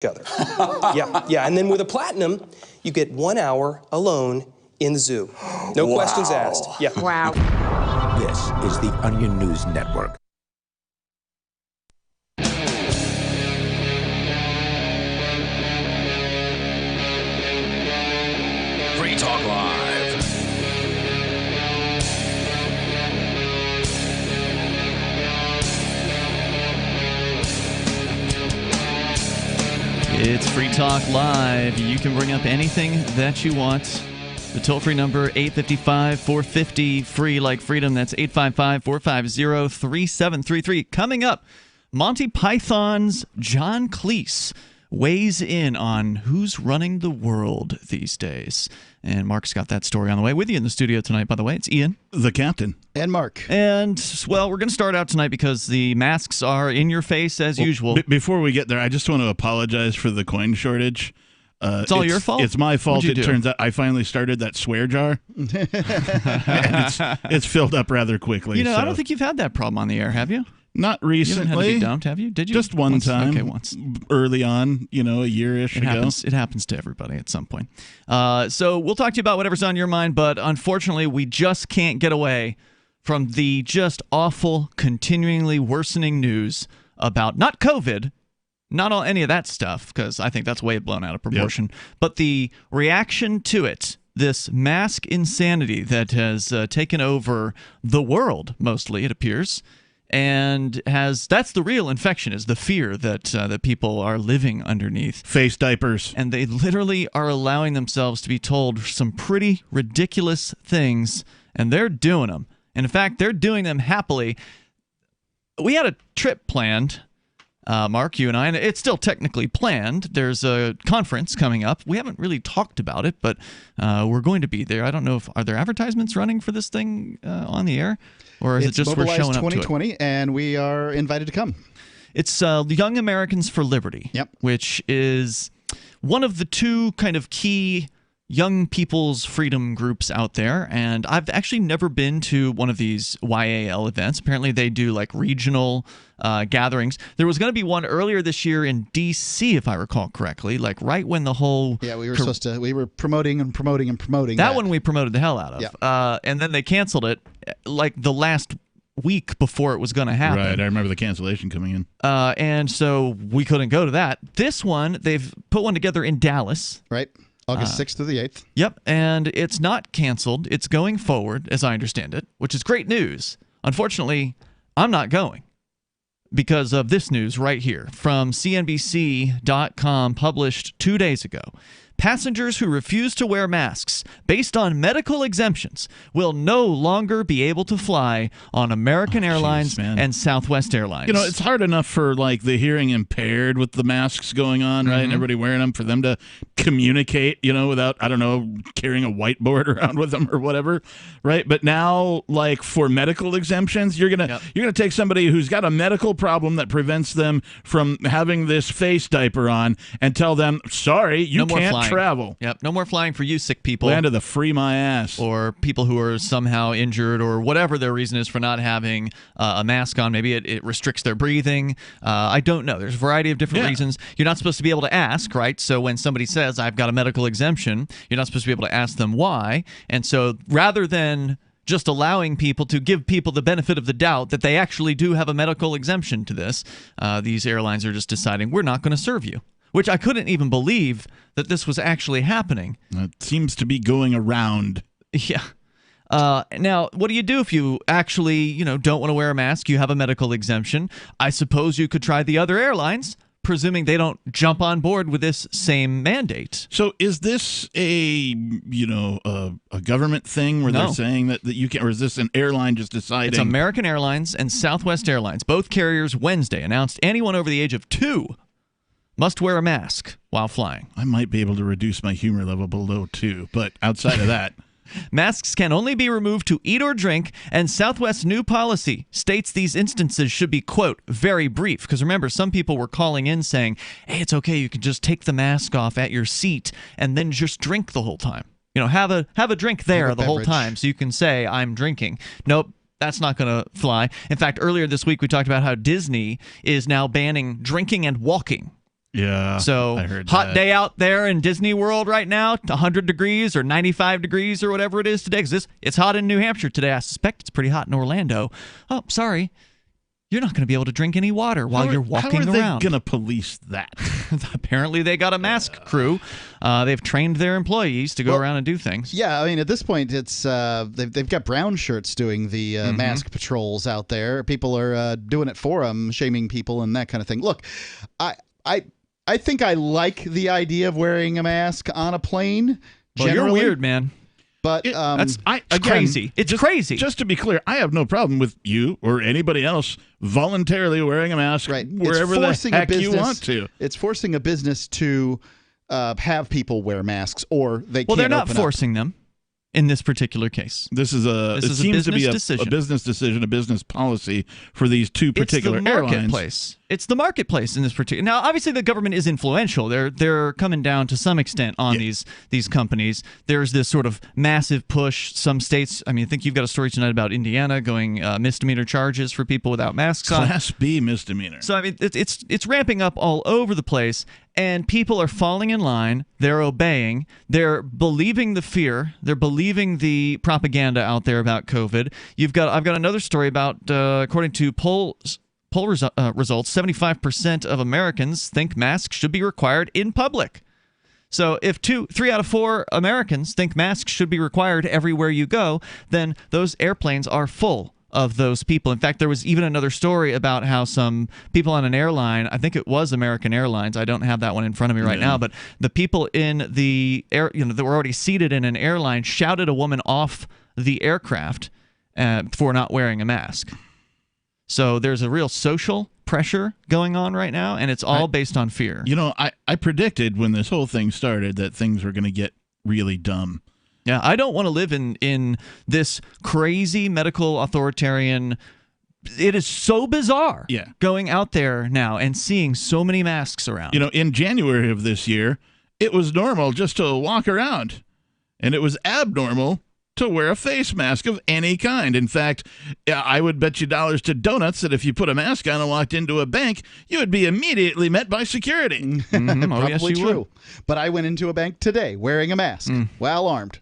other. Yeah. And then with a platinum, you get 1 hour alone in the zoo. No questions asked. Yeah. Wow. This is the Onion News Network. Free Talk Live. It's Free Talk Live. You can bring up anything that you want. The toll-free number, 855-450, free like freedom. That's 855-450-3733. Coming up, Monty Python's John Cleese weighs in on who's running the world these days. And Mark's got that story on the way. With you in the studio tonight, by the way, it's Ian. The captain. And Mark. And, well, we're going to start out tonight because the masks are in your face as usual. Before we get there, I just want to apologize for the coin shortage. It's all your fault? It's my fault. What'd you do? Turns out I finally started that swear jar. And it's filled up rather quickly. You know, I don't think you've had that problem on the air, have you? Not recently. You haven't had to be dumped, have you? Did you? Just one time. Okay, once. Early on, a year-ish ago. It happens to everybody at some point. So we'll talk to you about whatever's on your mind, but unfortunately, we just can't get away from the just awful, continually worsening news about not COVID, not any of that stuff, because I think that's way blown out of proportion, but the reaction to it. This mask insanity that has taken over the world, mostly, it appears. And that's the real infection, is the fear that people are living underneath. Face diapers. And they literally are allowing themselves to be told some pretty ridiculous things, and they're doing them. And in fact, they're doing them happily. We had a trip planned, Mark, you and I, and it's still technically planned. There's a conference coming up. We haven't really talked about it, but we're going to be there. I don't know are there advertisements running for this thing on the air? Or is it just we're showing up to it? It's Mobilized 2020, and we are invited to come. It's the Young Americans for Liberty, which is one of the two kind of key young people's freedom groups out there. And I've actually never been to one of these YAL events. Apparently they do like regional gatherings. There was going to be one earlier this year in D.C., if I recall correctly, like right when the whole... Yeah, we were promoting that one we promoted the hell out of. Yeah. And then they canceled it like the last week before it was going to happen. Right, I remember the cancellation coming in. And so we couldn't go to that. This one, they've put one together in Dallas. Right. August 6th through the 8th. Yep, and it's not canceled. It's going forward, as I understand it, which is great news. Unfortunately, I'm not going because of this news right here from CNBC.com, published 2 days ago. Passengers who refuse to wear masks based on medical exemptions will no longer be able to fly on American Airlines and Southwest Airlines. It's hard enough for like the hearing impaired with the masks going on, right? And everybody wearing them for them to communicate, without, I don't know, carrying a whiteboard around with them or whatever, right? But now, like for medical exemptions, you're gonna take somebody who's got a medical problem that prevents them from having this face diaper on and tell them, sorry, you can't travel. Yep, no more flying for you sick people. Land of the free my ass. Or people who are somehow injured or whatever their reason is for not having a mask on. Maybe it restricts their breathing. I don't know. There's a variety of different reasons. You're not supposed to be able to ask, right? So when somebody says, I've got a medical exemption, you're not supposed to be able to ask them why. And so rather than just allowing people to give people the benefit of the doubt that they actually do have a medical exemption to this, these airlines are just deciding, we're not going to serve you. Which I couldn't even believe that this was actually happening. It seems to be going around. Yeah. Now, what do you do if you actually, don't want to wear a mask? You have a medical exemption. I suppose you could try the other airlines, presuming they don't jump on board with this same mandate. So is this a government thing where they're saying that you can't, or is this an airline just deciding? It's American Airlines and Southwest Airlines. Both carriers Wednesday announced anyone over the age of 2 must wear a mask while flying. I might be able to reduce my humor level below 2, but outside of that... Masks can only be removed to eat or drink, and Southwest's new policy states these instances should be, quote, very brief. Because remember, some people were calling in saying, hey, it's okay, you can just take the mask off at your seat and then just drink the whole time. Have a drink there the whole time so you can say, I'm drinking. Nope. That's not going to fly. In fact, earlier this week we talked about how Disney is now banning drinking and walking. Yeah. So I heard hot that. day out there in Disney World right now, 100 degrees or 95 degrees or whatever it is today. 'Cause it's hot in New Hampshire today. I suspect it's pretty hot in Orlando. Oh, sorry. You're not going to be able to drink any water while you're walking How are around. they going to police that? Apparently, they got a mask crew. They've trained their employees to go around and do things. Yeah, I mean, at this point, it's they've got brown shirts doing the mask patrols out there. People are doing it for them, shaming people and that kind of thing. Look, I think I like the idea of wearing a mask on a plane. Well, you're weird, man. But It's crazy. It's crazy. Just to be clear, I have no problem with you or anybody else voluntarily wearing a mask wherever the heck you want to. It's forcing a business to have people wear masks, or they can't. Well, they're not open forcing them in this particular case. This is a business decision, a business policy for these two particular airlines. It's the marketplace in this particular. Now, obviously, the government is influential. They're coming down to some extent on these companies. There's this sort of massive push. Some states. I mean, I think you've got a story tonight about Indiana going misdemeanor charges for people without masks on. Class B misdemeanor. So I mean, it's ramping up all over the place, and people are falling in line. They're obeying. They're believing the fear. They're believing the propaganda out there about COVID. I've got another story about according to poll results, 75% of Americans think masks should be required in public. So if 3 out of 4 Americans think masks should be required everywhere you go, then those airplanes are full of those people. In fact, there was even another story about how some people on an airline, I think it was American Airlines, I don't have that one in front of me right now, but the people in the air, that were already seated in an airline shouted a woman off the aircraft for not wearing a mask. So there's a real social pressure going on right now, and it's all based on fear. You know, I predicted when this whole thing started that things were going to get really dumb. Yeah, I don't want to live in this crazy medical authoritarian. It is so bizarre going out there now and seeing so many masks around. You know, in January of this year, it was normal just to walk around, and it was abnormal to wear a face mask of any kind. In fact, I would bet you dollars to donuts that if you put a mask on and walked into a bank, you would be immediately met by security. Mm-hmm. Probably yes, you true. would. But I went into a bank today wearing a mask, well armed.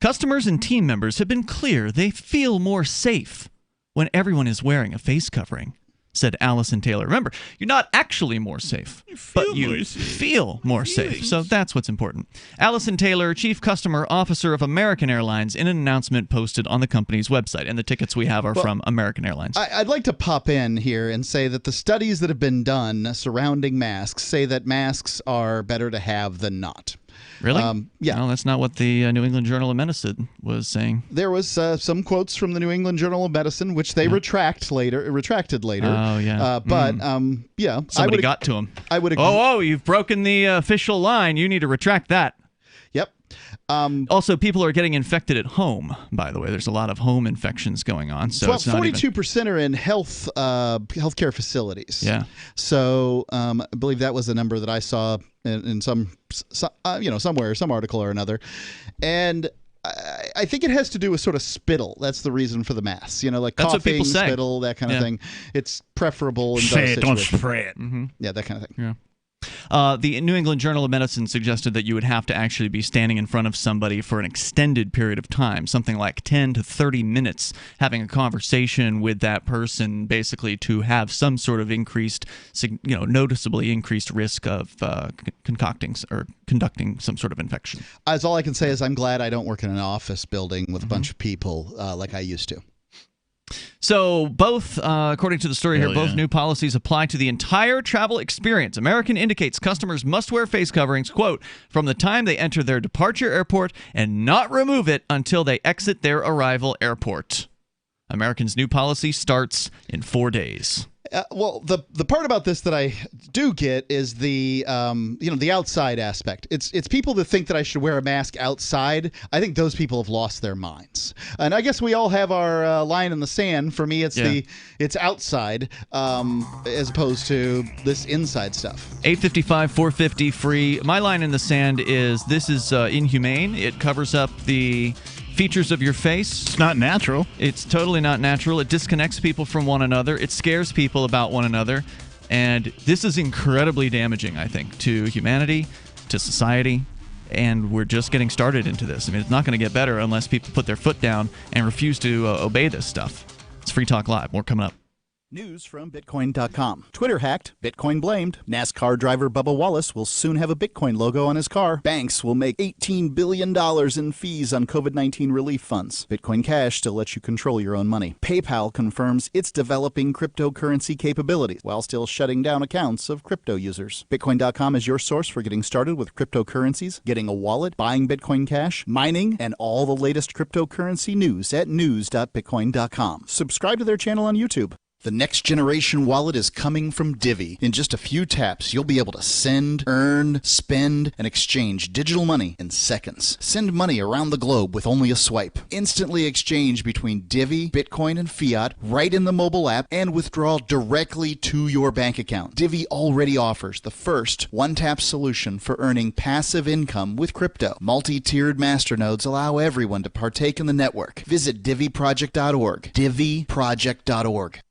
Customers and team members have been clear they feel more safe when everyone is wearing a face covering, said Allison Taylor. Remember, you're not actually more safe, but you feel more safe. So that's what's important. Allison Taylor, Chief Customer Officer of American Airlines, in an announcement posted on the company's website. And the tickets we have are from American Airlines. I'd like to pop in here and say that the studies that have been done surrounding masks say that masks are better to have than not. Really? Yeah. No, that's not what the New England Journal of Medicine was saying. There was some quotes from the New England Journal of Medicine, which they retracted later. Oh, yeah. Yeah. Somebody got to him. I would agree. Oh, you've broken the official line. You need to retract that. Yep. Also, people are getting infected at home, by the way. There's a lot of home infections going on. So it's not 42% are in healthcare facilities. Yeah. So I believe that was the number that I saw in some somewhere, some article or another. And I think it has to do with sort of spittle. That's the reason for the masks. Like that's coughing, what people say. spittle, that kind of thing. It's preferable in Say those it, don't situations. spray it. Mm-hmm. Yeah, that kind of thing. Yeah. The New England Journal of Medicine suggested that you would have to actually be standing in front of somebody for an extended period of time, something like 10 to 30 minutes, having a conversation with that person, basically to have some sort of noticeably increased risk of conducting some sort of infection. As all I can say is I'm glad I don't work in an office building with a bunch of people like I used to. So both, according to the story here, both new policies apply to the entire travel experience. American indicates customers must wear face coverings, quote, from the time they enter their departure airport and not remove it until they exit their arrival airport. American's new policy starts in 4 days. Well, the part about this that I do get is the the outside aspect. It's people that think that I should wear a mask outside. I think those people have lost their minds. And I guess we all have our line in the sand. For me, it's outside as opposed to this inside stuff. 855-450 free. My line in the sand is this is inhumane. It covers up the features of your face. It's not natural. It's totally not natural. It disconnects people from one another. It scares people about one another. And this is incredibly damaging, I think, to humanity, to society, and we're just getting started into this. I mean, it's not going to get better unless people put their foot down and refuse to obey this stuff. It's Free Talk Live. More coming up. News from Bitcoin.com. Twitter hacked. Bitcoin blamed. NASCAR driver Bubba Wallace will soon have a Bitcoin logo on his car. Banks will make $18 billion in fees on COVID-19 relief funds. Bitcoin Cash still lets you control your own money. PayPal confirms it's developing cryptocurrency capabilities while still shutting down accounts of crypto users. Bitcoin.com is your source for getting started with cryptocurrencies, getting a wallet, buying Bitcoin Cash, mining, and all the latest cryptocurrency news at news.bitcoin.com. Subscribe to their channel on YouTube. The next generation wallet is coming from Divvy. In just a few taps, you'll be able to send, earn, spend, and exchange digital money in seconds. Send money around the globe with only a swipe. Instantly exchange between Divvy, Bitcoin, and fiat right in the mobile app and withdraw directly to your bank account. Divvy already offers the first one-tap solution for earning passive income with crypto. Multi-tiered masternodes allow everyone to partake in the network. Visit DivvyProject.org. DivvyProject.org.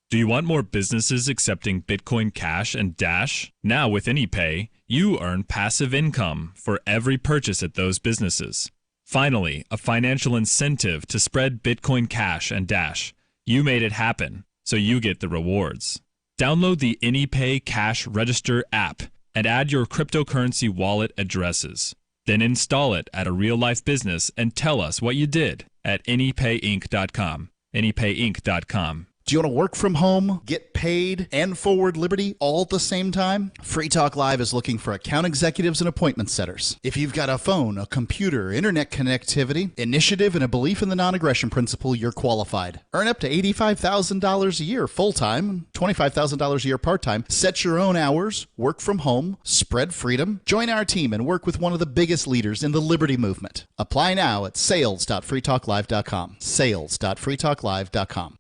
Do you want more businesses accepting Bitcoin Cash and Dash? Now with AnyPay, you earn passive income for every purchase at those businesses. Finally, a financial incentive to spread Bitcoin Cash and Dash. You made it happen, so you get the rewards. Download the AnyPay Cash Register app and add your cryptocurrency wallet addresses. Then install it at a real-life business and tell us what you did at AnyPayInc.com. AnyPayInc.com. Do you want to work from home, get paid, and forward liberty all at the same time? Free Talk Live is looking for account executives and appointment setters. If you've got a phone, a computer, internet connectivity, initiative, and a belief in the non-aggression principle, you're qualified. Earn up to $85,000 a year full-time, $25,000 a year part-time. Set your own hours, work from home, spread freedom. Join our team and work with one of the biggest leaders in the liberty movement. Apply now at sales.freetalklive.com. Sales.freetalklive.com.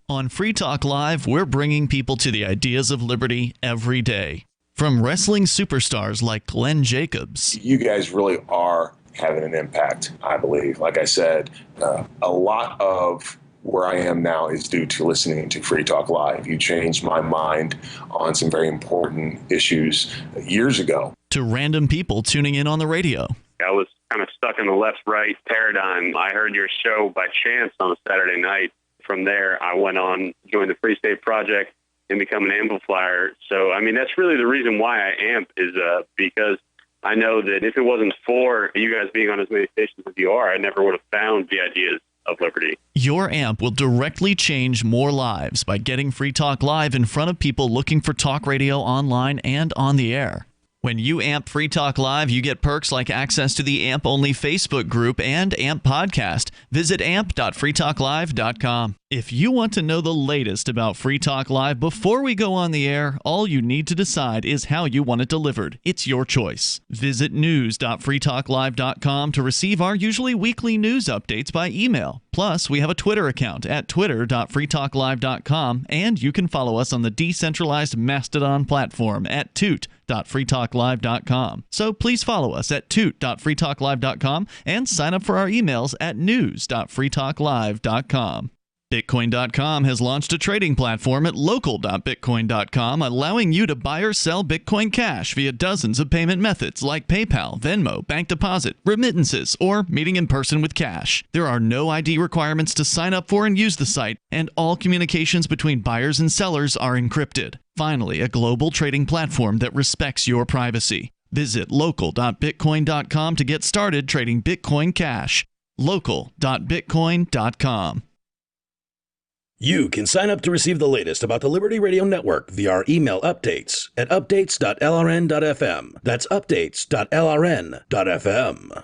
On Free Talk Live, we're bringing people to the ideas of liberty every day. From wrestling superstars like Glenn Jacobs. You guys really are having an impact, I believe. Like I said, a lot of where I am now is due to listening to Free Talk Live. You changed my mind on some very important issues years ago. To random people tuning in on the radio. I was kind of stuck in the left-right paradigm. I heard your show by chance on a Saturday night. From there, I went on, joined the Free State Project, and become an amplifier. So, I mean, that's really the reason why I amp is because I know that if it wasn't for you guys being on as many stations as you are, I never would have found the ideas of liberty. Your amp will directly change more lives by getting Free Talk Live in front of people looking for talk radio online and on the air. When you amp Free Talk Live, you get perks like access to the AMP-only Facebook group and AMP podcast. Visit amp.freetalklive.com. If you want to know the latest about Free Talk Live before we go on the air, all you need to decide is how you want it delivered. It's your choice. Visit news.freetalklive.com to receive our usually weekly news updates by email. Plus, we have a Twitter account at twitter.freetalklive.com, and you can follow us on the decentralized Mastodon platform at toot.freetalklive.com. So please follow us at toot.freetalklive.com and sign up for our emails at news.freetalklive.com. Bitcoin.com has launched a trading platform at local.bitcoin.com, allowing you to buy or sell Bitcoin Cash via dozens of payment methods like PayPal, Venmo, bank deposit, remittances, or meeting in person with cash. There are no ID requirements to sign up for and use the site, and all communications between buyers and sellers are encrypted. Finally, a global trading platform that respects your privacy. Visit local.bitcoin.com to get started trading Bitcoin Cash. local.bitcoin.com. You can sign up to receive the latest about the Liberty Radio Network via our email updates at updates.lrn.fm. That's updates.lrn.fm.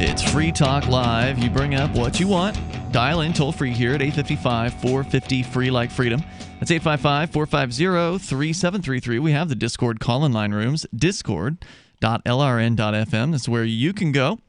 It's Free Talk Live. You bring up what you want. Dial in toll free here at 855-450-FREE like freedom. That's 855-450-3733. We have the Discord call-in line rooms, discord.lrn.fm. That's where you can go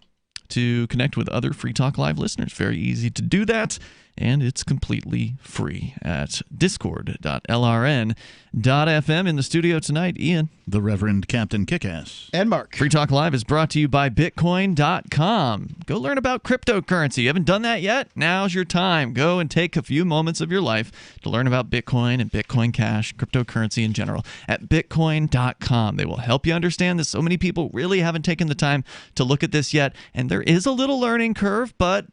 to connect with other Free Talk Live listeners. Very easy to do that, and it's completely free at discord.lrn.fm. BitcoinBlame.fm. In the studio tonight, Ian. The Reverend Captain Kickass. And Mark. Free Talk Live is brought to you by Bitcoin.com. Go learn about cryptocurrency. You haven't done that yet? Now's your time. Go and take a few moments of your life to learn about Bitcoin and Bitcoin Cash, cryptocurrency in general, at Bitcoin.com. They will help you understand this. So many people really haven't taken the time to look at this yet, and there is a little learning curve, but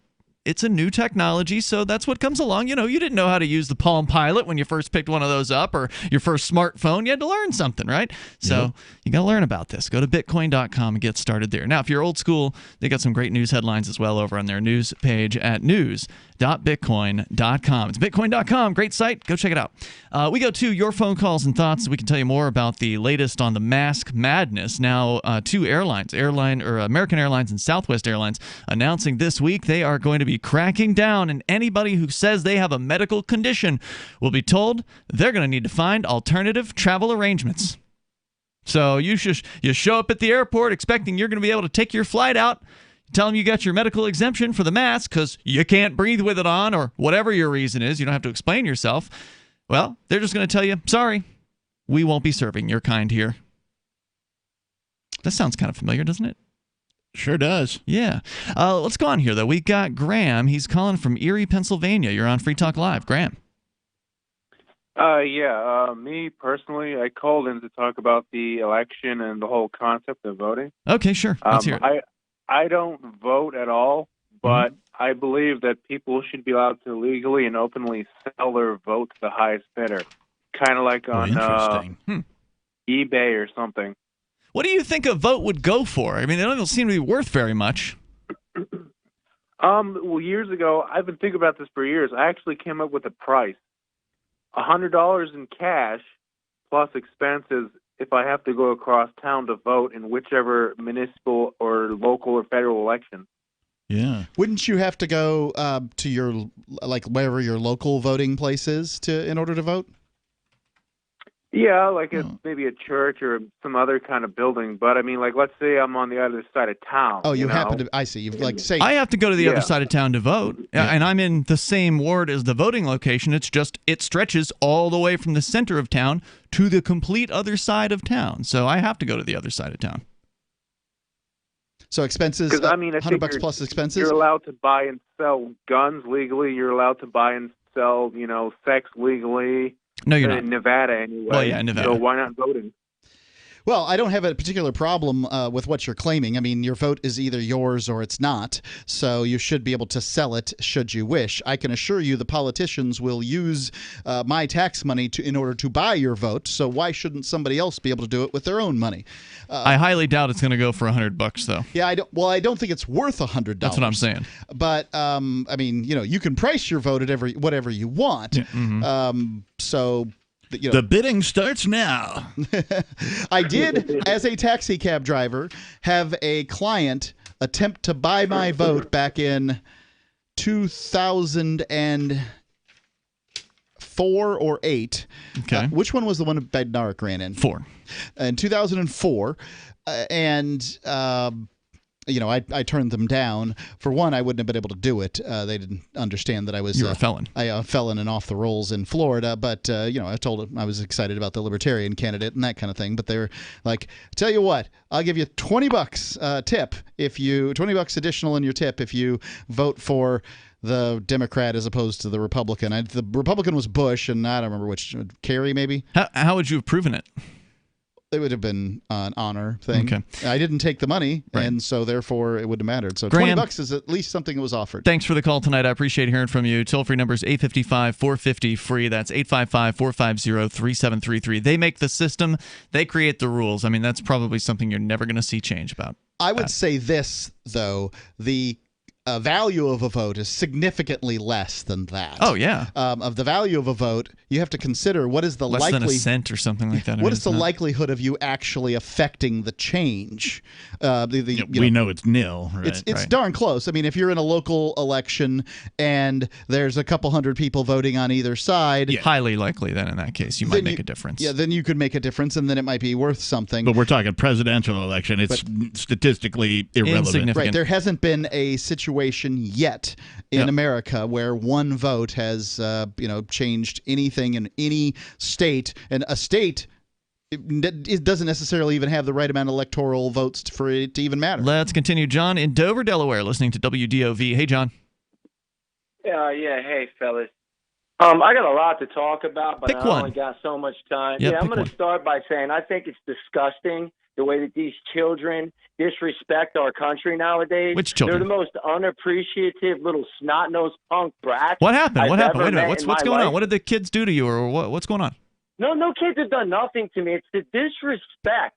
it's a new technology, so that's what comes along. You didn't know how to use the Palm Pilot when you first picked one of those up, or your first smartphone. You had to learn something, right? So you got to learn about this. Go to Bitcoin.com and get started there. Now, if you're old school, they got some great news headlines as well over on their news page at news.bitcoin.com. It's Bitcoin.com. Great site. Go check it out. We go to your phone calls and thoughts. We can tell you more about the latest on the mask madness. Now, two airlines, American Airlines and Southwest Airlines, announcing this week they are going to be cracking down, and anybody who says they have a medical condition will be told they're going to need to find alternative travel arrangements. So you show up at the airport expecting you're going to be able to take your flight out. Tell them you got your medical exemption for the mask because you can't breathe with it on, or whatever your reason is. You don't have to explain yourself. Well, they're just going to tell you, sorry, we won't be serving your kind here. That sounds kind of familiar, doesn't it? Sure does. Yeah. Let's go on here, though. We got Graham. He's calling from Erie, Pennsylvania. You're on Free Talk Live. Graham. Me personally, I called in to talk about the election and the whole concept of voting. Okay, sure. Let's hear it. I don't vote at all, but I believe that people should be allowed to legally and openly sell their vote to the highest bidder, kind of like on eBay or something. What do you think a vote would go for? I mean, they don't seem to be worth very much. Well, years ago, I've been thinking about this for years. I actually came up with a price. $100 in cash plus expenses if I have to go across town to vote in whichever municipal or local or federal election. Yeah. Wouldn't you have to go to your, wherever your local voting place is in order to vote? Yeah, maybe a church or some other kind of building. But I mean, let's say I'm on the other side of town. Oh, you happen to. I see. You say. I have to go to the other side of town to vote, and I'm in the same ward as the voting location. It's just it stretches all the way from the center of town to the complete other side of town. So I have to go to the other side of town. So expenses. Because I mean, $100 plus expenses. You're allowed to buy and sell guns legally. You're allowed to buy and sell, sex legally. No, you're not. In Nevada, anyway. Well, yeah, Nevada. So why not voting? Well, I don't have a particular problem with what you're claiming. I mean, your vote is either yours or it's not, so you should be able to sell it should you wish. I can assure you the politicians will use my tax money in order to buy your vote, so why shouldn't somebody else be able to do it with their own money? I highly doubt it's going to go for $100, though. Yeah, I don't think it's worth $100. That's what I'm saying. But, I mean, you can price your vote at whatever you want. Yeah. So... The bidding starts now. I did, as a taxi cab driver, have a client attempt to buy my vote back in 2004 or 8. Okay. Which one was the one Bednarik ran in? 4. In 2004. I turned them down. For one, I wouldn't have been able to do it. They didn't understand that I was a felon. A felon and off the rolls in Florida. But, I told them I was excited about the libertarian candidate and that kind of thing. But they were like, tell you what, I'll give you $20 tip $20 additional in your tip if you vote for the Democrat as opposed to the Republican. The Republican was Bush, and I don't remember which, Kerry maybe? How would you have proven it? It would have been an honor thing. Okay. I didn't take the money, right. And so therefore it wouldn't have mattered. So Graham, $20 is at least something that was offered. Thanks for the call tonight. I appreciate hearing from you. Toll-free number is 855-450-FREE. That's 855-450-3733. They make the system. They create the rules. I mean, that's probably something you're never going to see change about. I would say this, though. The value of a vote is significantly less than that. Oh, yeah. Of the value of a vote, you have to consider what is the less than a cent or something like that. What is the likelihood of you actually affecting the change? We know it's nil. Right? It's right. darn close. I mean, if you're in a local election and there's a couple hundred people voting on either side, highly likely then in that case you might make a difference. Yeah, then you could make a difference, and then it might be worth something. But we're talking presidential election. It's statistically irrelevant. Right. There hasn't been a situation yet in America where one vote has changed anything anything in any state, and a state it doesn't necessarily even have the right amount of electoral votes for it to even matter. Let's continue. John in Dover, Delaware, listening to WDOV. Hey, John. Hey, fellas. I got a lot to talk about, but Pick I one. only got so much time. Yeah, I'm pick going to start by saying I think it's disgusting the way that these children disrespect our country nowadays. Which children? They're the most unappreciative little snot-nosed punk brats. What happened? I've What happened? ever Wait a minute. met in What's my going life. on? What did the kids do to you, or what's going on? No kids have done nothing to me. It's the disrespect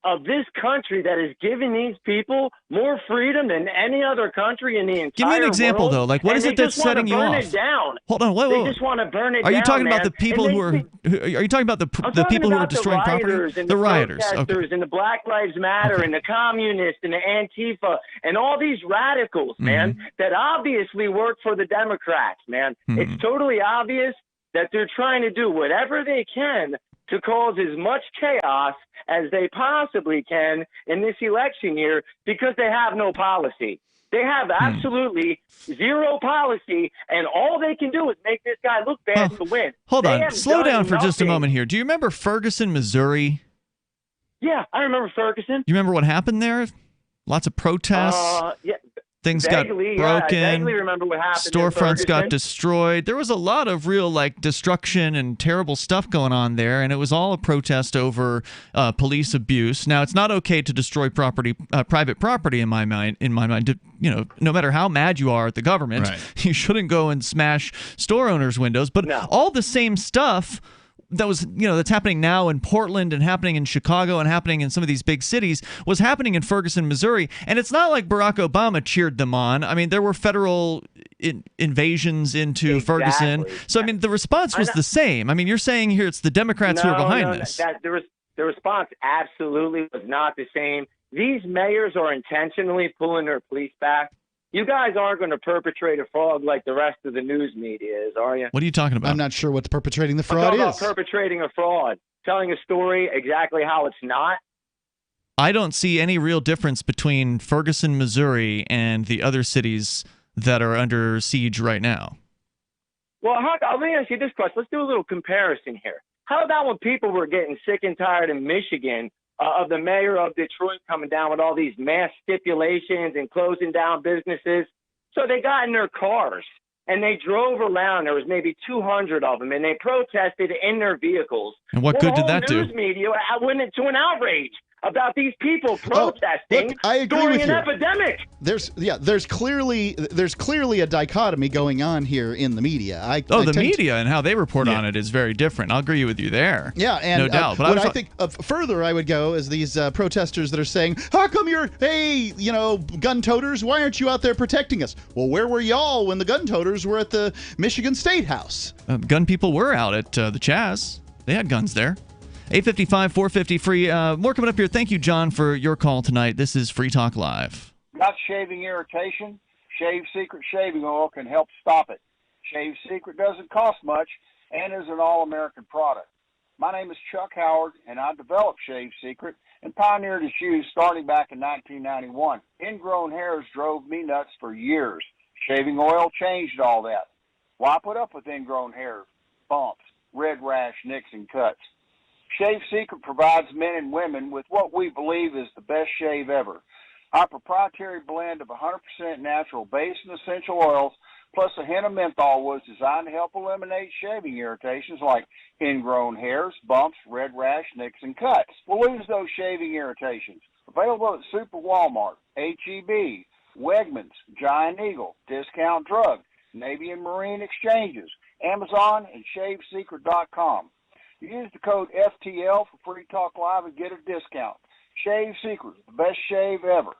of this country that is giving these people more freedom than any other country in the entire world. Give me an example, though. Like, what is it that's setting you off? They just want to burn it down. Hold on. They just want to burn it down. Are you talking about man. the people And who are? Are you talking about the people who are destroying the property? rioters and The rioters. protesters and the Black Lives Matter and the communists and the Antifa and all these radicals, man, that obviously work for the Democrats, man. It's totally obvious that they're trying to do whatever they can to cause as much chaos as they possibly can in this election year because they have no policy. They have absolutely zero policy, and all they can do is make this guy look bad to win. Hold They on. have Slow done down for just a nothing. moment here. Do you remember Ferguson, Missouri? Yeah, I remember Ferguson. You remember what happened there? Lots of protests. Yeah. Things Vaguely, got broken. Yeah, I vaguely remember what happened. in Storefronts got Ferguson. destroyed. There was a lot of real destruction and terrible stuff going on there, and it was all a protest over police abuse. Now, it's not okay to destroy property, private property, in my mind. No matter how mad you are at the government, you shouldn't go and smash store owners' windows. But all the same stuff that was, that's happening now in Portland and happening in Chicago and happening in some of these big cities was happening in Ferguson, Missouri. And it's not like Barack Obama cheered them on. I mean, there were federal invasions into Ferguson. So, I mean, the response was the same. I mean, you're saying here it's the Democrats who are behind this. The response absolutely was not the same. These mayors are intentionally pulling their police back. You guys aren't going to perpetrate a fraud like the rest of the news media is, are you? What are you talking about? I'm not sure what's perpetrating the I'm fraud talking is. about perpetrating a fraud, telling a story exactly how it's not. I don't see any real difference between Ferguson, Missouri, and the other cities that are under siege right now. Well, let me ask you this question. Let's do a little comparison here. How about when people were getting sick and tired in Michigan of the mayor of Detroit coming down with all these mass stipulations and closing down businesses? So they got in their cars and they drove around. There was maybe 200 of them, and they protested in their vehicles. And what good did that do? The news media went into an outrage about these people protesting I agree during with an you. epidemic. There's clearly a dichotomy going on here in the media. The media and how they report on it is very different. I'll agree with you there. Yeah, and no doubt. But I think further I would go is these protesters that are saying, "How come you're gun toters? Why aren't you out there protecting us?" Well, where were y'all when the gun toters were at the Michigan State House? Gun people were out at the Chaz. They had guns there. 855-450 free. More coming up here. Thank you, John, for your call tonight. This is Free Talk Live. Got shaving irritation? Shave Secret shaving oil can help stop it. Shave Secret doesn't cost much and is an all-American product. My name is Chuck Howard, and I developed Shave Secret and pioneered its use starting back in 1991. Ingrown hairs drove me nuts for years. Shaving oil changed all that. Why put up with ingrown hair, bumps, red rash, nicks, and cuts? Shave Secret provides men and women with what we believe is the best shave ever. Our proprietary blend of 100% natural base and essential oils plus a hint of menthol was designed to help eliminate shaving irritations like ingrown hairs, bumps, red rash, nicks, and cuts. We'll lose those shaving irritations. Available at Super Walmart, H-E-B, Wegmans, Giant Eagle, Discount Drug, Navy and Marine Exchanges, Amazon, and ShaveSecret.com. Use the code FTL for Free Talk Live and get a discount. Shave Secret, the best shave ever.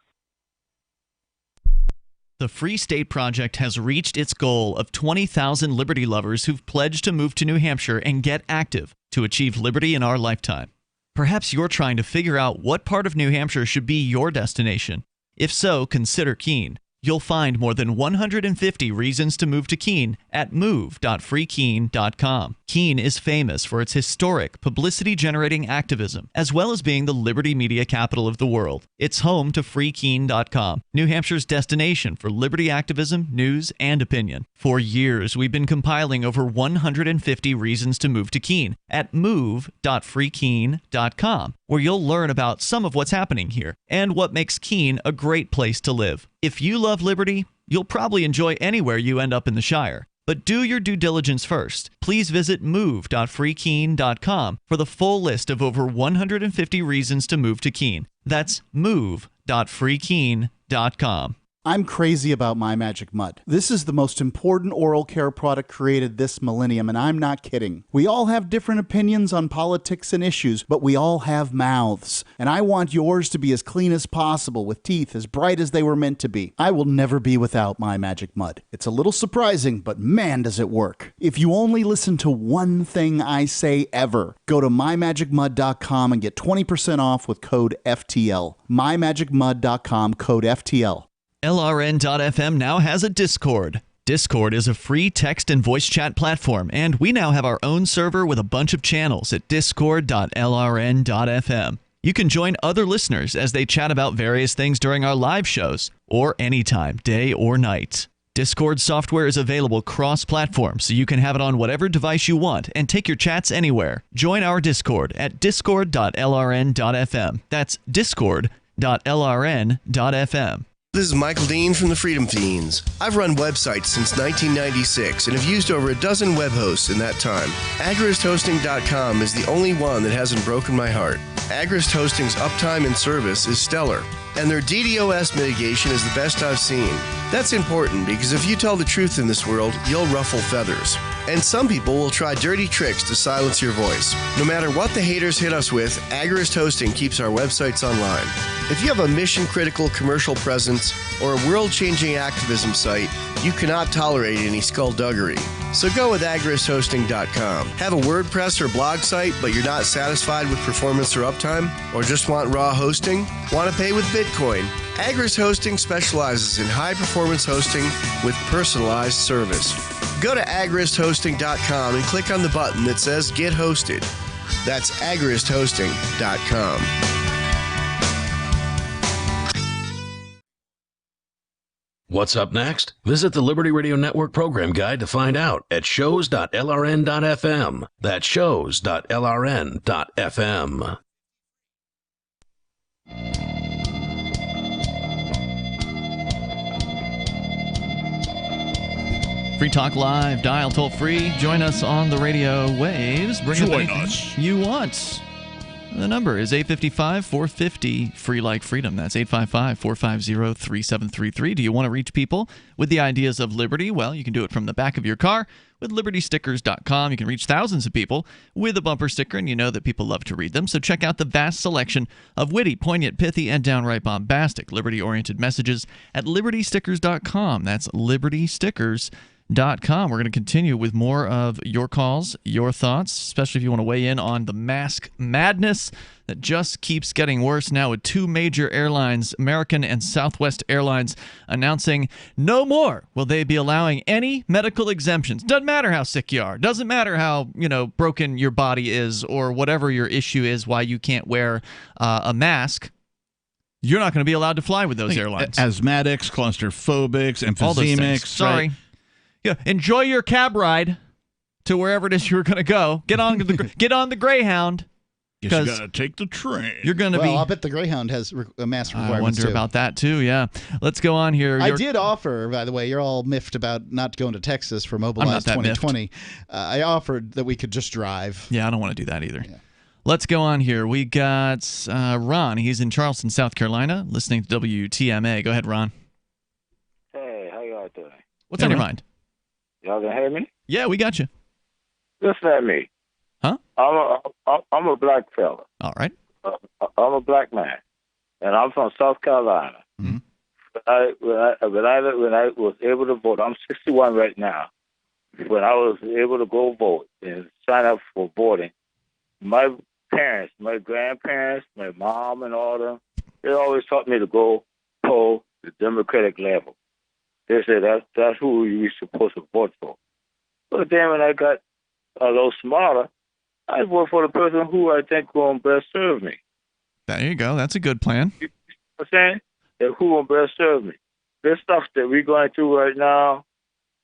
The Free State Project has reached its goal of 20,000 liberty lovers who've pledged to move to New Hampshire and get active to achieve liberty in our lifetime. Perhaps you're trying to figure out what part of New Hampshire should be your destination. If so, consider Keene. You'll find more than 150 reasons to move to Keene at move.freekeene.com. Keene is famous for its historic, publicity-generating activism, as well as being the liberty media capital of the world. It's home to freekeene.com, New Hampshire's destination for liberty activism, news, and opinion. For years, we've been compiling over 150 reasons to move to Keene at move.freekeene.com, where you'll learn about some of what's happening here and what makes Keene a great place to live. If you love liberty, you'll probably enjoy anywhere you end up in the Shire. But do your due diligence first. Please visit move.freekeene.com for the full list of over 150 reasons to move to Keene. That's move.freekeene.com. I'm crazy about My Magic Mud. This is the most important oral care product created this millennium, and I'm not kidding. We all have different opinions on politics and issues, but we all have mouths. And I want yours to be as clean as possible, with teeth as bright as they were meant to be. I will never be without My Magic Mud. It's a little surprising, but man, does it work. If you only listen to one thing I say ever, go to mymagicmud.com and get 20% off with code FTL. mymagicmud.com, code FTL. LRN.FM now has a Discord. Discord is a free text and voice chat platform, and we now have our own server with a bunch of channels at discord.lrn.fm. You can join other listeners as they chat about various things during our live shows, or anytime, day or night. Discord software is available cross-platform, so you can have it on whatever device you want and take your chats anywhere. Join our Discord at discord.lrn.fm. That's discord.lrn.fm. This is Michael Dean from the Freedom Fiends. I've run websites since 1996 and have used over a dozen web hosts in that time. AgristHosting.com is the only one that hasn't broken my heart. Agrist Hosting's uptime and service is stellar, and their DDoS mitigation is the best I've seen. That's important because if you tell the truth in this world, you'll ruffle feathers. And some people will try dirty tricks to silence your voice. No matter what the haters hit us with, Agrist Hosting keeps our websites online. If you have a mission-critical commercial presence or a world-changing activism site, you cannot tolerate any skullduggery. So go with agristhosting.com. Have a WordPress or blog site, but you're not satisfied with performance or uptime? Or just want raw hosting? Want to pay with Bitcoin? Agrist Hosting specializes in high-performance hosting with personalized service. Go to agristhosting.com and click on the button that says Get Hosted. That's agristhosting.com. What's up next? Visit the Liberty Radio Network program guide to find out at shows.lrn.fm. That's shows.lrn.fm. Free Talk Live, dial toll free. Join us on the radio waves. Bring up anything you want. The number is 855-450 free like freedom. That's 855-450-3733. Do you want to reach people with the ideas of liberty? Well, you can do it from the back of your car with libertystickers.com. You can reach thousands of people with a bumper sticker, and you know that people love to read them. So check out the vast selection of witty, poignant, pithy, and downright bombastic liberty-oriented messages at libertystickers.com. That's libertystickers.com. We're going to continue with more of your calls, your thoughts, especially if you want to weigh in on the mask madness that just keeps getting worse now with two major airlines, American and Southwest Airlines, announcing no more will they be allowing any medical exemptions. Doesn't matter how sick you are. Doesn't matter how, broken your body is or whatever your issue is why you can't wear a mask. You're not going to be allowed to fly with those airlines. Asthmatics, claustrophobics, emphysemics. Sorry. Right? Yeah, enjoy your cab ride to wherever it is you're going to go. Get on the Greyhound. Guess you got to take the train. You're going to be. I'll bet the Greyhound has a mask requirements. I wonder about that too. Yeah, let's go on here. I did offer, by the way, you're all miffed about not going to Texas for Mobilize 2020. I offered that we could just drive. Yeah, I don't want to do that either. Yeah. Let's go on here. We got Ron. He's in Charleston, South Carolina, listening to WTMA. Go ahead, Ron. Hey, how y'all doing? What's on your mind? Y'all can hear me? Yeah, we got you. Listen at me. Huh? I'm a black fella. All right. I'm a black man, and I'm from South Carolina. Mm-hmm. When I was able to vote, I'm 61 right now. When I was able to go vote and sign up for voting, my parents, my grandparents, my mom, and all them, they always taught me to go poll the Democratic level. They said that's who you're supposed to vote for. But then when I got a little smarter, I vote for the person who I think will best serve me. There you go. That's a good plan. You know what I'm saying? And who will best serve me? This stuff that we're going through right now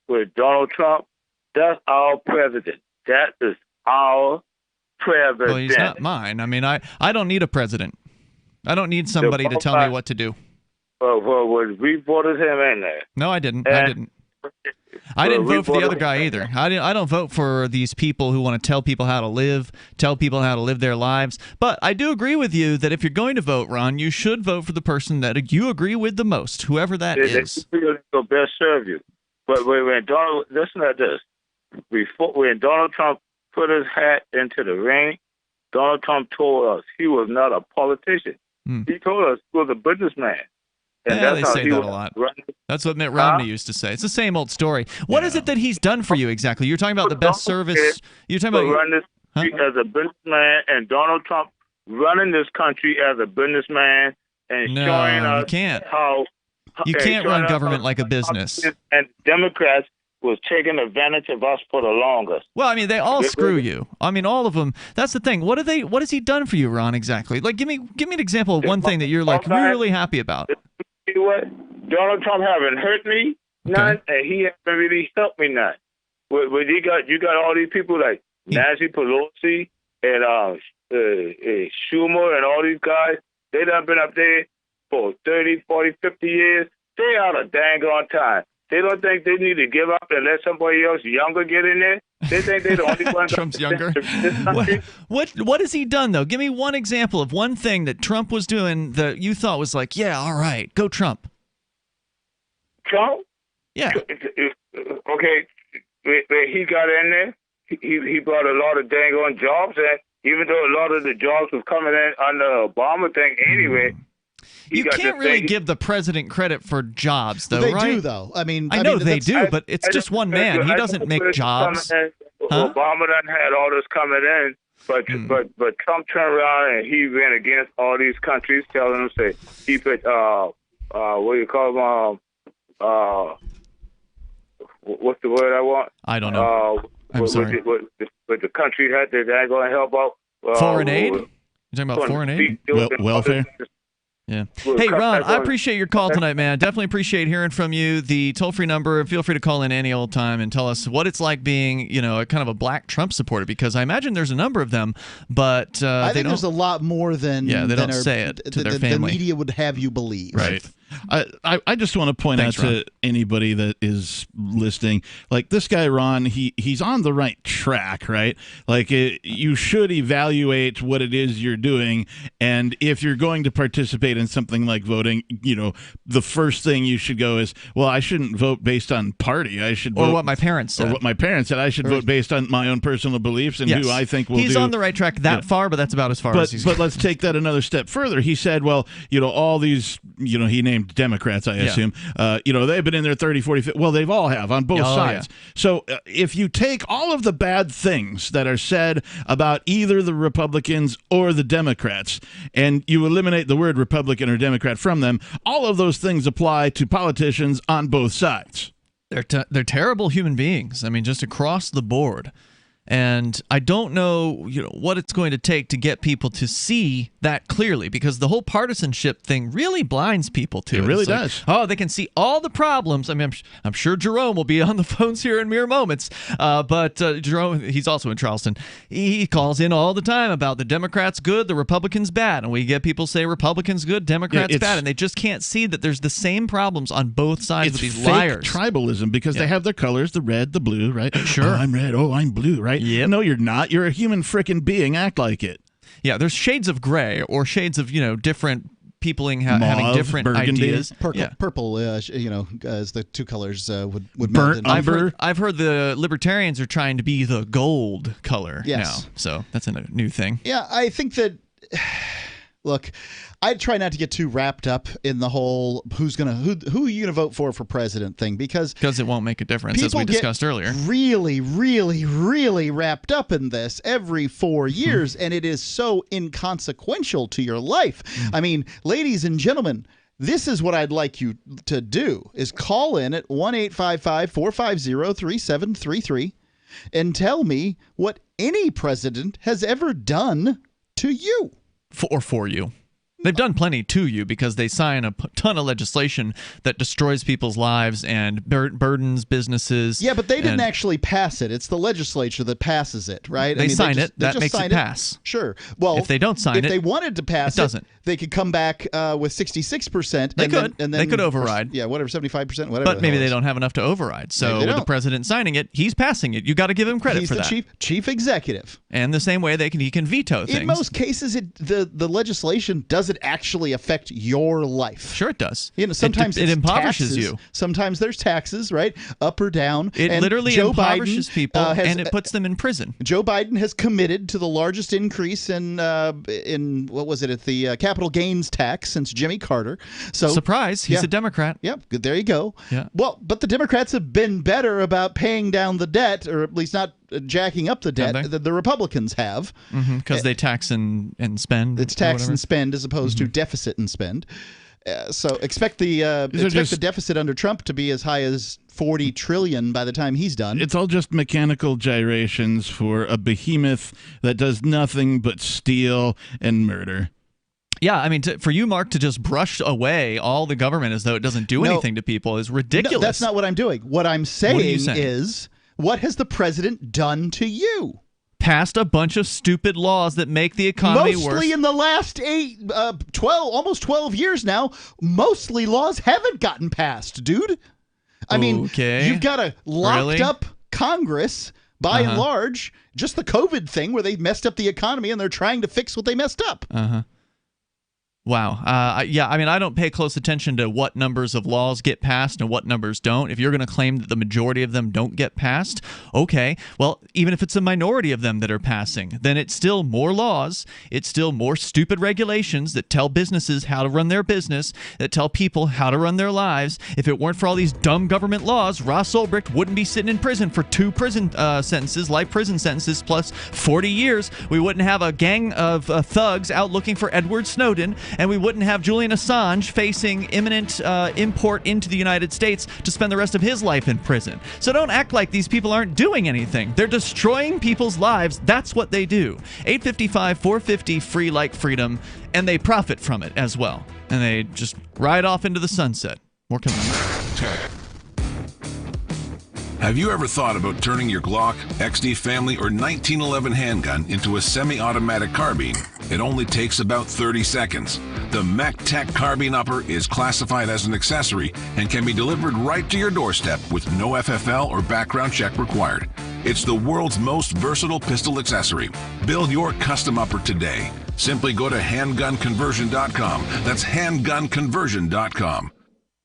with Donald Trump, that's our president. That is our president. Well, he's not mine. I mean, I don't need a president. I don't need somebody to tell me what to do. Well, we voted him in there. No, I didn't. I didn't vote for the other guy either. I don't vote for these people who want to tell people how to live, tell people how to live their lives. But I do agree with you that if you're going to vote, Ron, you should vote for the person that you agree with the most, whoever that is. They'll best serve you. But when Donald, listen to this. When Donald Trump put his hat into the ring, Donald Trump told us he was not a politician. He told us he was a businessman. And yeah, they say that a lot. That's what Mitt Romney used to say. It's the same old story. What is it that he's done for you exactly? You're talking about the best service. You're talking about run this as a businessman, and Donald Trump running this country as a businessman and showing us how you can't run government like a business. And Democrats was taking advantage of us for the longest. Well, I mean, they all screw you. I mean, all of them. That's the thing. What has he done for you, Ron? Exactly. Like, give me an example of one thing that you're like really happy about. You know what? Donald Trump haven't hurt me none, and he hasn't really helped me none. When you got all these people like Nancy Pelosi and Schumer and all these guys, they done been up there for 30, 40, 50 years. They out of dang on time. They don't think they need to give up and let somebody else younger get in there. They think they're the only one. Trump's younger. What has he done, though? Give me one example of one thing that Trump was doing that you thought was like, yeah, all right, go Trump. Trump? Yeah. Okay, he got in there. He brought a lot of dang on jobs, and even though a lot of the jobs was coming in under the Obama thing anyway. You can't really give the president credit for jobs, though, they right? do, though. I mean, I know they do, but it's just one man. He doesn't make jobs. Obama done had all this coming in, but Trump turned around and he went against all these countries, telling them say keep it. What do you call them? What's the word I want? I don't know. I'm sorry. But the country had that ain't going to help out. Foreign aid? You're talking about foreign aid? Welfare? Yeah. Hey, Ron, I appreciate your call tonight, man. Definitely appreciate hearing from you. The toll-free number, feel free to call in any old time and tell us what it's like being, a kind of a black Trump supporter, because I imagine there's a number of them, but I think there's a lot more than they don't say it to their family. The media would have you believe. Right. I just want to point out to anybody that is listening, like this guy Ron, he's on the right track, right? Like you should evaluate what it is you're doing, and if you're going to participate in something like voting, the first thing you should go is, well, I shouldn't vote based on party. I should vote, what my parents said. Or what my parents said. I should vote based on my own personal beliefs and who I think will He's do. on the right track that far, but that's about as far as he's. But let's take that another step further. He said, well, all these, he named Democrats, I assume, they've been in there 30, 40, 50. Well, they've all have on both sides. Yeah. So if you take all of the bad things that are said about either the Republicans or the Democrats, and you eliminate the word Republican or Democrat from them, all of those things apply to politicians on both sides. They're terrible human beings. I mean, just across the board. And I don't know, what it's going to take to get people to see that clearly, because the whole partisanship thing really blinds people to it. It really does. They can see all the problems. I mean, I'm sure Jerome will be on the phones here in mere moments. But Jerome, he's also in Charleston. He calls in all the time about the Democrats good, the Republicans bad. And we get people say Republicans good, Democrats bad. And they just can't see that there's the same problems on both sides of these liars. It's fake tribalism, because they have their colors, the red, the blue, right? Sure. Oh, I'm red. Oh, I'm blue, right? Yeah. No, you're not. You're a human frickin' being. Act like it. Yeah, there's shades of gray or shades of, different peopling having different burgundy, ideas. Purple, as the two colors would burnt melt. I've heard the libertarians are trying to be the gold color now. So that's a new thing. Yeah, I think that, look, I try not to get too wrapped up in the whole who are you gonna vote for president thing, because it won't make a difference, as we discussed earlier. Really, really, really wrapped up in this every 4 years, and it is so inconsequential to your life. I mean, ladies and gentlemen, this is what I'd like you to do: is call in at 1-855-450-3733. and tell me what any president has ever done to you. For you. They've done plenty to you because they sign a ton of legislation that destroys people's lives and burdens businesses. Yeah, but they didn't actually pass it. It's the legislature that passes it, right? They sign it. That makes it pass. Sure. Well, if they don't sign it, if they wanted to pass it, doesn't. They could come back with 66%. They could. And then they could override. Yeah, whatever, 75%, whatever. But maybe they don't have enough to override. So with the president signing it, he's passing it. You got to give him credit for that. He's the chief executive. And the same way he can veto things. In most cases, the legislation doesn't actually affect your life. Sure, it does. Sometimes it impoverishes taxes. you. Sometimes there's taxes, right? Up or down. It literally impoverishes people, and it puts them in prison. Joe Biden has committed to the largest increase in what was it, at the capital gains tax since Jimmy Carter. So surprise, he's a Democrat. Yep, there you go. Yeah. Well, but the Democrats have been better about paying down the debt, or at least not jacking up the debt that the Republicans have. Because they tax and spend. It's tax and spend as opposed to deficit and spend. So expect the deficit under Trump to be as high as $40 trillion by the time he's done. It's all just mechanical gyrations for a behemoth that does nothing but steal and murder. Yeah, I mean, for you, Mark, to just brush away all the government as though it doesn't do anything to people is ridiculous. No, that's not what I'm doing. What I'm saying is, what has the president done to you? Passed a bunch of stupid laws that make the economy worse. Mostly in the last almost 12 years now, mostly laws haven't gotten passed, dude. I mean, you've got a locked up Congress, by and large, just the COVID thing where they messed up the economy and they're trying to fix what they messed up. Wow. Yeah, I mean, I don't pay close attention to what numbers of laws get passed and what numbers don't. If you're going to claim that the majority of them don't get passed, okay. Well, even if it's a minority of them that are passing, then it's still more laws. It's still more stupid regulations that tell businesses how to run their business, that tell people how to run their lives. If it weren't for all these dumb government laws, Ross Ulbricht wouldn't be sitting in prison for 2 prison sentences, life prison sentences, plus 40 years. We wouldn't have a gang of thugs out looking for Edward Snowden, and we wouldn't have Julian Assange facing imminent import into the United States to spend the rest of his life in prison. So don't act like these people aren't doing anything. They're destroying people's lives. That's what they do. 855-450 free like freedom, and they profit from it as well. And they just ride off into the sunset. More coming up. Have you ever thought about turning your Glock, XD Family, or 1911 handgun into a semi-automatic carbine? It only takes about 30 seconds. The MacTech Carbine Upper is classified as an accessory and can be delivered right to your doorstep with no FFL or background check required. It's the world's most versatile pistol accessory. Build your custom upper today. Simply go to handgunconversion.com. That's handgunconversion.com.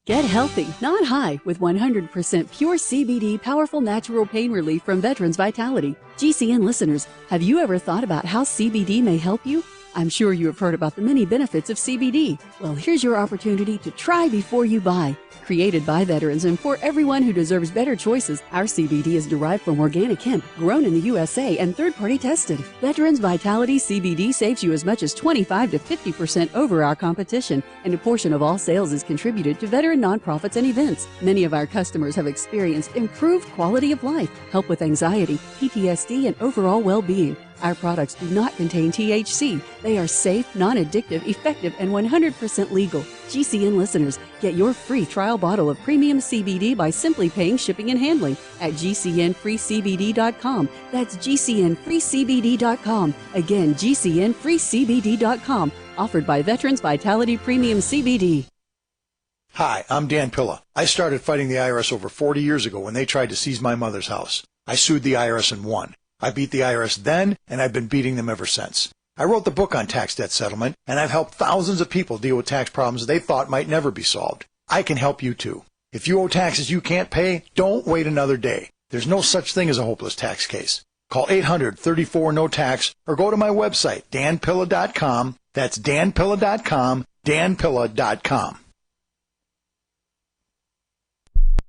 Get healthy, not high, with 100% pure CBD powerful natural pain relief from Veterans Vitality. GCN listeners, have you ever thought about how CBD may help you? I'm sure you have heard about the many benefits of CBD. Well, here's your opportunity to try before you buy. Created by veterans and for everyone who deserves better choices, our CBD is derived from organic hemp, grown in the USA and third-party tested. Veterans Vitality CBD saves you as much as 25 to 50% over our competition, and a portion of all sales is contributed to veteran nonprofits and events. Many of our customers have experienced improved quality of life, help with anxiety, PTSD, and overall well-being. Our products do not contain THC. They are safe, non-addictive, effective, and 100% legal. GCN listeners, get your free trial bottle of premium CBD by simply paying shipping and handling at GCNFreeCBD.com. That's GCNFreeCBD.com. Again, GCNFreeCBD.com. Offered by Veterans Vitality Premium CBD. Hi, I'm Dan Pilla. I started fighting the IRS over 40 years ago when they tried to seize my mother's house. I sued the IRS and won. I beat the IRS then, and I've been beating them ever since. I wrote the book on tax debt settlement, and I've helped thousands of people deal with tax problems they thought might never be solved. I can help you too. If you owe taxes you can't pay, don't wait another day. There's no such thing as a hopeless tax case. Call 800-34-NO-TAX or go to my website, danpilla.com. That's danpilla.com, danpilla.com.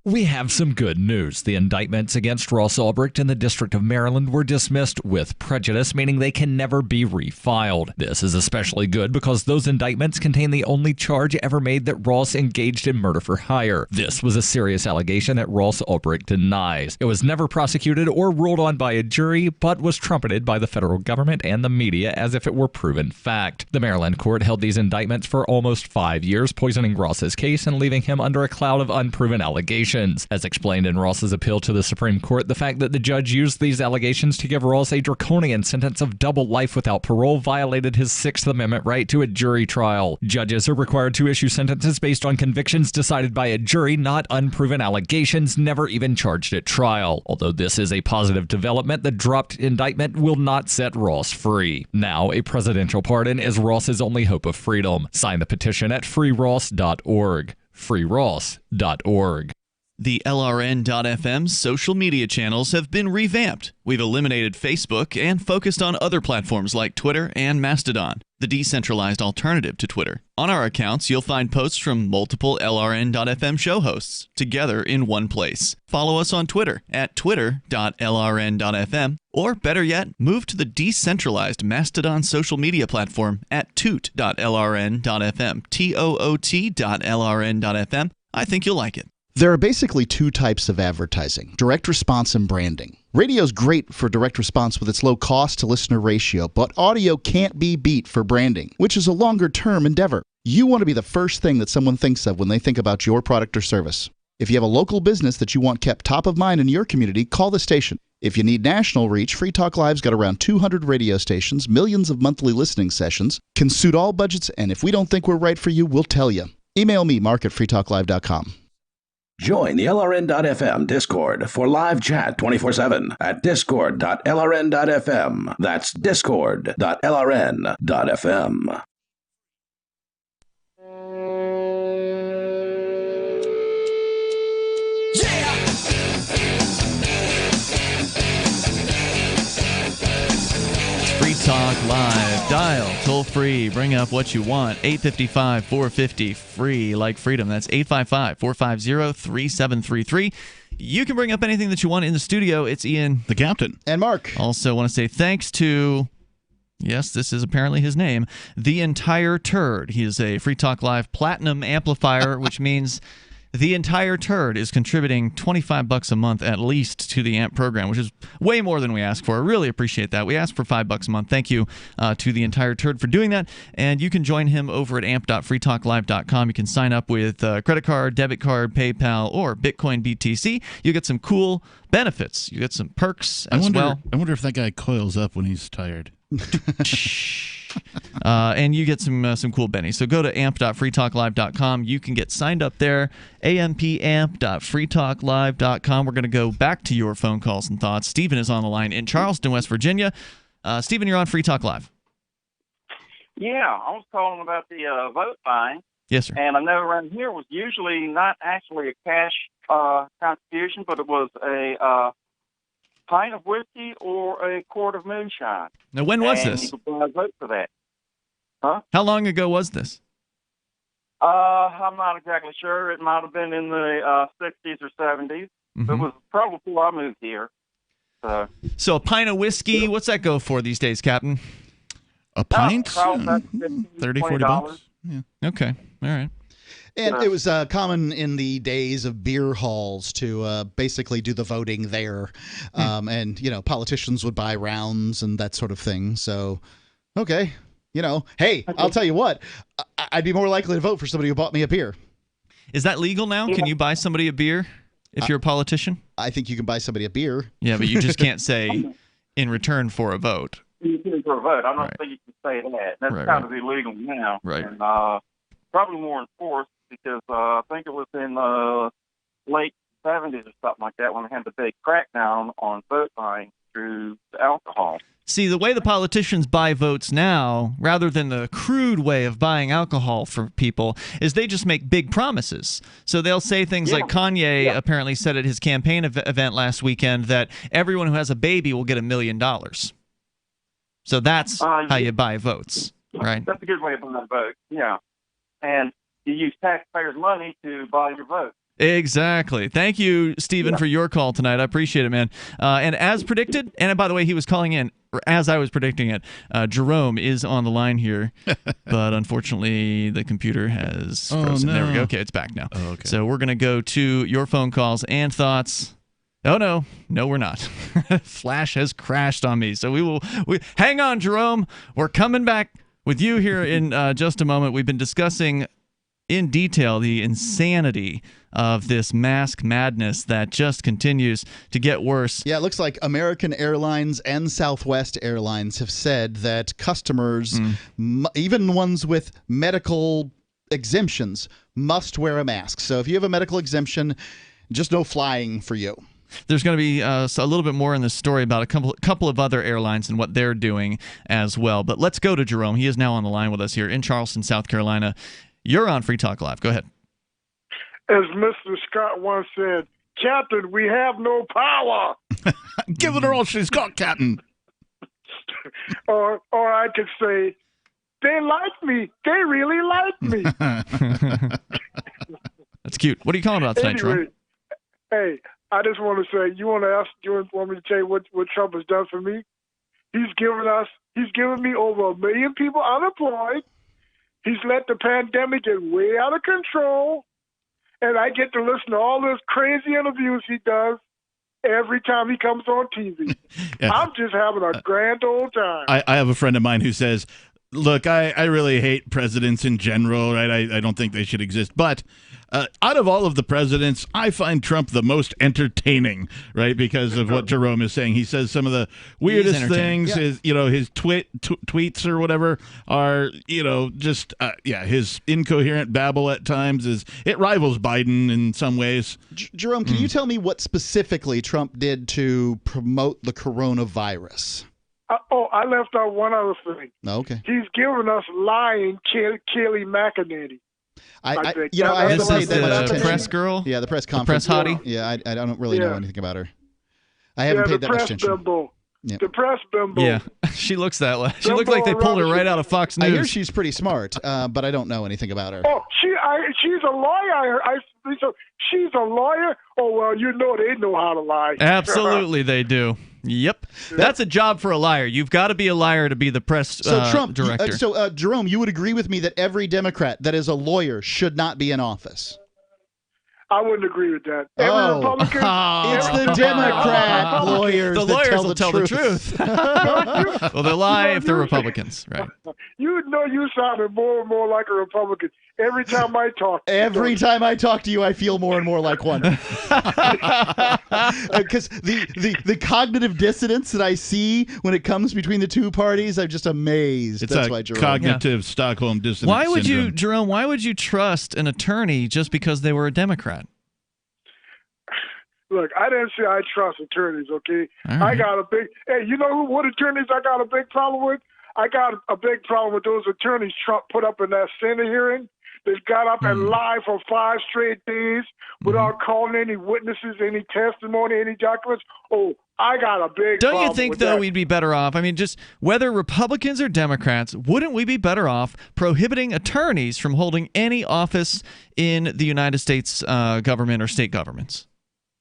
We have some good news. The indictments against Ross Ulbricht in the District of Maryland were dismissed with prejudice, meaning they can never be refiled. This is especially good because those indictments contain the only charge ever made that Ross engaged in murder for hire. This was a serious allegation that Ross Ulbricht denies. It was never prosecuted or ruled on by a jury, but was trumpeted by the federal government and the media as if it were proven fact. The Maryland court held these indictments for almost 5 years, poisoning Ross's case and leaving him under a cloud of unproven allegations. As explained in Ross's appeal to the Supreme Court, the fact that the judge used these allegations to give Ross a draconian sentence of double life without parole violated his Sixth Amendment right to a jury trial. Judges are required to issue sentences based on convictions decided by a jury, not unproven allegations never even charged at trial. Although this is a positive development, the dropped indictment will not set Ross free. Now, a presidential pardon is Ross's only hope of freedom. Sign the petition at freeross.org. freeross.org. The LRN.FM social media channels have been revamped. We've eliminated Facebook and focused on other platforms like Twitter and Mastodon, the decentralized alternative to Twitter. On our accounts, you'll find posts from multiple LRN.FM show hosts together in one place. Follow us on Twitter at twitter.lrn.fm, or better yet, move to the decentralized Mastodon social media platform at toot.lrn.fm, toot.lrn.fm. I think you'll like it. There are basically two types of advertising, direct response and branding. Radio's great for direct response with its low cost to listener ratio, but audio can't be beat for branding, which is a longer-term endeavor. You want to be the first thing that someone thinks of when they think about your product or service. If you have a local business that you want kept top of mind in your community, call the station. If you need national reach, Free Talk Live's got around 200 radio stations, millions of monthly listening sessions, can suit all budgets, and if we don't think we're right for you, we'll tell you. Email me, mark@freetalklive.com. Join the LRN.FM Discord for live chat 24/7 at discord.lrn.fm. That's discord.lrn.fm. Free Talk Live. Dial toll free. Bring up what you want. 855-450-FREE, like freedom. That's 855-450-3733. You can bring up anything that you want in the studio. It's Ian, the captain, and Mark. Also want to say thanks to, yes, this is apparently his name, The Entire Turd. He is a Free Talk Live Platinum amplifier, which means The Entire Turd is contributing $25 a month at least to the AMP program, which is way more than we asked for. I really appreciate that. We asked for $5 a month. Thank you to The Entire Turd for doing that. And you can join him over at amp.freetalklive.com. You can sign up with credit card, debit card, PayPal, or Bitcoin BTC. You get some cool benefits. You get some perks as well. I wonder if that guy coils up when he's tired. And you get some cool bennies. So go to amp.freetalklive.com. You can get signed up there. ampamp.freetalklive.com. We're going to go back to your phone calls and thoughts. Stephen is on the line in Charleston, West Virginia. Stephen, you're on Free Talk Live. Yeah, I was calling about the vote buying. Yes, sir. And I know around here was usually not actually a cash contribution, but it was a pint of whiskey or a quart of moonshine. Now, when was and this? You could buy a vote for that. Huh? How long ago was this? I'm not exactly sure. It might have been in the 60s or 70s. Mm-hmm. It was probably before I moved here. So a pint of whiskey, what's that go for these days, Captain? A pint? $30, $40. Yeah. Okay. All right. And it was common in the days of beer halls to basically do the voting there. And, you know, politicians would buy rounds and that sort of thing. So, okay. You know, hey, I'll tell you what, I'd be more likely to vote for somebody who bought me a beer. Is that legal now? Can you buy somebody a beer if you're a politician? I think you can buy somebody a beer. Yeah, but you just can't say in return for a vote. You can for a vote. I'm not saying you can say that. That's kind of illegal now. Right. And probably more enforced because I think it was in the late 70s or something like that when they had the big crackdown on vote buying through alcohol. See, the way the politicians buy votes now, rather than the crude way of buying alcohol for people, is they just make big promises. So they'll say things like Kanye apparently said at his campaign event last weekend that everyone who has a baby will get $1 million. So that's how you buy votes, right? That's a good way of buying a vote, yeah. And you use taxpayers' money to buy your vote. Exactly. Thank you, Stephen, for your call tonight. I appreciate it, man. And as predicted, and by the way, he was calling in as I was predicting it. Jerome is on the line here, but unfortunately, the computer has frozen. No. There we go. Okay, it's back now. Oh, okay. So we're going to go to your phone calls and thoughts. Oh, no, we're not. Flash has crashed on me. So we hang on, Jerome. We're coming back with you here in just a moment. We've been discussing in detail the insanity of this mask madness that just continues to get worse. Yeah, it looks like American Airlines and Southwest Airlines have said that customers, even ones with medical exemptions, must wear a mask. So if you have a medical exemption, just no flying for you. There's going to be a little bit more in this story about a couple of other airlines and what they're doing as well. But let's go to Jerome. He is now on the line with us here in Charleston, South Carolina. You're on Free Talk Live. Go ahead. As Mr. Scott once said, Captain, we have no power. Give her all she's got, Captain. or I could say, they like me. They really like me. That's cute. What are you calling about tonight, anyway, Jerome? Hey, I just want to say, you want me to tell you what Trump has done for me? He's given me over 1 million people unemployed. He's let the pandemic get way out of control. And I get to listen to all those crazy interviews he does every time he comes on TV. Yeah. I'm just having a grand old time. I have a friend of mine who says, look, I really hate presidents in general, right? I don't think they should exist. But out of all of the presidents, I find Trump the most entertaining, right? Because of what Jerome is saying. He says some of the weirdest things. Yeah. His tweets or whatever are, just his incoherent babble at times it rivals Biden in some ways. Jerome, can you tell me what specifically Trump did to promote the coronavirus? I left out one other thing. Okay. He's given us lying Kelly McEnany. I haven't paid that much attention. The press girl? Yeah, the press conference. The press hottie? Yeah, I don't really know anything about her. I haven't paid that much attention. Bimbo. Yeah. The press bimbo. Yeah, she looks that way. She looks like they pulled her right out of Fox News. I hear she's pretty smart, but I don't know anything about her. Oh, she's a lawyer. She's a lawyer. Oh, well, they know how to lie. Absolutely, they do. Yep. That's a job for a liar. You've got to be a liar to be the press director. Jerome, you would agree with me that every Democrat that is a lawyer should not be in office? I wouldn't agree with that. Every Republican, it's the Democrat lawyers. The lawyers will tell the truth. Well, they'll lie if they're Republicans, right? You sounded more and more like a Republican every time I talk. Every time I talk to you, I feel more and more like one. Because the cognitive dissonance that I see when it comes between the two parties, I'm just amazed. That's why, Jerome. Cognitive Stockholm dissonance syndrome. Jerome, why would you trust an attorney just because they were a Democrat? Look, I didn't say I trust attorneys, okay? Right. I got a big... Hey, you know what attorneys I got a big problem with? I got a big problem with those attorneys Trump put up in that Senate hearing. They got up and lied for 5 straight days without calling any witnesses, any testimony, any documents. Oh, I got a big Don't problem you think, with though, that. we'd be better off? I mean, just whether Republicans or Democrats, wouldn't we be better off prohibiting attorneys from holding any office in the United States government or state governments?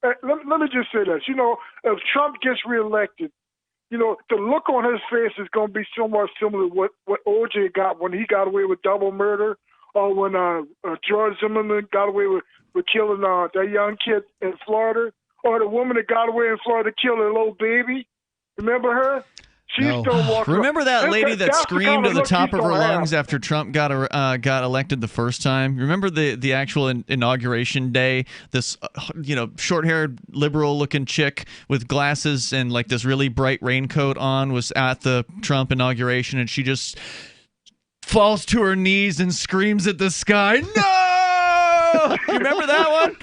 Let me just say this. If Trump gets reelected, the look on his face is going to be somewhat similar to what O.J. got when he got away with double murder, or when George Zimmerman got away with killing that young kid in Florida, or the woman that got away in Florida to kill her little baby. Remember her? She's still walking. Remember that lady that screamed at the top of her lungs have. after Trump got elected the first time? Remember the actual inauguration day? This short-haired liberal-looking chick with glasses and like this really bright raincoat on was at the Trump inauguration, and she just falls to her knees and screams at the sky. No! You remember that one?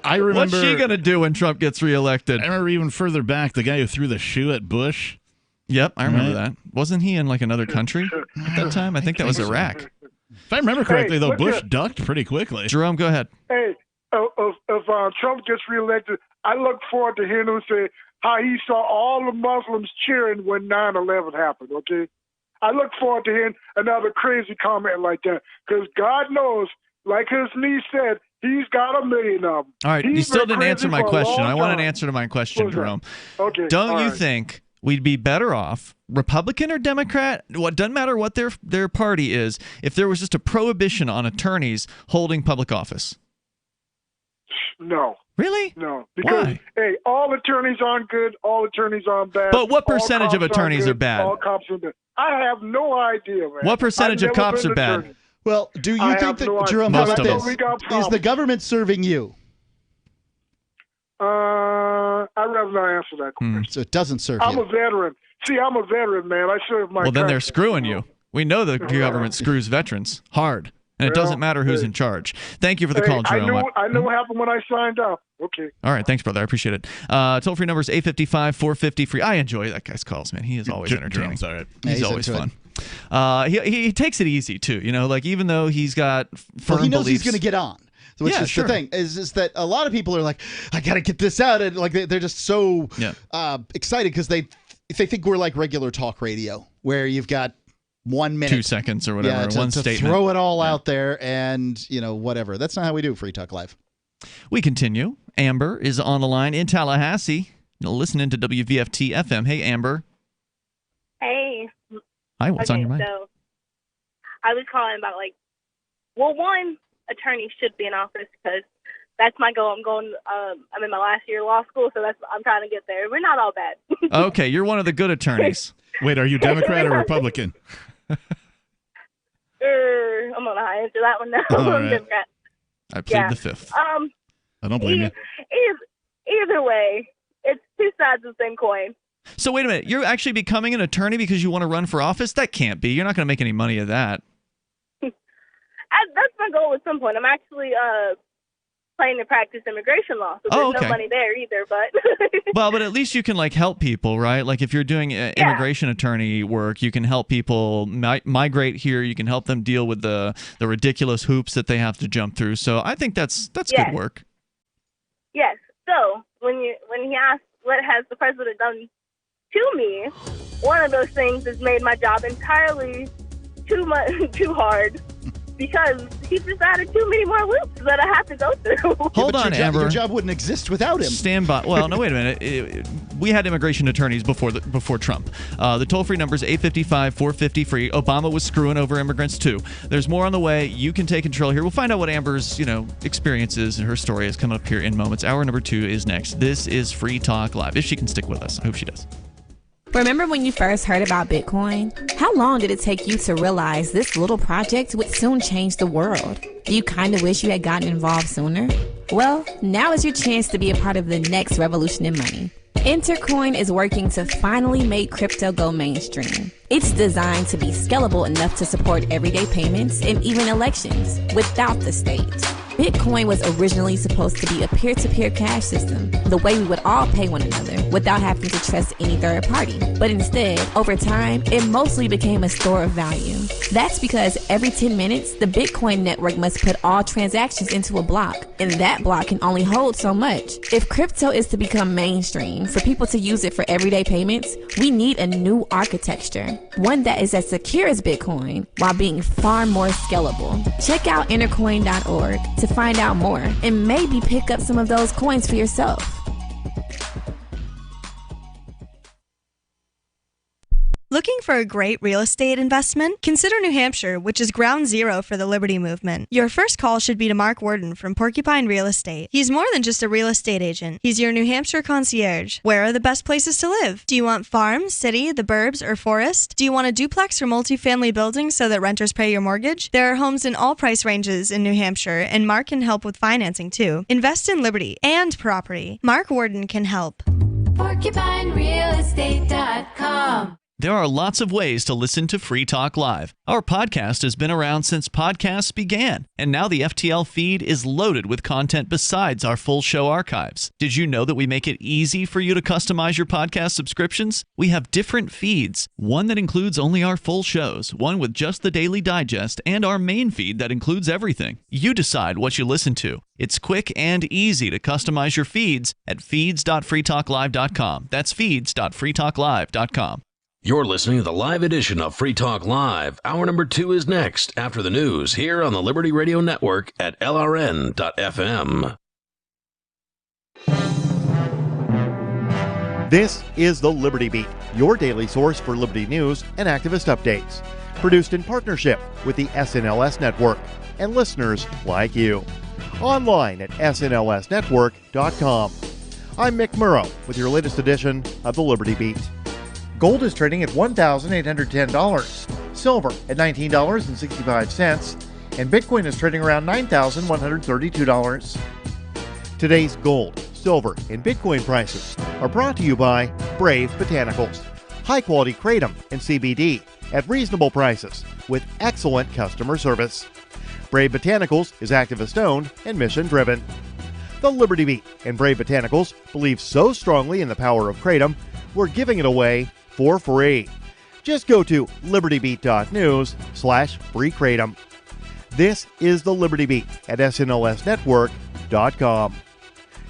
I remember. What's she gonna do when Trump gets reelected? I remember even further back, the guy who threw the shoe at Bush. Yep, I remember that. Wasn't he in like another country at that time? I think that was Iraq. If I remember correctly, though, Bush ducked pretty quickly. Jerome, go ahead. Hey, if Trump gets reelected, I look forward to hearing him say how he saw all the Muslims cheering when 9/11 happened, okay? I look forward to hearing another crazy comment like that, because God knows, like his niece said, He's got 1 million of them. All right, you still didn't answer my question. I want an time. answer to my question, Jerome. Okay. Don't you right. think we'd be better off, Republican or Democrat? What doesn't matter what their party is, if there was just a prohibition on attorneys holding public office? No. Really? No. Because Why? hey, all attorneys aren't good. All attorneys aren't bad. But what all percentage of cops attorneys aren't are good, bad? All cops are bad. I have no idea, man. What percentage I've of never cops been are an bad? attorney. Well, do you I think have that, no idea. Jerome, Most how about of this? them. Is the government serving you? I'd rather not answer that question. So it doesn't serve I'm you. a veteran. See, I'm a veteran, man. I serve my Well, then they're country. screwing you. We know the government screws veterons hard, and it doesn't matter who's in charge. Thank you for the call, Jerome. I know what happened when I signed up. Okay. All right, thanks, brother. I appreciate it. Toll-free number is 855-450-FREE. I enjoy that guy's calls, man. He is always entertaining. All right. He's always fun. He takes it easy, too. You know, like even though he's got firm he knows beliefs. he's going to get on. Which is the thing, is that a lot of people are like, I got to get this out. And like they're just so excited because they think we're like regular talk radio where you've got 1 minute. 2 seconds or whatever, to one statement. Throw it all out there and, whatever. That's not how we do Free Talk Live. We continue. Amber is on the line in Tallahassee, listening to WVFT FM. Hey, Amber. Hey. Hi, what's on your mind? So I was calling about one, attorneys should be in office because that's my goal. I'm in my last year of law school, so I'm trying to get there. We're not all bad. Okay, you're one of the good attorneys. Wait, are you Democrat or Republican? I'm gonna answer that one now. All I'm right. Democrat. I plead the fifth. I don't blame you. Either way, it's two sides of the same coin. So wait a minute, you're actually becoming an attorney because you want to run for office? That can't be. You're not going to make any money of that. That's my goal at some point. I'm actually planning to practice immigration law, so there's no money there either. But Well, but at least you can help people, right? Like if you're doing immigration attorney work, you can help people migrate here. You can help them deal with the ridiculous hoops that they have to jump through. So I think that's good work. Yes. So when he asked what has the president done to me, one of those things has made my job entirely too hard. Because he just added too many more loops that I have to go through. Hold on, Amber. Your job wouldn't exist without him. Stand by. Well, no, wait a minute. We had immigration attorneys before Trump. The toll-free number is 855-450-FREE. Obama was screwing over immigrants, too. There's more on the way. You can take control here. We'll find out what Amber's experience is, and her story is coming up here in moments. Hour number 2 is next. This is Free Talk Live. If she can stick with us. I hope she does. Remember when you first heard about Bitcoin? How long did it take you to realize this little project would soon change the world? Do you kind of wish you had gotten involved sooner? Well, now is your chance to be a part of the next revolution in money. Intercoin is working to finally make crypto go mainstream. It's designed to be scalable enough to support everyday payments and even elections without the state. Bitcoin was originally supposed to be a peer-to-peer cash system, the way we would all pay one another without having to trust any third party. But instead, over time, it mostly became a store of value. That's because every 10 minutes, the Bitcoin network must put all transactions into a block, and that block can only hold so much. If crypto is to become mainstream, for people to use it for everyday payments, we need a new architecture, one that is as secure as Bitcoin while being far more scalable. Check out intercoin.org to find out more and maybe pick up some of those coins for yourself. Looking for a great real estate investment? Consider New Hampshire, which is ground zero for the Liberty Movement. Your first call should be to Mark Worden from Porcupine Real Estate. He's more than just a real estate agent. He's your New Hampshire concierge. Where are the best places to live? Do you want farm, city, the burbs, or forest? Do you want a duplex or multifamily building so that renters pay your mortgage? There are homes in all price ranges in New Hampshire, and Mark can help with financing too. Invest in liberty and property. Mark Worden can help. PorcupineRealEstate.com. There are lots of ways to listen to Free Talk Live. Our podcast has been around since podcasts began, and now the FTL feed is loaded with content besides our full show archives. Did you know that we make it easy for you to customize your podcast subscriptions? We have different feeds, one that includes only our full shows, one with just the Daily Digest, and our main feed that includes everything. You decide what you listen to. It's quick and easy to customize your feeds at feeds.freetalklive.com. That's feeds.freetalklive.com. You're listening to the live edition of Free Talk Live. Hour number 2 is next after the news here on the Liberty Radio Network at LRN.FM. This is the Liberty Beat, your daily source for Liberty news and activist updates. Produced in partnership with the SNLS Network and listeners like you. Online at snlsnetwork.com. I'm Mick Murrow with your latest edition of the Liberty Beat. Gold is trading at $1,810, silver at $19.65, and Bitcoin is trading around $9,132. Today's gold, silver, and Bitcoin prices are brought to you by Brave Botanicals, high-quality kratom and CBD at reasonable prices with excellent customer service. Brave Botanicals is activist-owned and mission-driven. The Liberty Beat and Brave Botanicals believe so strongly in the power of kratom, we're giving it away for free. Just go to libertybeat.news/free kratom. This is the Liberty Beat at snlsnetwork.com.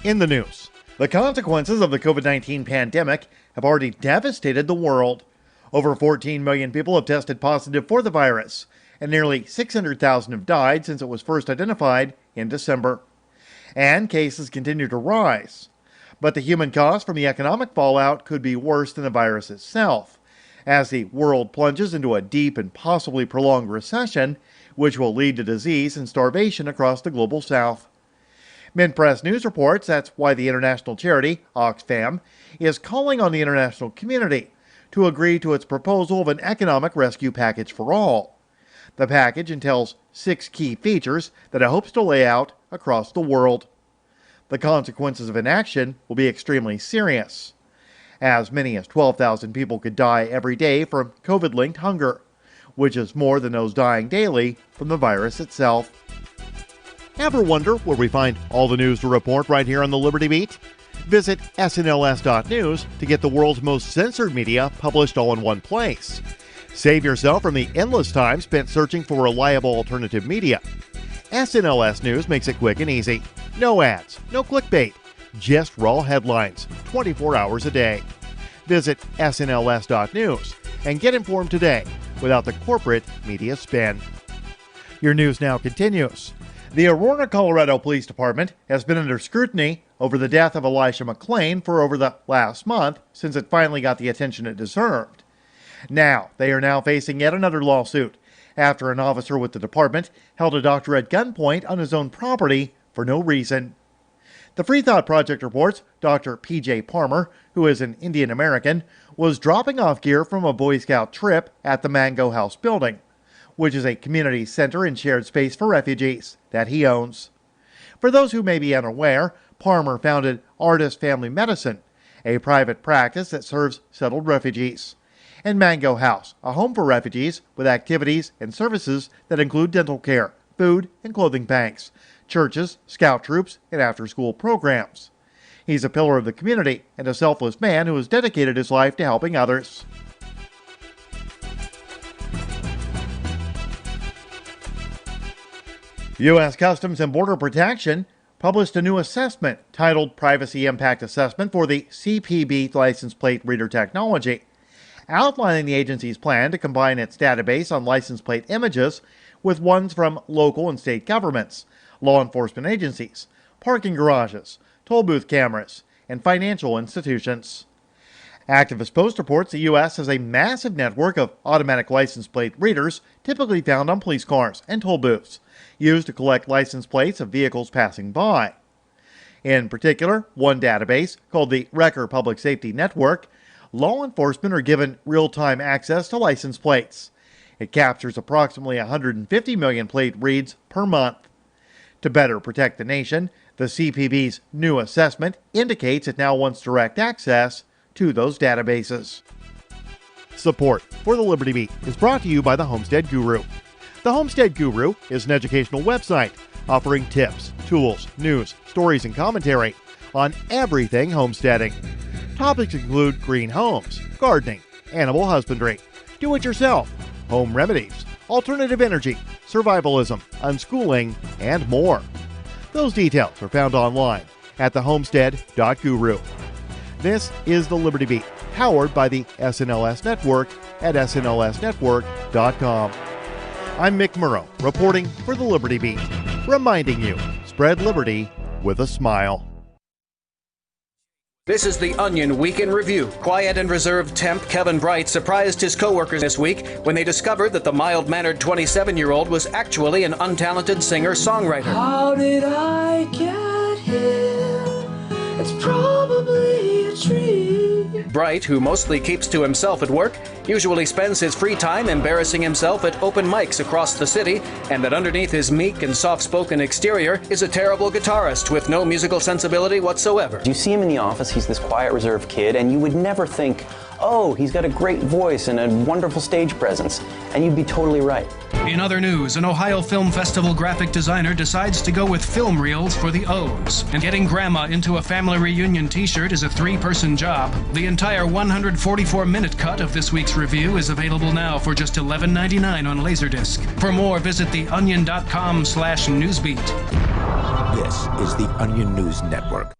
In the news, the consequences of the COVID-19 pandemic have already devastated the world. Over 14 million people have tested positive for the virus, and nearly 600,000 have died since it was first identified in December. And cases continue to rise. But the human cost from the economic fallout could be worse than the virus itself, as the world plunges into a deep and possibly prolonged recession, which will lead to disease and starvation across the global south. Mint-Press News reports that's why the international charity, Oxfam, is calling on the international community to agree to its proposal of an economic rescue package for all. The package entails 6 key features that it hopes to lay out across the world. The consequences of inaction will be extremely serious. As many as 12,000 people could die every day from COVID-linked hunger, which is more than those dying daily from the virus itself. Ever wonder where we find all the news to report right here on the Liberty Beat? Visit snls.news to get the world's most censored media published all in one place. Save yourself from the endless time spent searching for reliable alternative media. SNLS News makes it quick and easy. No ads, no clickbait, just raw headlines, 24 hours a day. Visit snls.news and get informed today without the corporate media spin. Your news now continues. The Aurora, Colorado Police Department has been under scrutiny over the death of Elisha McClain for over the last month since it finally got the attention it deserved. Now, they are now facing yet another lawsuit after an officer with the department held a doctor at gunpoint on his own property for no reason. The Free Thought Project reports Dr. P.J. Palmer, who is an Indian American, was dropping off gear from a Boy Scout trip at the Mango House building, which is a community center and shared space for refugees that he owns. For those who may be unaware, Palmer founded Artist Family Medicine, a private practice that serves settled refugees, and Mango House, a home for refugees with activities and services that include dental care, food and clothing banks, churches, scout troops, and after-school programs. He's a pillar of the community and a selfless man who has dedicated his life to helping others. U.S. Customs and Border Protection published a new assessment titled Privacy Impact Assessment for the CPB license plate reader technology, outlining the agency's plan to combine its database on license plate images with ones from local and state governments, law enforcement agencies, parking garages, toll booth cameras, and financial institutions. Activist Post reports the U.S. has a massive network of automatic license plate readers typically found on police cars and toll booths, used to collect license plates of vehicles passing by. In particular, one database, called the Wrecker Public Safety Network, law enforcement are given real-time access to license plates. It captures approximately 150 million plate reads per month. To better protect the nation, the CPB's new assessment indicates it now wants direct access to those databases. Support for the Liberty Beat is brought to you by the Homestead Guru. The Homestead Guru is an educational website offering tips, tools, news, stories, and commentary on everything homesteading. Topics include green homes, gardening, animal husbandry, do-it-yourself, home remedies, alternative energy, survivalism, unschooling, and more. Those details are found online at thehomestead.guru. This is the Liberty Beat powered by the SNLS Network at snlsnetwork.com. I'm Mick Murrow, reporting for the Liberty Beat, reminding you, spread liberty with a smile. This is the Onion Week in Review. Quiet and reserved temp Kevin Bright surprised his coworkers this week when they discovered that the mild-mannered 27-year-old was actually an untalented singer-songwriter. How did I get here? It's probably a dream. Bright, who mostly keeps to himself at work, usually spends his free time embarrassing himself at open mics across the city, and that underneath his meek and soft-spoken exterior is a terrible guitarist with no musical sensibility whatsoever. You see him in the office, he's this quiet, reserved kid, and you would never think, oh, he's got a great voice and a wonderful stage presence, and you'd be totally right. In other news, an Ohio Film Festival graphic designer decides to go with film reels for the O's. And getting grandma into a family reunion t-shirt is a 3-person job. The entire 144-minute cut of this week's review is available now for just $11.99 on Laserdisc. For more, visit theonion.com/newsbeat. This is the Onion News Network.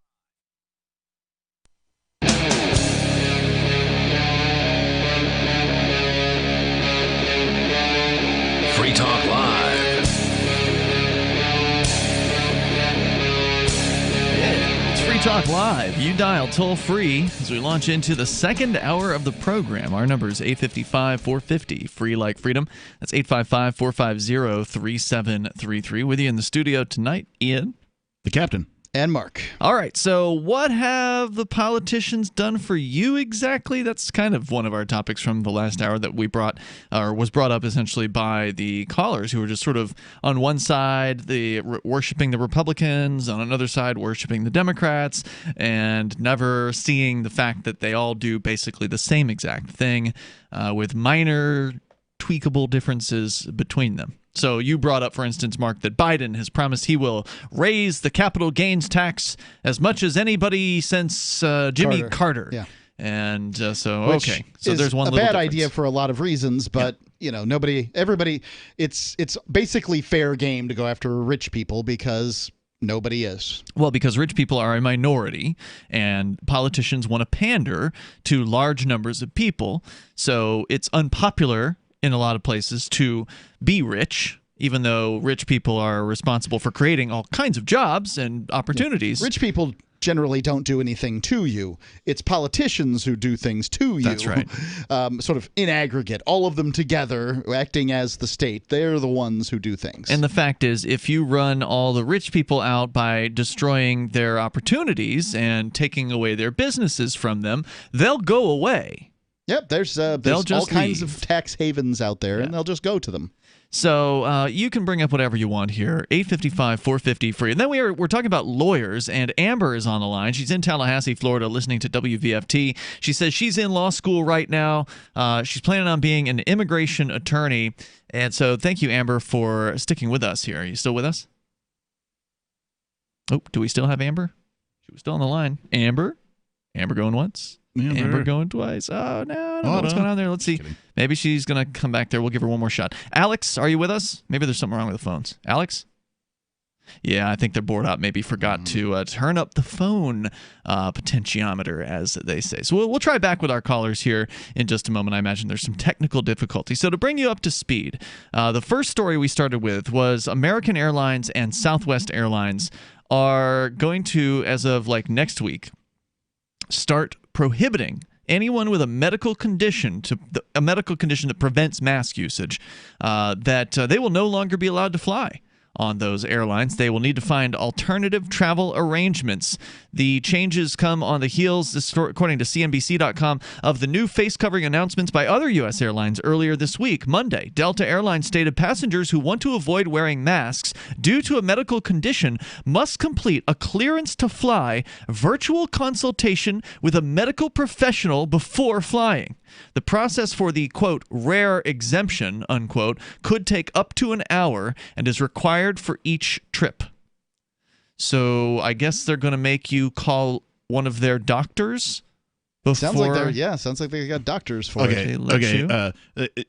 Free Talk Live. It's Free Talk Live. You dial toll free as we launch into the second hour of the program. Our number is 855-450, free like freedom. That's 855-450-3733. With you in the studio tonight, Ian. The captain. And Mark. All right, so what have the politicians done for you exactly? That's kind of one of our topics from the last hour that we brought, or was brought up essentially by the callers who were just sort of on one side, worshiping the Republicans, on another side, worshiping the Democrats, and never seeing the fact that they all do basically the same exact thing with minor tweakable differences between them. So you brought up, for instance, Mark, that Biden has promised he will raise the capital gains tax as much as anybody since Jimmy Carter. Yeah. And Which so there's one a little bad difference. idea for a lot of reasons, but everybody, it's basically fair game to go after rich people because nobody is. Well, because rich people are a minority, and politicians want to pander to large numbers of people, so it's unpopular in a lot of places to be rich, even though rich people are responsible for creating all kinds of jobs and opportunities. Rich people generally don't do anything to you. It's politicians who do things to you. That's right. Sort of in aggregate, all of them together, acting as the state. They're the ones who do things. And the fact is, if you run all the rich people out by destroying their opportunities and taking away their businesses from them, they'll go away. Yep, there's all kinds of tax havens out there, and they'll just go to them. So you can bring up whatever you want here, 855-450 free. And then we're talking about lawyers, and Amber is on the line. She's in Tallahassee, Florida, listening to WVFT. She says she's in law school right now. She's planning on being an immigration attorney. And so thank you, Amber, for sticking with us here. Are you still with us? Oh, do we still have Amber? She was still on the line. Amber? Amber going once? Amber going twice. Oh, no. I don't know what's going on there. Let's see. Maybe she's going to come back there. We'll give her one more shot. Alex, are you with us? Maybe there's something wrong with the phones. Alex? Yeah, I think they're bored up. Maybe forgot to turn up the phone potentiometer, as they say. So we'll try back with our callers here in just a moment. I imagine there's some technical difficulty. So to bring you up to speed, the first story we started with was American Airlines and Southwest Airlines are going to, as of next week, start prohibiting anyone with a medical condition that prevents mask usage, that they will no longer be allowed to fly on those airlines. They will need to find alternative travel arrangements. The changes come on the heels, according to CNBC.com, of the new face covering announcements by other U.S. airlines earlier this week. Monday, Delta Airlines stated passengers who want to avoid wearing masks due to a medical condition must complete a clearance to fly virtual consultation with a medical professional before flying. The process for the, quote, rare exemption, unquote, could take up to an hour and is required for each trip. So I guess they're going to make you call one of their doctors before. Sounds like they got doctors for it. Okay.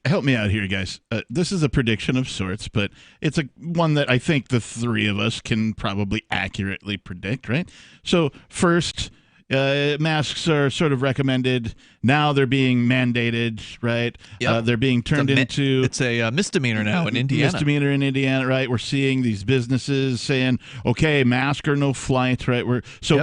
Help me out here, guys. This is a prediction of sorts, but it's one that I think the three of us can probably accurately predict, right? So first, masks are sort of recommended. Now they're being mandated, right? Yep. They're being turned into... It's a misdemeanor now in Indiana. Misdemeanor in Indiana, right? We're seeing these businesses saying, okay, mask or no flight, right?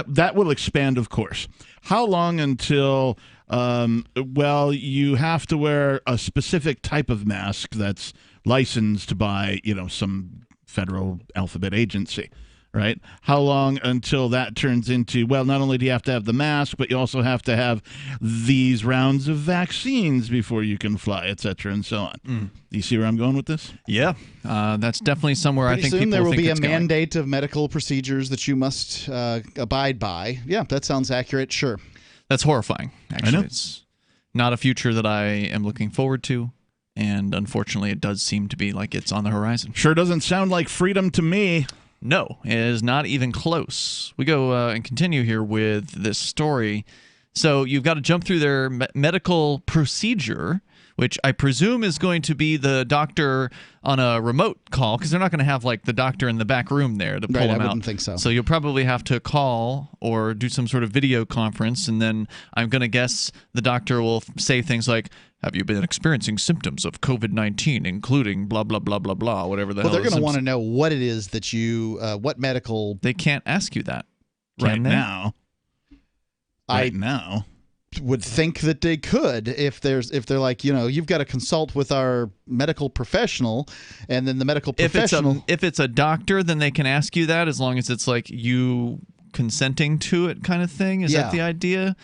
That will expand, of course. How long until... you have to wear a specific type of mask that's licensed by, some federal alphabet agency, right? How long until that turns into, not only do you have to have the mask, but you also have to have these rounds of vaccines before you can fly, et cetera, and so on. Do you see where I'm going with this? Yeah, that's definitely somewhere Pretty I think soon people there will think be a it's going. mandate of medical procedures that you must abide by. Yeah, that sounds accurate, sure. That's horrifying, actually. I know. It's not a future that I am looking forward to, and unfortunately it does seem to be like it's on the horizon. Sure doesn't sound like freedom to me. No, it is not even close. We go and continue here with this story. So you've got to jump through their medical procedure, which I presume is going to be the doctor on a remote call, because they're not going to have like the doctor in the back room there to pull him out. I wouldn't think so. So you'll probably have to call or do some sort of video conference, and then I'm going to guess the doctor will say things like, have you been experiencing symptoms of COVID-19, including blah, blah, blah, blah, blah, whatever the hell. Well, they're going to want to know what it is that you, what medical... They can't ask you that. Right now. Would think that they could if they're like, you've got to consult with our medical professional, and then the medical professional... If it's a doctor, then they can ask you that, as long as it's like you consenting to it kind of thing. Is that the idea?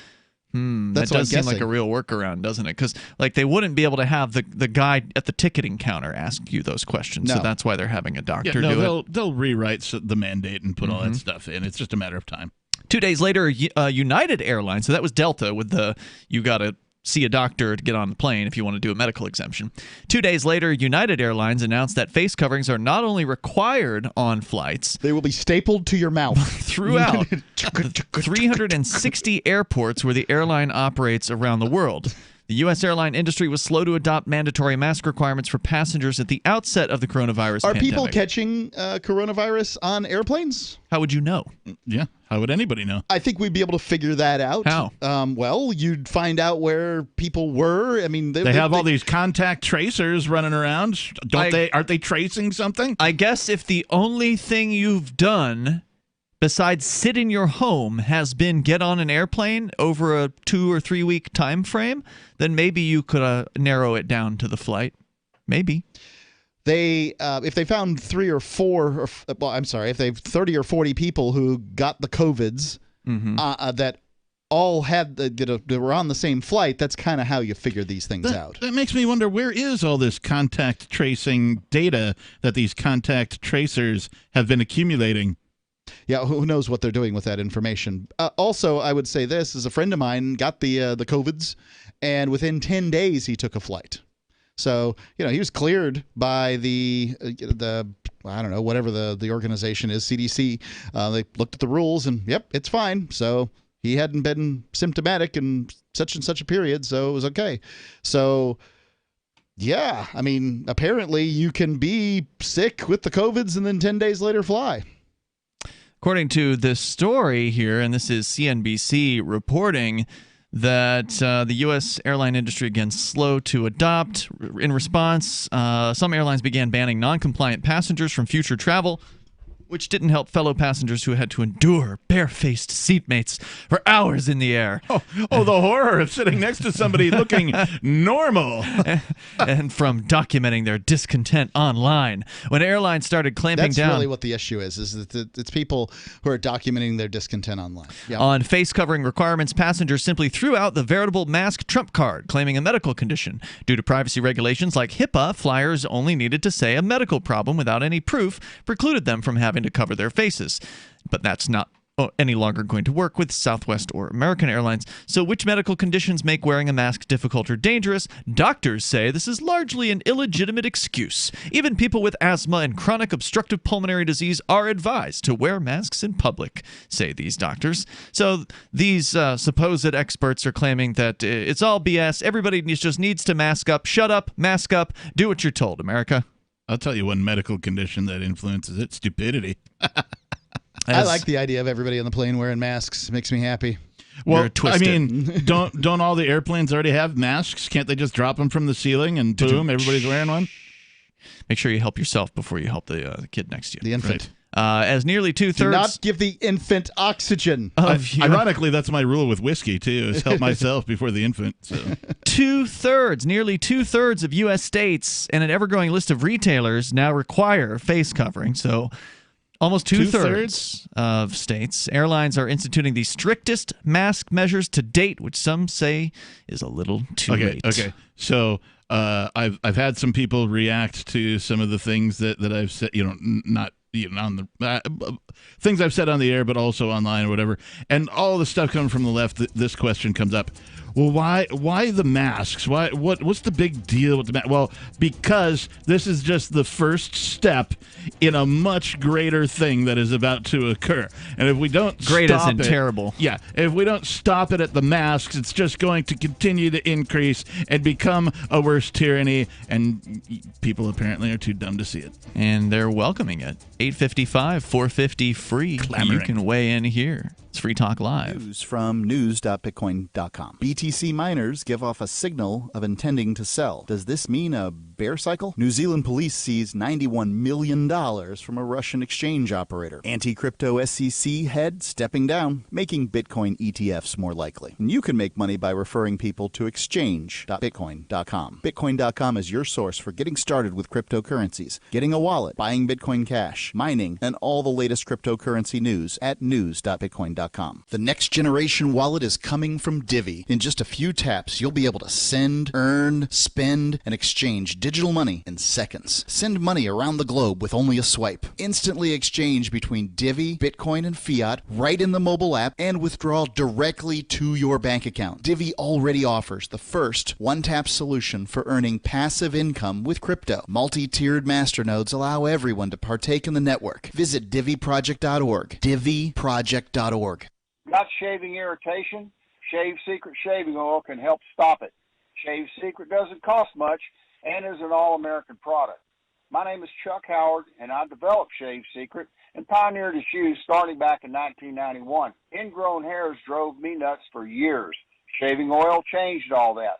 That does seem like a real workaround, doesn't it? Because like they wouldn't be able to have the guy at the ticketing counter ask you those questions. No. So that's why they're having a doctor do it. They'll rewrite the mandate and put all that stuff in. It's just a matter of time. 2 days later, United Airlines, so that was Delta with the you got to see a doctor to get on the plane if you want to do a medical exemption. 2 days later, United Airlines announced that face coverings are not only required on flights, they will be stapled to your mouth throughout 360 airports where the airline operates around the world. The U.S. airline industry was slow to adopt mandatory mask requirements for passengers at the outset of the coronavirus pandemic. Are people catching coronavirus on airplanes? How would you know? Yeah, how would anybody know? I think we'd be able to figure that out. How? You'd find out where people were. I mean, they have all these contact tracers running around. Aren't they tracing something? I guess if the only thing you've done besides sit in your home has been get on an airplane over a 2 or 3 week time frame, then maybe you could narrow it down to the flight. Maybe. If they found 3 or 4, if they've 30 or 40 people who got the COVIDs that all had that were on the same flight, that's kind of how you figure these things out. That makes me wonder, where is all this contact tracing data that these contact tracers have been accumulating? Yeah, who knows what they're doing with that information. Also, I would say this, as a friend of mine got the COVIDs, and within 10 days he took a flight. So, he was cleared by the I don't know, whatever the organization is, CDC. They looked at the rules and, yep, it's fine. So he hadn't been symptomatic in such and such a period, so it was okay. So, yeah, I mean, apparently you can be sick with the COVIDs and then 10 days later fly. According to this story here, and this is CNBC reporting, that the U.S. airline industry, again, slow to adopt. In response, some airlines began banning non-compliant passengers from future travel, which didn't help fellow passengers who had to endure barefaced seatmates for hours in the air. Oh, the horror of sitting next to somebody looking normal. And from documenting their discontent online. When airlines started clamping down... That's really what the issue is that it's people who are documenting their discontent online. Yeah. On face-covering requirements, passengers simply threw out the veritable mask trump card, claiming a medical condition. Due to privacy regulations like HIPAA, flyers only needed to say a medical problem without any proof precluded them from having to cover their faces. But that's not any longer going to work with Southwest or American Airlines. So which medical conditions make wearing a mask difficult or dangerous? Doctors say this is largely an illegitimate excuse. Even people with asthma and chronic obstructive pulmonary disease are advised to wear masks in public, say these doctors. So these supposed experts are claiming that it's all BS. Everybody just needs to mask up. Shut up, mask up, do what you're told, America. I'll tell you one medical condition that influences it: stupidity. I like the idea of everybody on the plane wearing masks. It makes me happy. Well, You're twisted. I mean, don't all the airplanes already have masks? Can't they just drop them from the ceiling and boom, everybody's wearing one? Make sure you help yourself before you help the kid next to you. The infant. As nearly 2/3. Do not give the infant oxygen. Ironically, that's my rule with whiskey, too, is help myself before the infant. So. Nearly two-thirds of U.S. states and an ever-growing list of retailers now require face covering. So almost two-thirds of states. Airlines are instituting the strictest mask measures to date, which some say is a little too late. Okay, so I've had some people react to some of the things that I've said, not on the things I've said on the air, but also online or whatever, and all the stuff coming from the left. This question comes up: well, why the masks? What's the big deal with the mask? Well, because this is just the first step in a much greater thing that is about to occur, and if we don't stop it, terrible. Yeah, if we don't stop it at the masks, it's just going to continue to increase and become a worse tyranny, and people apparently are too dumb to see it. And they're welcoming it. 855-450-FREE. Clamoring. You can weigh in here. It's Free Talk Live. News from news.bitcoin.com. BTC miners give off a signal of intending to sell. Does this mean a bear cycle? New Zealand police seized $91 million from a Russian exchange operator. Anti-crypto SEC head stepping down, making Bitcoin ETFs more likely. And you can make money by referring people to exchange.bitcoin.com. Bitcoin.com is your source for getting started with cryptocurrencies, getting a wallet, buying Bitcoin Cash, mining, and all the latest cryptocurrency news at news.bitcoin.com. The next generation wallet is coming from Divi. In just a few taps, you'll be able to send, earn, spend, and exchange digital money in seconds. Send money around the globe with only a swipe. Instantly exchange between Divi, Bitcoin, and fiat right in the mobile app and withdraw directly to your bank account. Divi already offers the first one-tap solution for earning passive income with crypto. Multi-tiered masternodes allow everyone to partake in the network. Visit diviproject.org. diviproject.org. Got shaving irritation? Shave Secret shaving oil can help stop it. Shave Secret doesn't cost much and is an all-American product. My name is Chuck Howard, and I developed Shave Secret and pioneered its use starting back in 1991. Ingrown hairs drove me nuts for years. Shaving oil changed all that.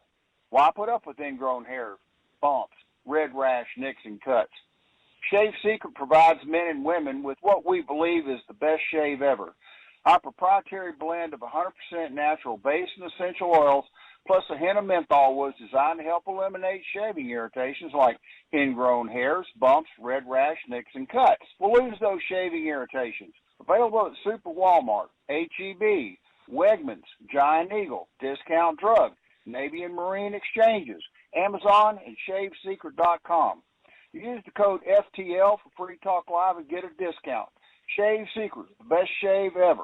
Why put up with ingrown hairs, bumps, red rash, nicks, and cuts? Shave Secret provides men and women with what we believe is the best shave ever. Our proprietary blend of 100% natural base and essential oils plus a hint of menthol was designed to help eliminate shaving irritations like ingrown hairs, bumps, red rash, nicks, and cuts. We'll lose those shaving irritations. Available at Super Walmart, H-E-B, Wegmans, Giant Eagle, Discount Drug, Navy and Marine Exchanges, Amazon, and ShaveSecret.com. Use the code FTL for Free Talk Live and get a discount. Shave Secret, the best shave ever.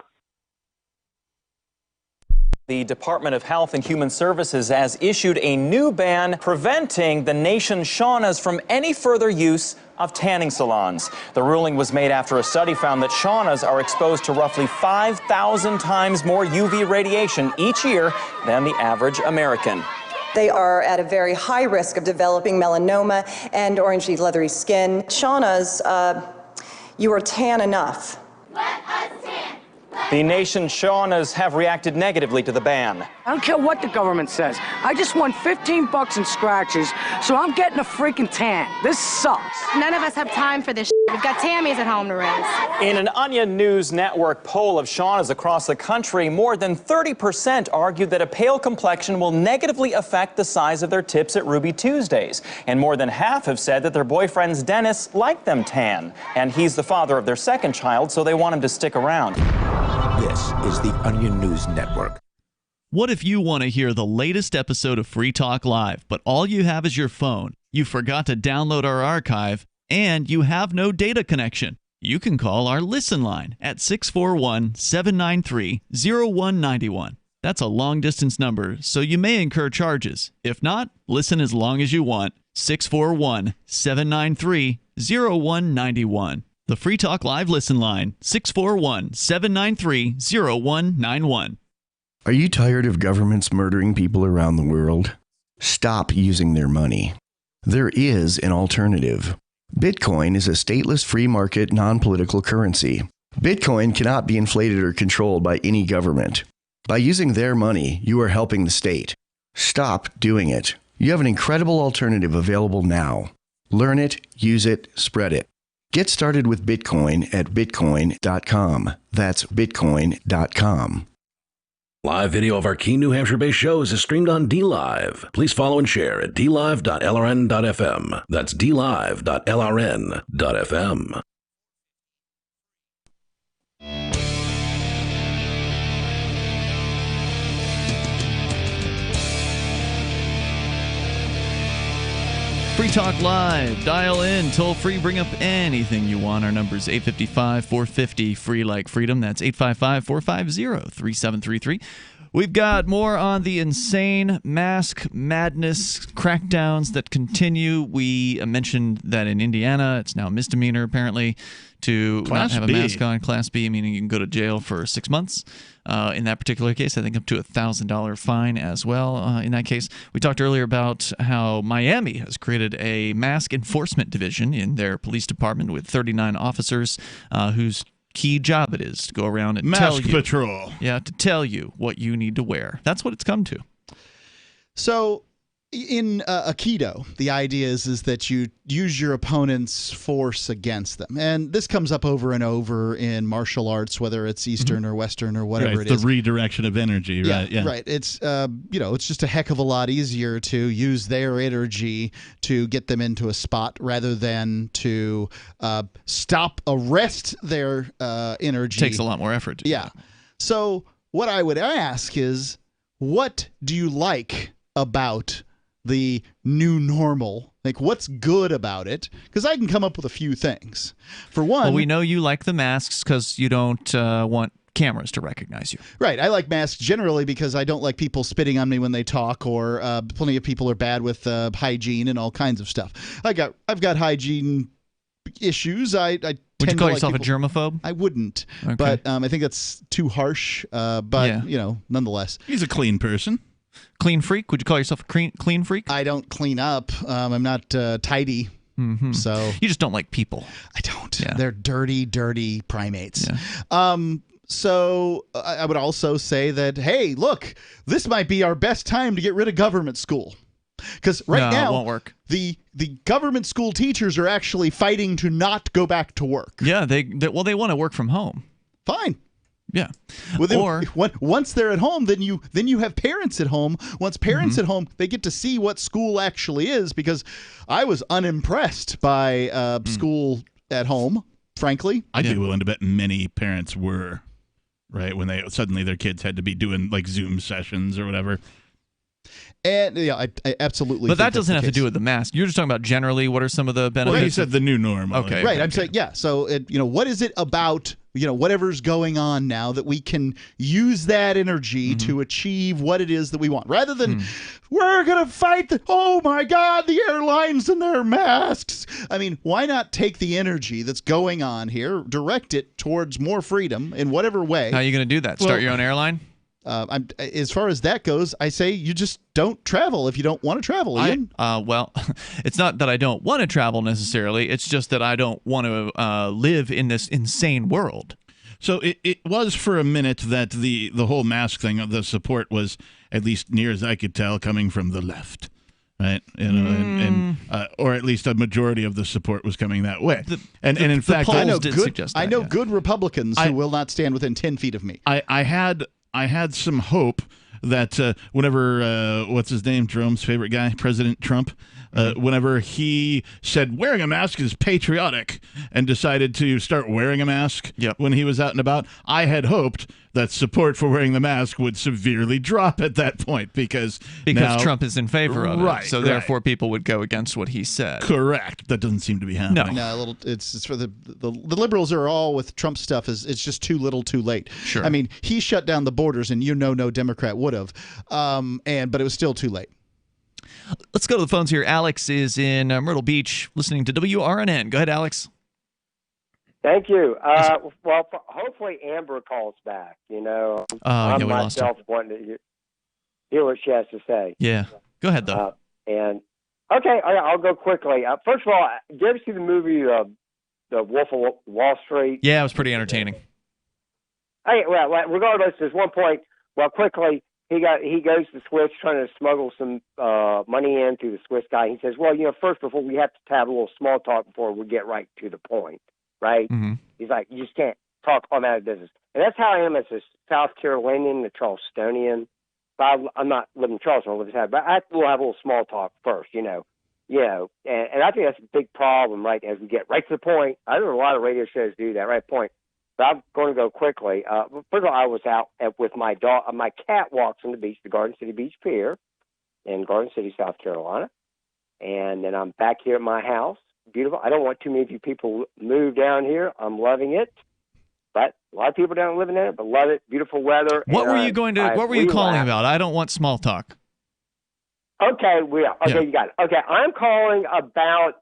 The Department of Health and Human Services has issued a new ban preventing the nation's saunas from any further use of tanning salons. The ruling was made after a study found that saunas are exposed to roughly 5,000 times more UV radiation each year than the average American. They are at a very high risk of developing melanoma and orangey leathery skin. Saunas, you are tan enough. The nation's saunas have reacted negatively to the ban. I don't care what the government says. I just won $15 in scratches, so I'm getting a freaking tan. This sucks. None of us have time for this. We've got Tammys at home to raise. In an Onion News Network poll of saunas across the country, more than 30% argued that a pale complexion will negatively affect the size of their tips at Ruby Tuesdays. And more than half have said that their boyfriends Dennis like them tan. And he's the father of their second child, so they want him to stick around. This is the Onion News Network. What if you want to hear the latest episode of Free Talk Live, but all you have is your phone, you forgot to download our archive, and you have no data connection? You can call our Listen line at 641-793-0191. That's a long-distance number, so you may incur charges. If not, listen as long as you want. 641-793-0191. The Free Talk Live Listen line, 641-793-0191. Are you tired of governments murdering people around the world? Stop using their money. There is an alternative. Bitcoin is a stateless free market non-political currency. Bitcoin cannot be inflated or controlled by any government. By using their money, you are helping the state. Stop doing it. You have an incredible alternative available now. Learn it, use it, spread it. Get started with Bitcoin at bitcoin.com. That's bitcoin.com. Live video of our key New Hampshire-based shows is streamed on DLive. Please follow and share at dlive.lrn.fm. That's dlive.lrn.fm. Free Talk Live. Dial in, toll free, bring up anything you want. Our number is 855-450, free like freedom. That's 855-450-3733. We've got more on the insane mask madness crackdowns that continue. We mentioned that in Indiana, it's now a misdemeanor, apparently, to not have a mask on. Class B, meaning you can go to jail for 6 months. In that particular case, I think up to $1,000 fine as well. In that case, we talked earlier about how Miami has created a mask enforcement division in their police department with 39 officers whose key job it is to go around and tell you. Mask patrol. Yeah, to tell you what you need to wear. That's what it's come to. So in Aikido, the idea is that you use your opponent's force against them. And this comes up over and over in martial arts, whether it's Eastern or Western or whatever it is. The redirection of energy, right? Yeah, right. It's, it's just a heck of a lot easier to use their energy to get them into a spot rather than to arrest their energy. It takes a lot more effort. Yeah. So what I would ask is, what do you like about the new normal? Like, what's good about it? Because I can come up with a few things. For one, well, we know you like the masks because you don't want cameras to recognize you. Right. I like masks generally because I don't like people spitting on me when they talk, or plenty of people are bad with hygiene and all kinds of stuff. I've got hygiene issues. Would you call yourself a germaphobe? I wouldn't. Okay. But I think that's too harsh. But nonetheless. He's a clean person. Clean freak? Would you call yourself a clean freak? I don't clean up. I'm not tidy. Mm-hmm. So you just don't like people. I don't. Yeah. They're dirty primates. Yeah. So I would also say that, hey, look, this might be our best time to get rid of government school. Because now it won't work. The government school teachers are actually fighting to not go back to work. Yeah, they want to work from home. Fine. Yeah. Once they're at home, then you have parents at home. Once parents at home, they get to see what school actually is, because I was unimpressed by school at home, frankly. I'd be willing to bet many parents were, right, when suddenly their kids had to be doing like Zoom sessions or whatever. And yeah, I absolutely. But that doesn't have to do with the mask. You're just talking about generally what are some of the benefits. Well, you said the new norm. Okay. Right. I'm saying, yeah. So, what is it about, whatever's going on now that we can use that energy to achieve what it is that we want, rather than we're going to fight oh my God, the airlines and their masks. I mean, why not take the energy that's going on here, direct it towards more freedom in whatever way? How are you going to do that? Start your own airline? As far as that goes, I say you just don't travel if you don't want to travel, Ian. Well, it's not that I don't want to travel necessarily. It's just that I don't want to live in this insane world. So it was for a minute that the whole mask thing, the support was, at least near as I could tell, coming from the left. Right, or at least a majority of the support was coming that way. And in fact, I know good Republicans who will not stand within 10 feet of me. I had some hope that whenever, what's his name, Jerome's favorite guy, President Trump, whenever he said wearing a mask is patriotic and decided to start wearing a mask when he was out and about, I had hoped that support for wearing the mask would severely drop at that point because now, Trump is in favor of right, it. So therefore people would go against what he said. Correct. That doesn't seem to be happening. No, it's for the liberals are all with Trump stuff. It's just too little too late. Sure. I mean, he shut down the borders and no Democrat would have. But it was still too late. Let's go to the phones here. Alex is in Myrtle Beach listening to WRNN. Go ahead, Alex. Thank you. Well, hopefully Amber calls back. I'm myself wanting to hear what she has to say. Yeah. Go ahead, though. Okay, I'll go quickly. First of all, did you ever see the movie The Wolf of Wall Street? Yeah, it was pretty entertaining. Regardless, there's one point Well, quickly, he goes to Swiss trying to smuggle some money in through the Swiss guy. He says, well, first before we have to have a little small talk before we get right to the point, right? Mm-hmm. He's like, you just can't talk. I'm out of business. And that's how I am as a South Carolinian, a Charlestonian. But I'm not living in Charleston, I live in South, but I will have a little small talk first, and I think that's a big problem, right, as we get right to the point. I know a lot of radio shows do that, right point. But I'm going to go quickly. First of all, I was out with my dog. My cat walks on the beach, the Garden City Beach Pier in Garden City, South Carolina. And then I'm back here at my house. Beautiful. I don't want too many of you people move down here. I'm loving it. But a lot of people don't live in it, but love it. Beautiful weather. What were you calling about? I don't want small talk. Okay, you got it. Okay, I'm calling about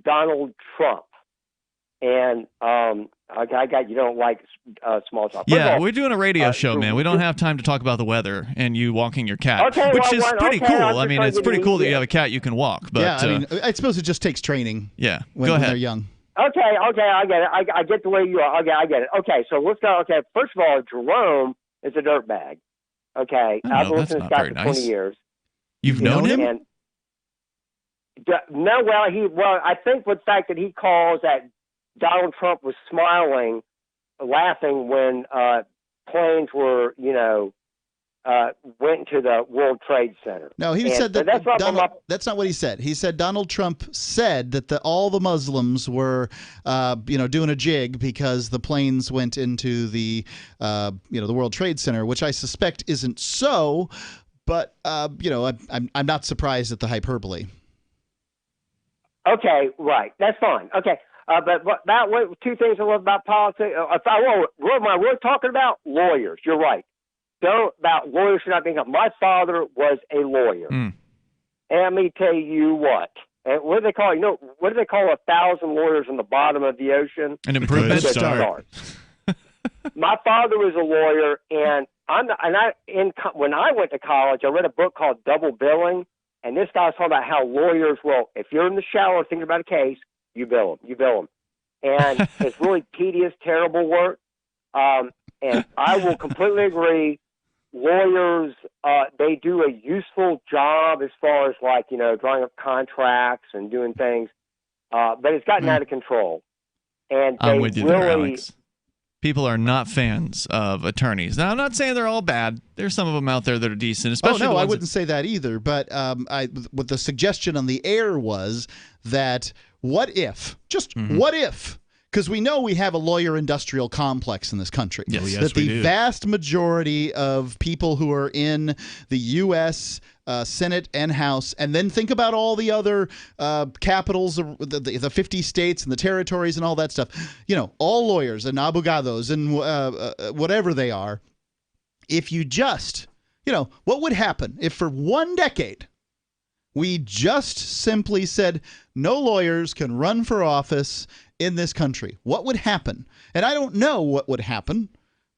Donald Trump. And I got you don't like small talk. Yeah, we're doing a radio show, man. We don't have time to talk about the weather and you walking your cat, which is pretty cool. I mean, it's pretty cool that you have a cat you can walk. But, yeah, I suppose it just takes training. Yeah, when they're young. Okay, I get it. I get the way you are. Okay, I get it. Okay, so let's go. Okay, first of all, Jerome is a dirtbag. Okay, I've been listening to this guy for 20 years. You've known him? And, no, I think the fact that he calls that Donald Trump was smiling, laughing when planes were, went to the World Trade Center. No, he said that that's not what he said. He said Donald Trump said that all the Muslims were, doing a jig because the planes went into the, the World Trade Center, which I suspect isn't so. But I'm not surprised at the hyperbole. Okay, right. That's fine. Okay. But two things I love about politics. What am I really talking about? Lawyers. You're right. About lawyers should not be. My father was a lawyer. And let me tell you what. And what do they call? What do they call 1,000 lawyers in the bottom of the ocean? An improvement start. My father was a lawyer, and when I went to college, I read a book called Double Billing, and this guy was talking about how lawyers will, if you're in the shower thinking about a case, you bill them. And it's really tedious, terrible work. And I will completely agree. Lawyers, they do a useful job as far as drawing up contracts and doing things. But it's gotten out of control. And I'm with you there, Alex. People are not fans of attorneys. Now, I'm not saying they're all bad. There's some of them out there that are decent. Especially I wouldn't say that either. But what the suggestion on the air was that what if, what if, because we know we have a lawyer industrial complex in this country. Yes, that the vast majority of people who are in the U.S. Senate and House, and then think about all the other capitals, the 50 states and the territories and all that stuff. All lawyers and abogados and whatever they are. If you just, what would happen if for one decade we just simply said no lawyers can run for office in this country? What would happen? And I don't know what would happen,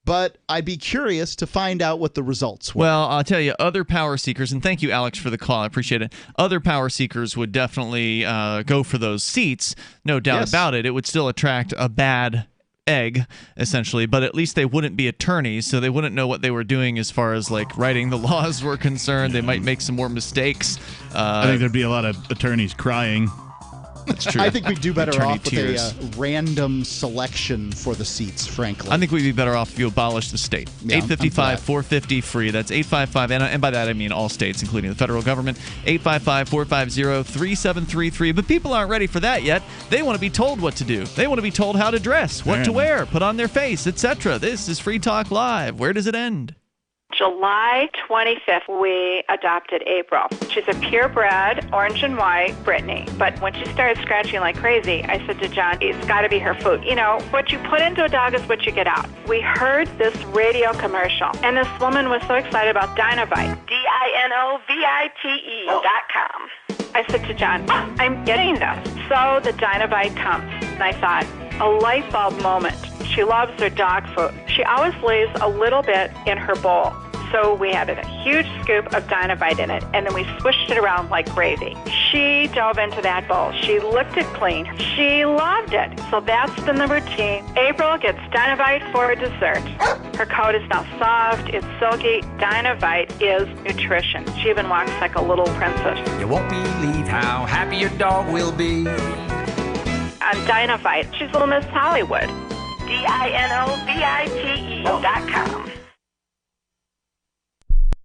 but I'd be curious to find out what the results were. Well, I'll tell you, other power seekers, and thank you, Alex, for the call. I appreciate it. Other power seekers would definitely go for those seats, no doubt about it. It would still attract a bad egg, essentially, but at least they wouldn't be attorneys, so they wouldn't know what they were doing as far as writing the laws were concerned. They might make some more mistakes. I think there'd be a lot of attorneys crying. That's true. I think we'd do better off with a random selection for the seats, frankly. I think we'd be better off if you abolish the state. Yeah, 855-450 free. That's 855, and by that I mean all states, including the federal government. 855-450-3733. But people aren't ready for that yet. They want to be told what to do. They want to be told how to dress, what to wear, put on their face, etc. This is Free Talk Live. Where does it end? July 25th, we adopted April. She's a purebred, orange and white Brittany. But when she started scratching like crazy, I said to John, it's got to be her food. What you put into a dog is what you get out. We heard this radio commercial, and this woman was so excited about Dinovite, DINOVITE.com. I said to John, I'm getting this. So the Dinovite comes, and I thought, a light bulb moment. She loves her dog food. She always leaves a little bit in her bowl. So we added a huge scoop of Dinovite in it, and then we swished it around like gravy. She dove into that bowl. She licked it clean. She loved it. So that's been the routine. April gets Dynavite for dessert. Her coat is now soft. It's silky. Dynavite is nutrition. She even walks like a little princess. You won't believe how happy your dog will be. On Dynavite, she's Little Miss Hollywood. DINOVITE.com.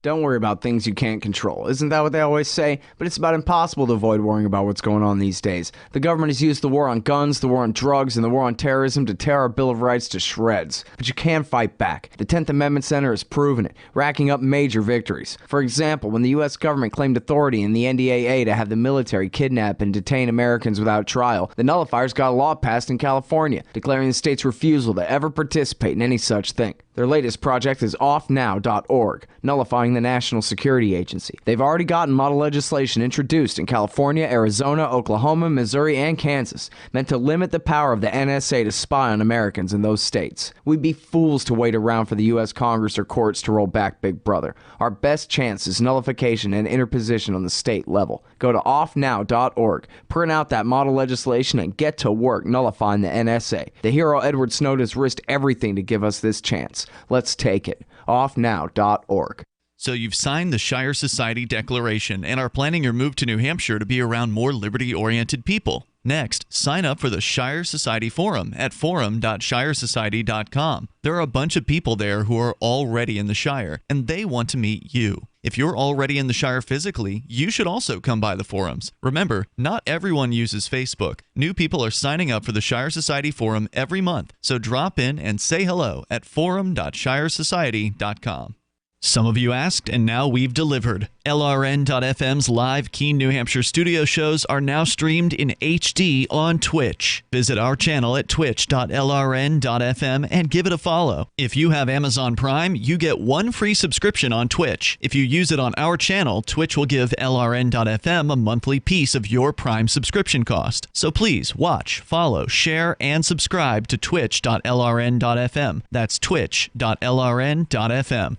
Don't worry about things you can't control. Isn't that what they always say? But it's about impossible to avoid worrying about what's going on these days. The government has used the war on guns, the war on drugs, and the war on terrorism to tear our Bill of Rights to shreds. But you can fight back. The 10th Amendment Center has proven it, racking up major victories. For example, when the U.S. government claimed authority in the NDAA to have the military kidnap and detain Americans without trial, the nullifiers got a law passed in California, declaring the state's refusal to ever participate in any such thing. Their latest project is offnow.org, nullifying the National Security Agency. They've already gotten model legislation introduced in California, Arizona, Oklahoma, Missouri, and Kansas, meant to limit the power of the NSA to spy on Americans in those states. We'd be fools to wait around for the U.S. Congress or courts to roll back Big Brother. Our best chance is nullification and interposition on the state level. Go to offnow.org, print out that model legislation, and get to work nullifying the NSA. The hero Edward Snowden has risked everything to give us this chance. Let's take it. Offnow.org. So you've signed the Shire Society Declaration and are planning your move to New Hampshire to be around more liberty-oriented people. Next, sign up for the Shire Society Forum at forum.shiresociety.com. There are a bunch of people there who are already in the Shire, and they want to meet you. If you're already in the Shire physically, you should also come by the forums. Remember, not everyone uses Facebook. New people are signing up for the Shire Society Forum every month, so drop in and say hello at forum.shiresociety.com. Some of you asked, and now we've delivered. LRN.FM's live Keene, New Hampshire studio shows are now streamed in HD on Twitch. Visit our channel at twitch.lrn.fm and give it a follow. If you have Amazon Prime, you get one free subscription on Twitch. If you use it on our channel, Twitch will give LRN.FM a monthly piece of your Prime subscription cost. So please watch, follow, share, and subscribe to twitch.lrn.fm. That's twitch.lrn.fm.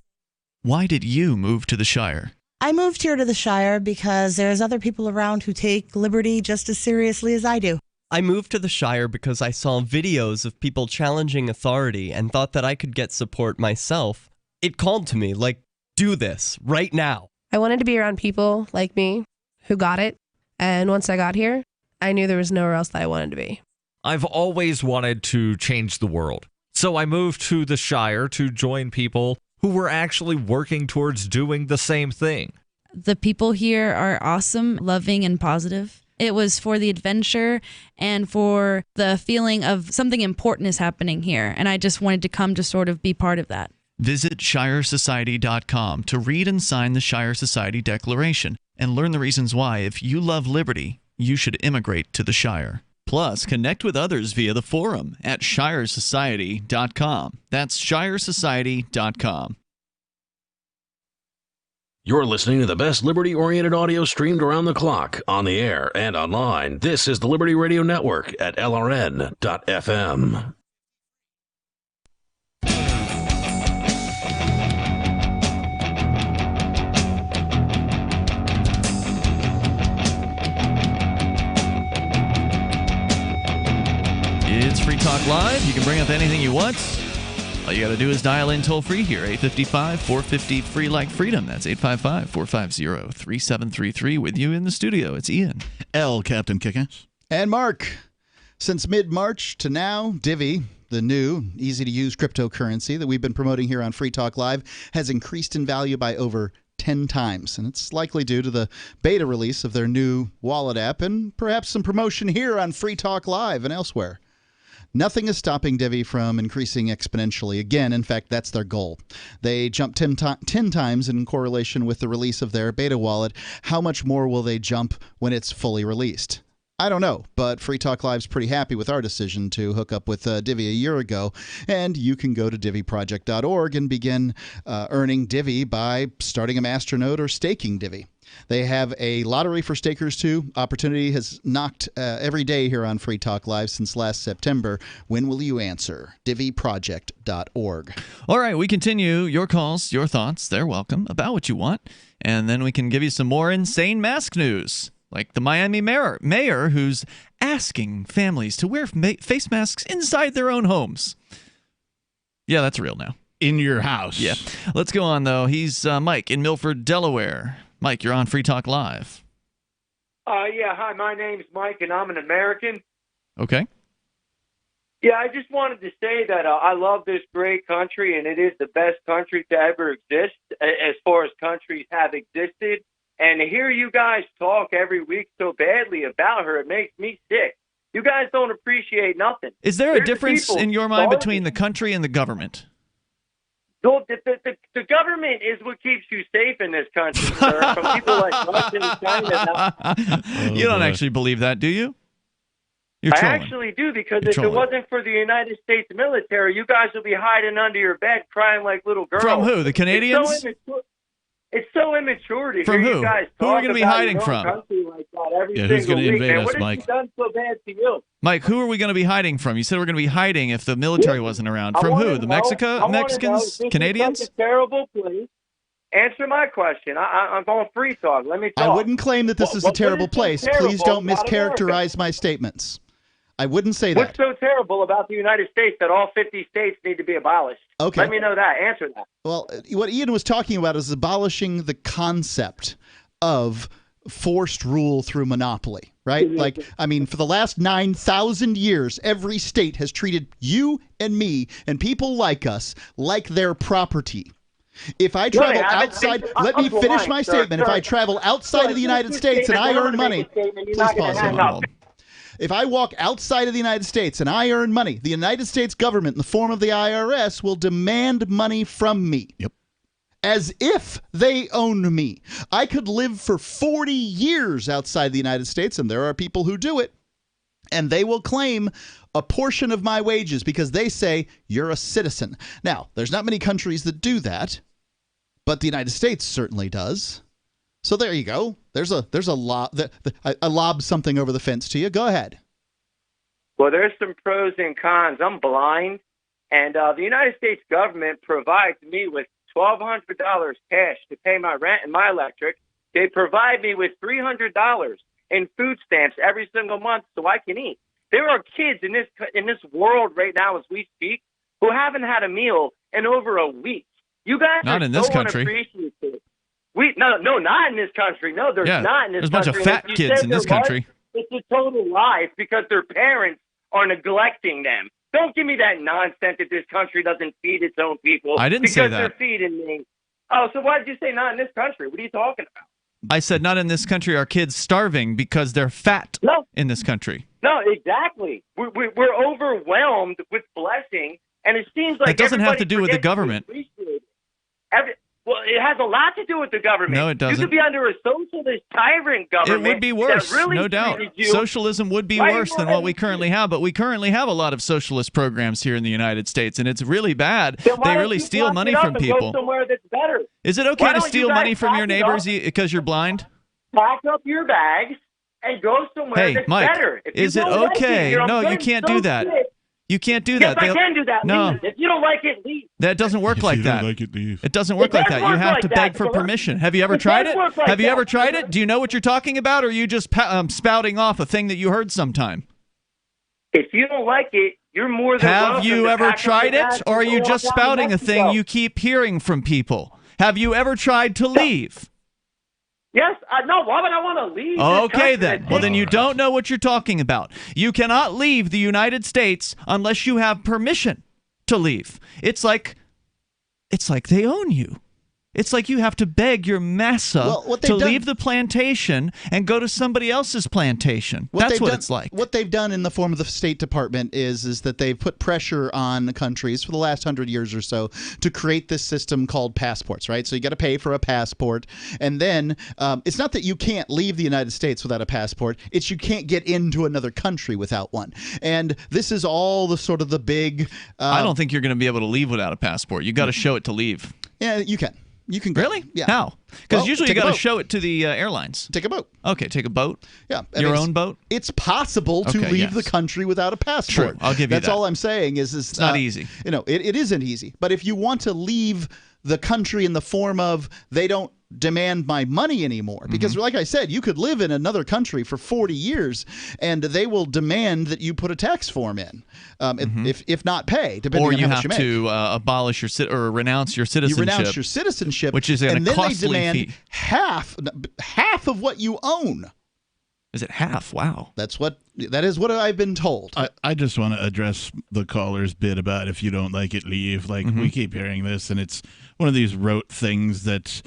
Why did you move to the Shire? I moved here to the Shire because there's other people around who take liberty just as seriously as I do. I moved to the Shire because I saw videos of people challenging authority and thought that I could get support myself. It called to me, like, do this right now. I wanted to be around people like me who got it, and once I got here, I knew there was nowhere else that I wanted to be. I've always wanted to change the world, so I moved to the Shire to join people who were actually working towards doing the same thing. The people here are awesome, loving, and positive. It was for the adventure and for the feeling of something important is happening here, and I just wanted to come to sort of be part of that. Visit shiresociety.com to read and sign the Shire Society Declaration and learn the reasons why, if you love liberty, you should immigrate to the Shire. Plus, connect with others via the forum at shiresociety.com. That's shiresociety.com. You're listening to the best liberty-oriented audio streamed around the clock, on the air and online. This is the Liberty Radio Network at LRN.FM. It's Free Talk Live. You can bring up anything you want. All you got to do is dial in toll-free here, 855-450-FREE like freedom. That's 855-450-3733. With you in the studio, it's Ian. L, Captain Kickass. And Mark. Since mid-March to now, Divvy, the new, easy-to-use cryptocurrency that we've been promoting here on Free Talk Live, has increased in value by over 10 times, and it's likely due to the beta release of their new wallet app and perhaps some promotion here on Free Talk Live and elsewhere. Nothing is stopping Divvy from increasing exponentially again. In fact, that's their goal. They jumped 10 times in correlation with the release of their beta wallet. How much more will they jump when it's fully released? I don't know, but Free Talk Live's pretty happy with our decision to hook up with Divvy a year ago, and you can go to divvyproject.org and begin earning Divvy by starting a masternode or staking Divvy. They have a lottery for stakers, too. Opportunity has knocked every day here on Free Talk Live since last September. When will you answer? divvyproject.org. All right, we continue. Your calls, your thoughts, they're welcome, about what you want. And then we can give you some more insane mask news. Like the Miami mayor who's asking families to wear face masks inside their own homes. Yeah, that's real now. In your house. Yeah. Let's go on, though. He's Mike in Milford, Delaware. Mike, you're on Free Talk Live. Yeah, hi, my name's Mike, and I'm an American. Okay. Yeah, I just wanted to say that I love this great country, and it is the best country to ever exist as far as countries have existed. And to hear you guys talk every week so badly about her, it makes me sick. You guys don't appreciate nothing. Is there a difference in your mind between the country and the government? The government is what keeps you safe in this country, sir, from people like Russia and China. You don't actually believe that, do you? You're I trolling. actually do, because You're if trolling. it wasn't for the United States military, you guys would be hiding under your bed crying like little girls. From who? The Canadians? It's so immature to From hear who? you guys Who are we talk gonna be about hiding your own from? country like that every Yeah, who's single gonna week. invade Man, us, what has Mike? she done so bad to you? Mike, who are we going to be hiding from? You said we're going to be hiding if the military wasn't around. From who? The Mexicans? Canadians? This is such a terrible place. Answer my question. I'm on free talk. Let me talk. I wouldn't claim that this is a terrible place. Please don't about America? mischaracterize my statements. I wouldn't say that. What's so terrible about the United States that all 50 states need to be abolished? Okay. Let me know that. Answer that. Well, what Ian was talking about is abolishing the concept of forced rule through monopoly, right? Like, I mean, for the last 9,000 years, every state has treated you and me and people like us like their property. If I travel outside, let me finish my statement. If I travel outside of the United States and I earn money, please pause. Hold on. If I walk outside of the United States and I earn money, the United States government, in the form of the IRS, will demand money from me. Yep. As if they own me. I could live for 40 years outside the United States, and there are people who do it, and they will claim a portion of my wages because they say you're a citizen. Now, there's not many countries that do that, but the United States certainly does. So there you go. There's a lob. I lobbed something over the fence to you. Go ahead. Well, there's some pros and cons. I'm blind, and the United States government provides me with $1,200 cash to pay my rent and my electric. They provide me with $300 in food stamps every single month so I can eat. There are kids in this world right now as we speak who haven't had a meal in over a week. You guys Not are in this so country. unappreciative. No, not in this country. No, there's not in this country. There's a bunch of And fat if you kids say in this there was, country. It's a total lie. It's because their parents are neglecting them. Don't give me that nonsense that this country doesn't feed its own people. I didn't because say that. They're feeding me. Oh, so why did you say not in this country? What are you talking about? I said not in this country are kids starving because they're fat in this country. No, exactly. We're overwhelmed with blessing, and it seems like It doesn't have to everybody do with the forgets to government. appreciate it. Well, it has a lot to do with the government. No, it doesn't. You could be under a socialist tyrant government. It would be worse, that really no doubt. treated you. Socialism would be Why are you worse than what we currently have, but we currently have a lot of socialist programs here in the United States, and it's really bad. Then why They don't really you steal block money it up from and people. Go somewhere that's better. Is it Why okay to don't you steal guys money from your pack it up, neighbors because you're blind? Pack up your bags and go somewhere Hey, that's Mike, better. If you is it don't like okay? you're No, you getting can't so do that. sick. You can't do Yes, that. I can do that. No, Leave. If you don't like it, leave. that doesn't work like that. It doesn't work It like does that. You work have like to that, beg for Taylor. permission. Have you ever It tried does it? work like Have you that, ever tried Taylor. it? Do you know what you're talking about, or are you just spouting off a thing that you heard sometime? If you don't like it, you're more than Have welcome you to ever pack up tried your it, bags or are and you go just walk down to spouting a thing Mexico. you keep hearing from people? Have you ever tried to leave? Yes, no. Why would I want to leave? this Okay, country? then. Well, then you don't know what you're talking about. You cannot leave the United States unless you have permission to leave. It's like they own you. It's like you have to beg your massa to leave the plantation and go to somebody else's plantation. That's what it's like. What they've done in the form of the State Department is that they've put pressure on countries for the last 100 years or so to create this system called passports, right? So you got to pay for a passport. And then it's not that you can't leave the United States without a passport. It's you can't get into another country without one. And this is all the sort of the big... I don't think you're going to be able to leave without a passport. You got to show it to leave. Yeah, you can. You can go. Really? Yeah. How? Because Well, usually you take a got to boat. show it to the airlines. Take a boat. Okay, take a boat. Yeah. Your own boat? It's possible to Okay, leave yes. the country without a passport. True. I'll give you That's that. all I'm saying is It's not easy. You know, it isn't easy. But if you want to leave the country in the form of they don't demand my money anymore. Because like I said, you could live in another country for 40 years and they will demand that you put a tax form in, if not pay, depending on how much you make. Or you have to abolish or renounce your citizenship. You renounce your citizenship, which is a costly fee. half of what you own. Is it half? Wow. That is what I've been told. I just want to address the caller's bit about if you don't like it, leave. Like, we keep hearing this, and it's one of these rote things that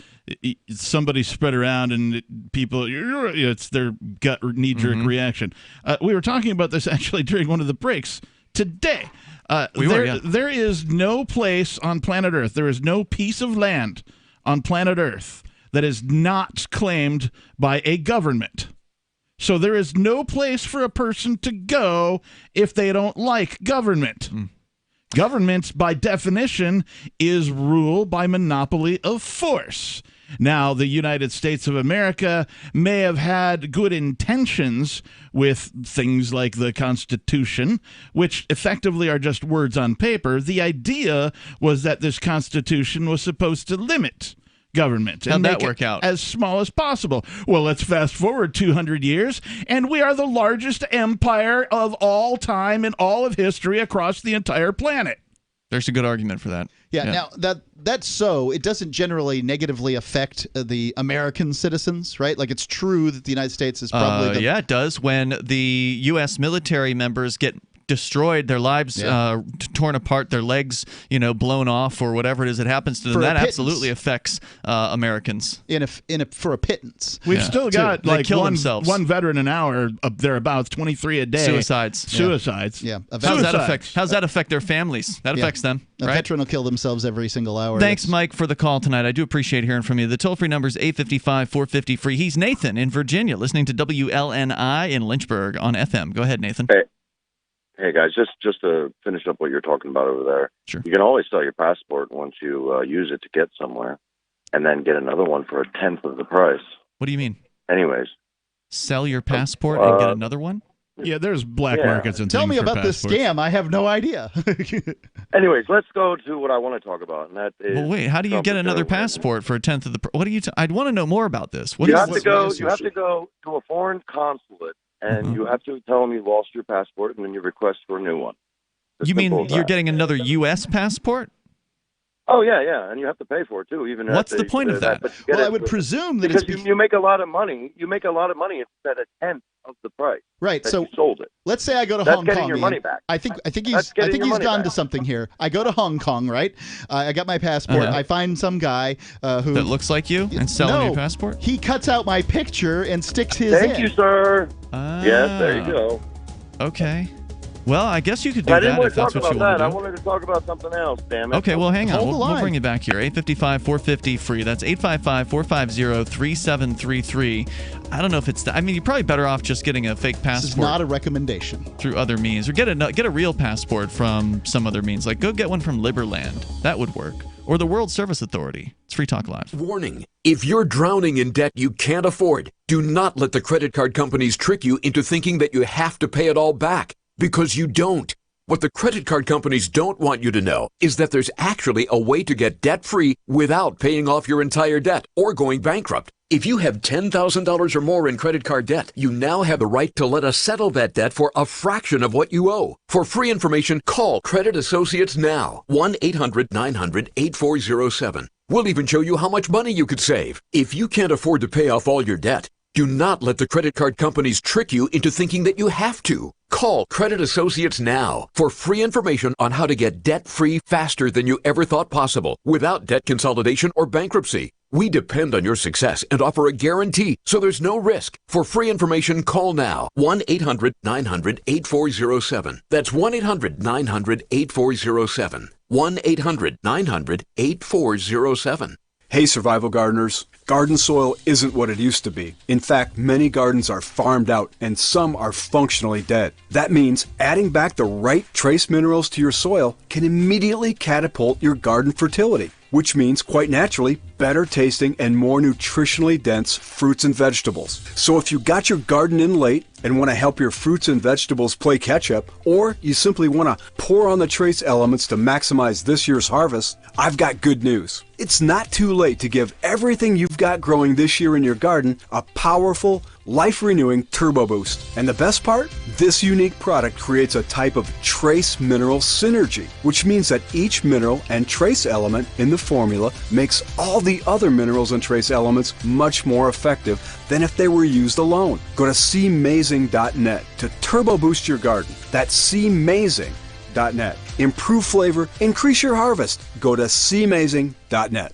somebody spread around, and people, it's their gut knee-jerk reaction. We were talking about this actually during one of the breaks today. There is no place on planet Earth, there is no piece of land on planet Earth that is not claimed by a government. So there is no place for a person to go if they don't like government. Government, by definition, is rule by monopoly of force. Now, the United States of America may have had good intentions with things like the Constitution, which effectively are just words on paper. The idea was that this Constitution was supposed to limit government and How'd that make work it out? as small as possible. Well, let's fast forward 200 years, and we are the largest empire of all time in all of history across the entire planet. There's a good argument for that. Yeah. Now that's so it doesn't generally negatively affect the American citizens, right? Like, it's true that the United States is probably it does. When the U.S. military members get destroyed, their lives torn apart, their legs, blown off, or whatever it is that happens to them, that absolutely affects Americans. For a pittance. We've still got like one veteran an hour, thereabouts, 23 a day. Suicides. Yeah. How's that affect their families? That affects them. A veteran will kill themselves every single hour. Thanks, Mike, for the call tonight. I do appreciate hearing from you. The toll-free number is 855-450-FREE. He's Nathan in Virginia, listening to WLNI in Lynchburg on FM. Go ahead, Nathan. Hey guys, just to finish up what you're talking about over there. Sure. You can always sell your passport once you use it to get somewhere, and then get another one for 1/10 of the price. What do you mean? Anyways, sell your passport and get another one? Yeah, there's black markets and Tell things me for about this passports. scam. I have no idea. Anyways, let's go to what I want to talk about, and that is. Well, wait. How do you get another passport for 1/10 of the? What do you? I'd want to know more about this. You have to go to a foreign consulate, and you have to tell them you lost your passport, and then you request for a new one. You mean you're getting another U.S. passport? Oh yeah, and you have to pay for it too. Even what's the point of that? Well, I would presume that because you make a lot of money. You make a lot of money instead of 1/10 of the price. Right. So you sold it. Let's say I go to That's Hong getting Kong. your money back. I think he's gone to something here. I go to Hong Kong, right? I got my passport. I find some guy who that looks like you and selling your passport. He cuts out my picture and sticks his. Thank you, sir. Yes, there you go. Okay. Well, I guess you could do I didn't that want if to that's talk what you about want that. to do. I wanted to talk about something else, damn it. Okay, well, hang on. Hold the We'll line. bring you back here. 855-450-FREE. That's 855-450-3733. I don't know if it's I mean, you're probably better off just getting a fake passport. This is not a recommendation. Through other means. Or get a real passport from some other means. Like, go get one from Liberland. That would work. Or the World Service Authority. It's Free Talk Live. Warning. If you're drowning in debt you can't afford, do not let the credit card companies trick you into thinking that you have to pay it all back. Because you don't. What the credit card companies don't want you to know is that there's actually a way to get debt-free without paying off your entire debt or going bankrupt. If you have $10,000 or more in credit card debt, you now have the right to let us settle that debt for a fraction of what you owe. For free information, call Credit Associates now. 1-800-900-8407. We'll even show you how much money you could save. If you can't afford to pay off all your debt, do not let the credit card companies trick you into thinking that you have to. Call Credit Associates now for free information on how to get debt-free faster than you ever thought possible without debt consolidation or bankruptcy. We depend on your success and offer a guarantee, so there's no risk. For free information, call now. 1-800-900-8407. That's 1-800-900-8407. 1-800-900-8407. Hey, survival gardeners. Garden soil isn't what it used to be. In fact, many gardens are farmed out and some are functionally dead. That means adding back the right trace minerals to your soil can immediately catapult your garden fertility, which means, quite naturally, better tasting and more nutritionally dense fruits and vegetables. So if you got your garden in late and want to help your fruits and vegetables play catch up, or you simply want to pour on the trace elements to maximize this year's harvest, I've got good news. It's not too late to give everything you've got growing this year in your garden a powerful, life-renewing turbo boost. And the best part? This unique product creates a type of trace mineral synergy, which means that each mineral and trace element in the formula makes all the other minerals and trace elements much more effective than if they were used alone. Go to cmazing.net to turbo boost your garden. That's cmazing.net. Improve flavor, increase your harvest. Go to cmazing.net.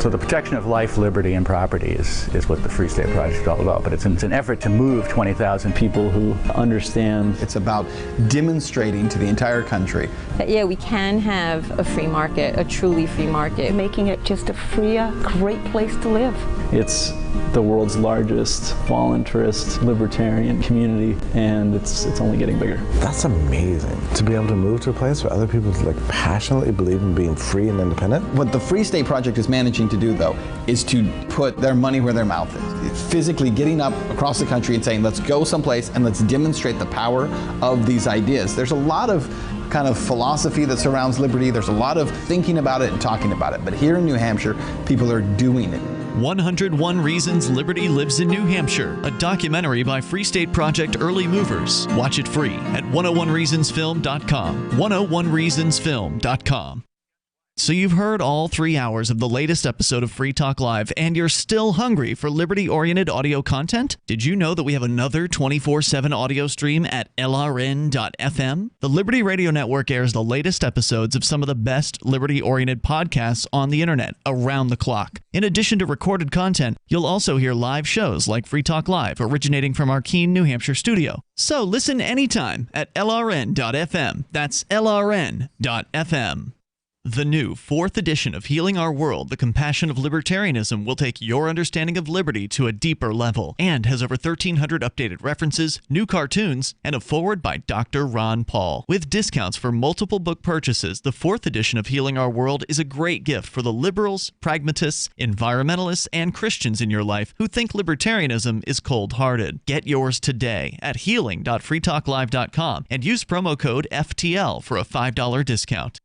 So the protection of life, liberty, and property is what the Free State Project is all about. But it's an effort to move 20,000 people who understand. It's about demonstrating to the entire country that, yeah, we can have a free market, a truly free market. Making it just a freer, great place to live. It's the world's largest voluntarist libertarian community, and it's only getting bigger. That's amazing, to be able to move to a place where other people passionately believe in being free and independent. What the Free State Project is managing to do, though, is to put their money where their mouth is. It's physically getting up across the country and saying, let's go someplace and let's demonstrate the power of these ideas. There's a lot of kind of philosophy that surrounds liberty. There's a lot of thinking about it and talking about it. But here in New Hampshire, people are doing it. 101 Reasons Liberty Lives in New Hampshire, a documentary by Free State Project Early Movers. Watch it free at 101reasonsfilm.com. 101reasonsfilm.com. So you've heard all 3 hours of the latest episode of Free Talk Live, and you're still hungry for liberty-oriented audio content? Did you know that we have another 24/7 audio stream at LRN.FM? The Liberty Radio Network airs the latest episodes of some of the best liberty-oriented podcasts on the internet around the clock. In addition to recorded content, you'll also hear live shows like Free Talk Live, originating from our Keene, New Hampshire studio. So listen anytime at LRN.FM. That's LRN.FM. The new 4th edition of Healing Our World, The Compassion of Libertarianism, will take your understanding of liberty to a deeper level and has over 1,300 updated references, new cartoons, and a foreword by Dr. Ron Paul. With discounts for multiple book purchases, the 4th edition of Healing Our World is a great gift for the liberals, pragmatists, environmentalists, and Christians in your life who think libertarianism is cold-hearted. Get yours today at healing.freetalklive.com and use promo code FTL for a $5 discount.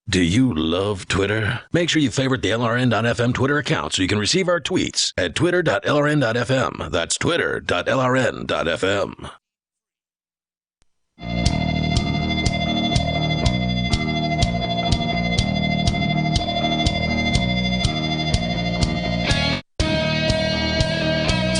Do you love Twitter? Make sure you favorite the LRN.FM Twitter account so you can receive our tweets at twitter.lrn.fm. That's twitter.lrn.fm.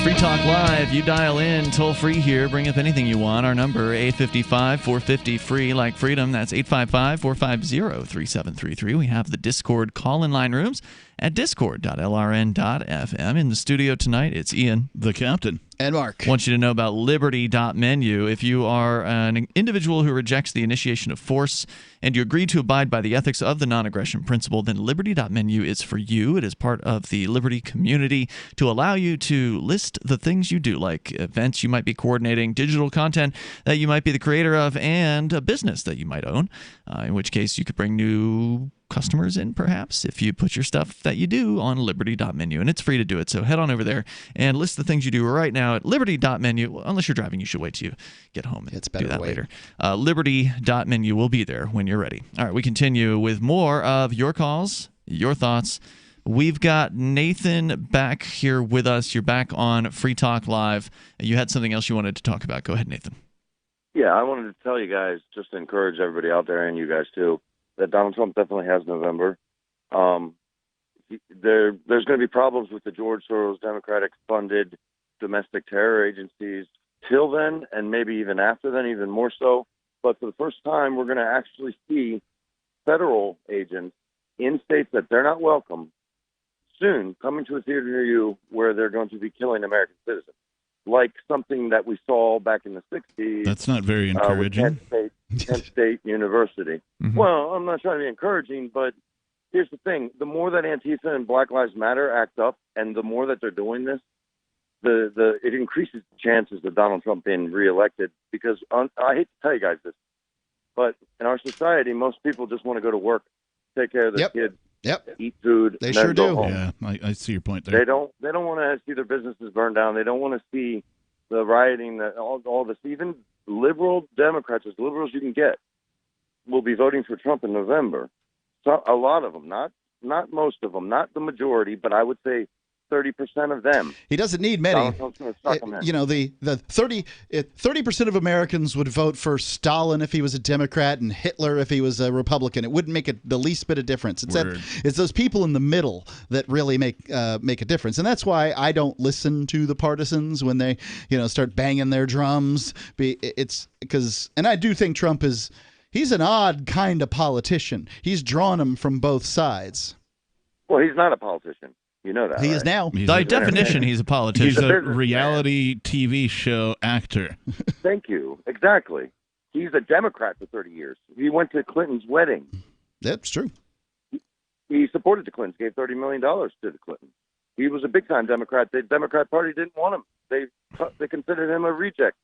Free Talk Live. You dial in toll free here. Bring up anything you want. Our number 855-450-FREE like freedom. That's 855-450-3733. We have the Discord call-in line rooms at discord.lrn.fm. In the studio tonight, it's Ian, the captain, and Mark. I want you to know about liberty.menu. If you are an individual who rejects the initiation of force and you agree to abide by the ethics of the non-aggression principle, then liberty.menu is for you. It is part of the Liberty community to allow you to list the things you do, like events you might be coordinating, digital content that you might be the creator of, and a business that you might own, in which case you could bring new customers in, perhaps, if you put your stuff that you do on liberty.menu, and it's free to do it. So head on over there and list the things you do right now at liberty.menu. Well, unless you're driving, you should wait till you get home and do that later. Liberty.menu will be there when you're ready. All right, we continue with more of your calls, your thoughts. We've got Nathan back here with us. You're back on Free Talk Live. You had something else you wanted to talk about. Go ahead, Nathan. Yeah, I wanted to tell you guys, just to encourage everybody out there, and you guys too, that Donald Trump definitely has November. There's going to be problems with the George Soros Democratic-funded domestic terror agencies till then, and maybe even after then, even more so. But for the first time, we're going to actually see federal agents in states that they're not welcome soon coming to a theater near you where they're going to be killing American citizens, like something that we saw back in the 60s. That's not very encouraging. Kent State University. Mm-hmm. Well, I'm not trying to be encouraging, but here's the thing. The more that Antifa and Black Lives Matter act up, and the more that they're doing this, it increases the chances of Donald Trump being reelected. Because I hate to tell you guys this, But in our society, most people just want to go to work, take care of their kids, eat food. They and then sure go do. home. Yeah, I see your point there. They don't want to see their businesses burned down. They don't want to see the rioting, all this. Even liberal Democrats, as liberal as you can get, will be voting for Trump in November. So a lot of them, not most of them, not the majority, but I would say 30% of them. He doesn't need many. Donald Trump's gonna suck them in. You know, the 30% of Americans would vote for Stalin if he was a Democrat and Hitler if he was a Republican. It wouldn't make the least bit of difference. It's those people in the middle that really make a difference, and that's why I don't listen to the partisans when they start banging their drums. It's because, and I do think Trump he's an odd kind of politician. He's drawn them from both sides. Well, he's not a politician. You know that. He right? is now. By definition, he's a politician. He's a reality TV show actor. Thank you. Exactly. He's a Democrat for 30 years. He went to Clinton's wedding. That's true. He supported the Clintons, gave $30 million to the Clintons. He was a big-time Democrat. The Democrat Party didn't want him. They considered him a reject.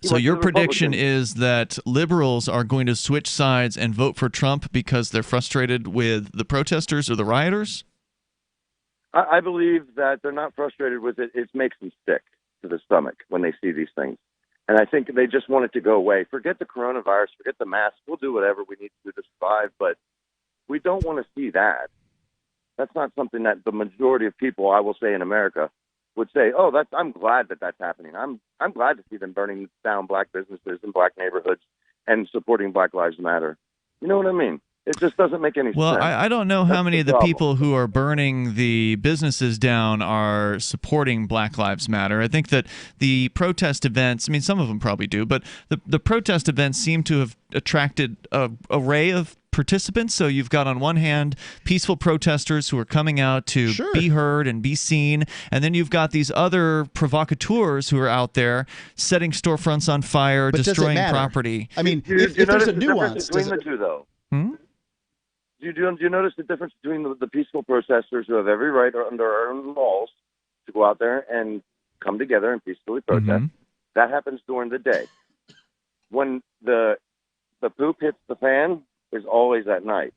So your prediction is that liberals are going to switch sides and vote for Trump because they're frustrated with the protesters or the rioters? I believe that they're not frustrated with it. It makes them sick to the stomach when they see these things. And I think they just want it to go away. Forget the coronavirus. Forget the mask. We'll do whatever we need to do to survive. But we don't want to see that. That's not something that the majority of people, I will say, in America would say, oh, I'm glad that that's happening. I'm glad to see them burning down black businesses and black neighborhoods and supporting Black Lives Matter. You know what I mean? It just doesn't make any sense. Well, I don't know how many of the people who are burning the businesses down are supporting Black Lives Matter. I think that the protest events, I mean, some of them probably do, but the protest events seem to have attracted an array of participants. So you've got on one hand peaceful protesters who are coming out to be heard and be seen, and then you've got these other provocateurs who are out there setting storefronts on fire, But destroying does it matter? property. I mean, Do you if there's notice a the difference nuance, between does the it, two, though? Hmm? Do you notice the difference between the peaceful protesters who have every right under our own laws to go out there and come together and peacefully protest? That happens during the day. When the poop hits the fan is always at night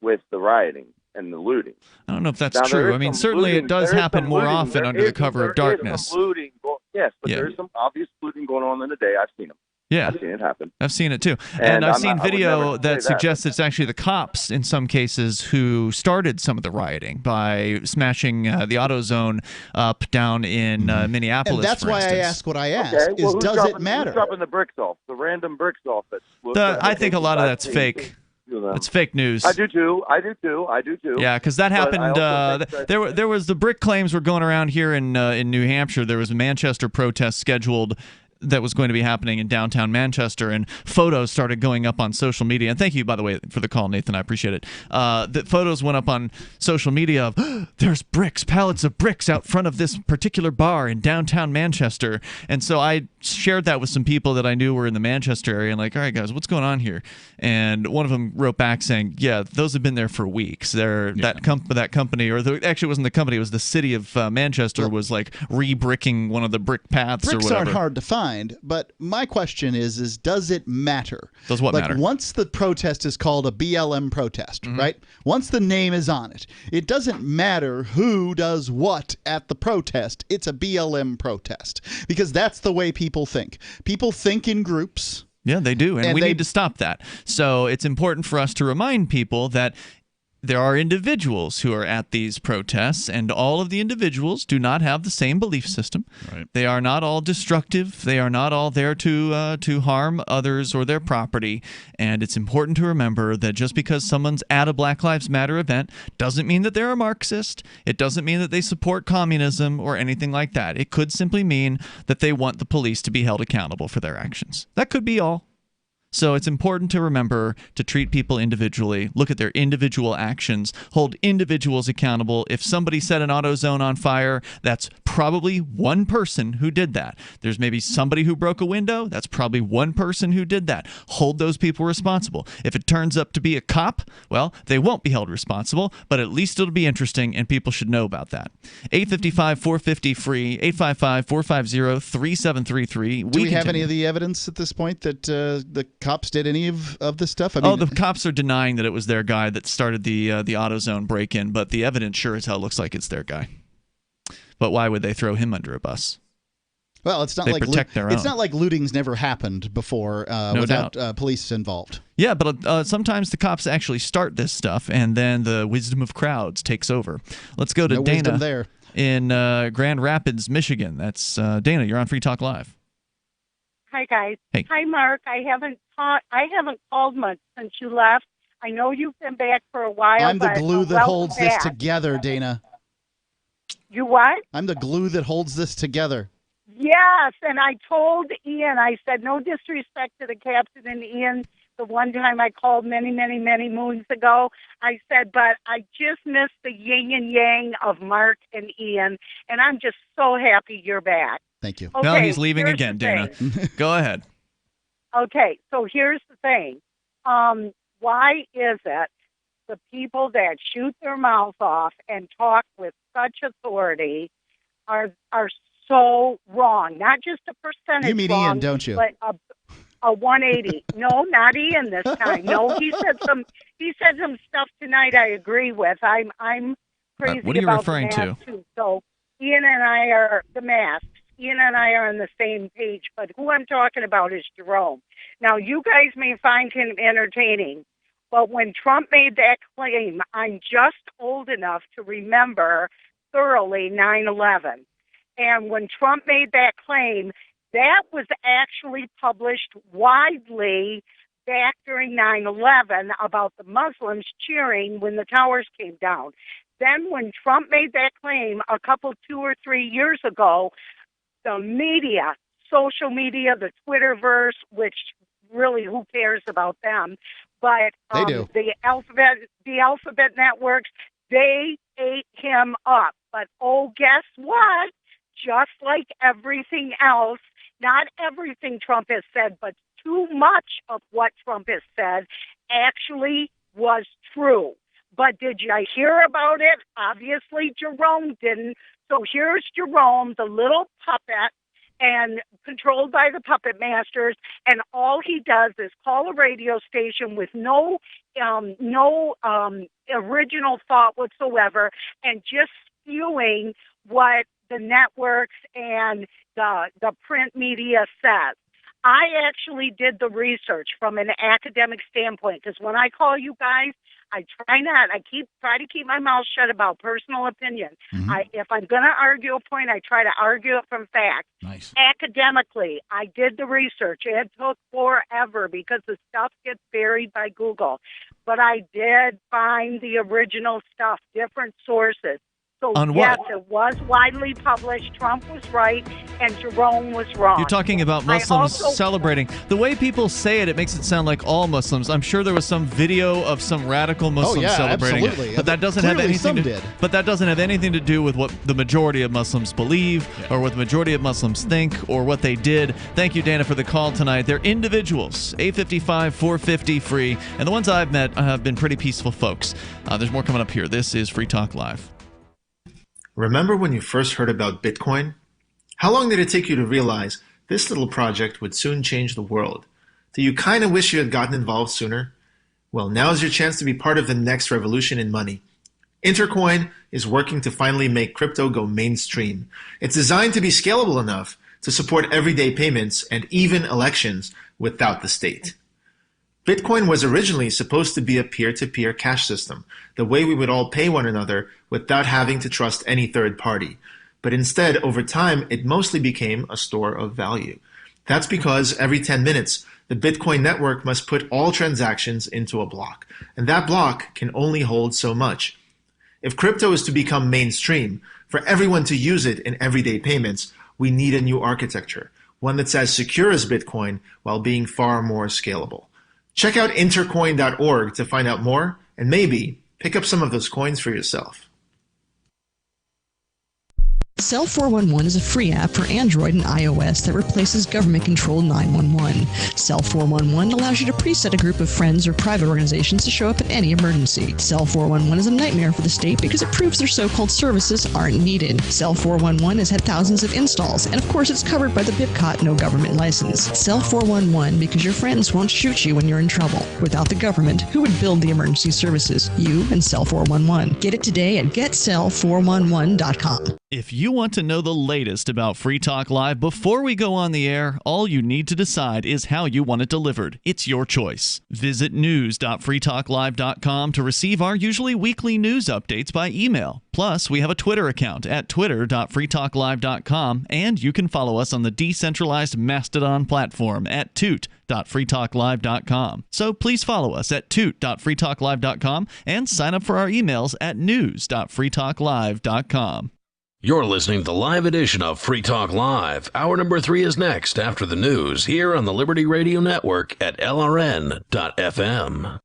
with the rioting and the looting. I don't know if that's Now, there true. is I mean, some certainly looting. it does There is happen some more looting. often There under the is- cover of there is darkness. some looting yes, but Yeah. there is some obvious looting going on in the day. I've seen them. Yeah. I've seen it happen. I've seen it too. And I've I'm seen not- I would video never say that that. suggests it's actually the cops in some cases who started some of the rioting by smashing the AutoZone up down in Minneapolis. and that's for why I instance. ask what I ask: Okay, well, is who's does dropping, it matter? Who's dropping the bricks off? The random bricks off. I think a lot of that's fake. It's fake news. I do too. Yeah, because that But I happened. also think that- There was the brick claims were going around here in New Hampshire. There was a Manchester protest scheduled that was going to be happening in downtown Manchester, and photos started going up on social media. And thank you, by the way, for the call, Nathan. I appreciate it. The photos went up on social media of there's bricks, pallets of bricks out front of this particular bar in downtown Manchester. And so I shared that with some people that I knew were in the Manchester area, and like, all right, guys, what's going on here? And one of them wrote back saying, yeah, those have been there for weeks. That company, or actually it wasn't the company, it was the city of Manchester was like re-bricking one of the brick paths Bricks or whatever. aren't hard to find, but my question is does it matter? Does what matter? Once the protest is called a BLM protest, right? Once the name is on it, it doesn't matter who does what at the protest. It's a BLM protest because that's the way people think. People think in groups. Yeah, they do, and we they- need to stop that. So it's important for us to remind people that there are individuals who are at these protests, and all of the individuals do not have the same belief system. Right. They are not all destructive. They are not all there to harm others or their property. And it's important to remember that just because someone's at a Black Lives Matter event doesn't mean that they're a Marxist. It doesn't mean that they support communism or anything like that. It could simply mean that they want the police to be held accountable for their actions. That could be all. So it's important to remember to treat people individually, look at their individual actions, hold individuals accountable. If somebody set an AutoZone on fire, that's probably one person who did that. There's maybe somebody who broke a window, that's probably one person who did that. Hold those people responsible. If it turns up to be a cop, well, they won't be held responsible, but at least it'll be interesting and people should know about that. 855-450-FREE, 855-450-3733. Do we have any of the evidence at this point that the cops did any of this stuff? I mean, the cops are denying that it was their guy that started the AutoZone break-in, but the evidence sure as hell looks like it's their guy. But why would they throw him under a bus? Well, it's not They like protect their it's own. not like looting's never happened before without police involved. Yeah, but sometimes the cops actually start this stuff, and then the wisdom of crowds takes over. Let's go to No Dana wisdom there. in Grand Rapids, Michigan. That's Dana. You're on Free Talk Live. Hi guys. Hey. Hi Mark. I haven't called much since you left. I know you've been back for a while. I'm the but glue that welcome holds this back. together, Dana. You what? I'm the glue that holds this together. Yes, and I told Ian, I said, no disrespect to the captain and Ian, the one time I called many, many, many moons ago. I said, but I just missed the yin and yang of Mark and Ian, and I'm just so happy you're back. Thank you. Okay, No, he's leaving here's again, the Dana. thing. Go ahead. Okay, so here's the thing. Why is it the people that shoot their mouth off and talk with such authority are so wrong? Not just a percentage You mean wrong, Ian, don't you? but a 180. No, not Ian this time. No, he said some stuff tonight I agree with. I'm crazy What are you about referring the to? mask too. So Ian and I are the masks. Ian and I are on the same page, but who I'm talking about is Jerome. Now, you guys may find him entertaining, but when Trump made that claim, I'm just old enough to remember thoroughly 9/11. And when Trump made that claim, that was actually published widely back during 9/11 about the Muslims cheering when the towers came down. Then when Trump made that claim a couple, 2 or 3 years ago, the media, social media, the Twitterverse, which really who cares about them, but They do. the alphabet networks, they ate him up. But oh, guess what? Just like everything else, not everything Trump has said, but too much of what Trump has said actually was true. But did you hear about it? Obviously, Jerome didn't. So here's Jerome, the little puppet, and controlled by the puppet masters, and all he does is call a radio station with no original thought whatsoever, and just spewing what the networks and the print media says. I actually did the research from an academic standpoint, because when I call you guys, I try to keep my mouth shut about personal opinion. Mm-hmm. If I'm going to argue a point, I try to argue it from fact. Nice. Academically, I did the research. It took forever because the stuff gets buried by Google. But I did find the original stuff, different sources. So, On yes, what? it was widely published. Trump was right, and Jerome was wrong. You're talking about Muslims celebrating. The way people say it, it makes it sound like all Muslims. I'm sure there was some video of some radical Muslims celebrating absolutely. it, but that doesn't have Clearly anything. some did. But that doesn't have anything to do with what the majority of Muslims believe, or what the majority of Muslims think, or what they did. Thank you, Dana, for the call tonight. They're individuals. 855-450-FREE, and the ones I've met have been pretty peaceful folks. There's more coming up here. This is Free Talk Live. Remember when you first heard about Bitcoin? How long did it take you to realize this little project would soon change the world? Do you kind of wish you had gotten involved sooner? Well, now's your chance to be part of the next revolution in money. Intercoin is working to finally make crypto go mainstream. It's designed to be scalable enough to support everyday payments and even elections without the state. Bitcoin was originally supposed to be a peer-to-peer cash system, the way we would all pay one another without having to trust any third party. But instead, over time, it mostly became a store of value. That's because every 10 minutes, the Bitcoin network must put all transactions into a block, and that block can only hold so much. If crypto is to become mainstream, for everyone to use it in everyday payments, we need a new architecture, one that's as secure as Bitcoin while being far more scalable. Check out intercoin.org to find out more, and maybe pick up some of those coins for yourself. Cell 411 is a free app for Android and iOS that replaces government-controlled 911. Cell 411 allows you to preset a group of friends or private organizations to show up at any emergency. Cell 411 is a nightmare for the state because it proves their so-called services aren't needed. Cell 411 has had thousands of installs, and of course it's covered by the BIPCOT no government license. Cell 411 because your friends won't shoot you when you're in trouble. Without the government, who would build the emergency services? You and Cell 411. Get it today at getcell411.com. If you want to know the latest about Free Talk Live before we go on the air, all you need to decide is how you want it delivered. It's your choice. Visit news.freetalklive.com to receive our usually weekly news updates by email. Plus, we have a Twitter account at twitter.freetalklive.com, and you can follow us on the decentralized Mastodon platform at toot.freetalklive.com. So please follow us at toot.freetalklive.com and sign up for our emails at news.freetalklive.com. You're listening to the live edition of Free Talk Live. Hour number 3 is next after the news here on the Liberty Radio Network at LRN.FM.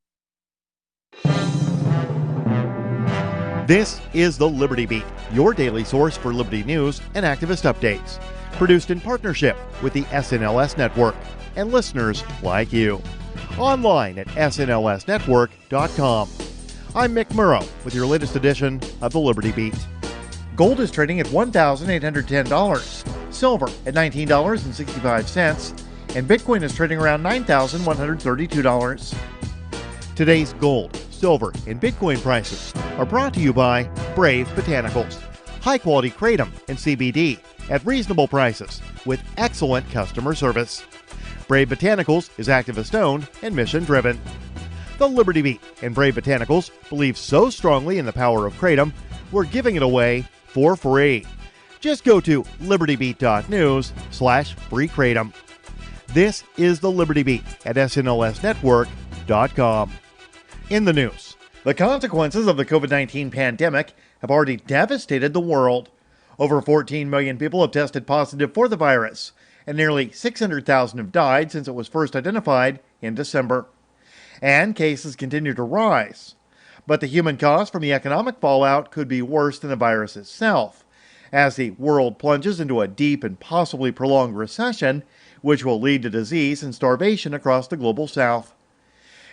This is the Liberty Beat, your daily source for Liberty news and activist updates. Produced in partnership with the SNLS Network and listeners like you. Online at snlsnetwork.com. I'm Mick Murrow with your latest edition of the Liberty Beat. Gold is trading at $1,810, silver at $19.65, and Bitcoin is trading around $9,132. Today's gold, silver, and Bitcoin prices are brought to you by Brave Botanicals, high-quality kratom and CBD at reasonable prices with excellent customer service. Brave Botanicals is activist-owned and mission-driven. The Liberty Beat and Brave Botanicals believe so strongly in the power of kratom, we're giving it away for free. Just go to libertybeat.news/free kratom. This is the Liberty Beat at snlsnetwork.com. In the news, the consequences of the COVID-19 pandemic have already devastated the world. Over 14 million people have tested positive for the virus, and nearly 600,000 have died since it was first identified in December. And cases continue to rise. But the human cost from the economic fallout could be worse than the virus itself, as the world plunges into a deep and possibly prolonged recession, which will lead to disease and starvation across the global south.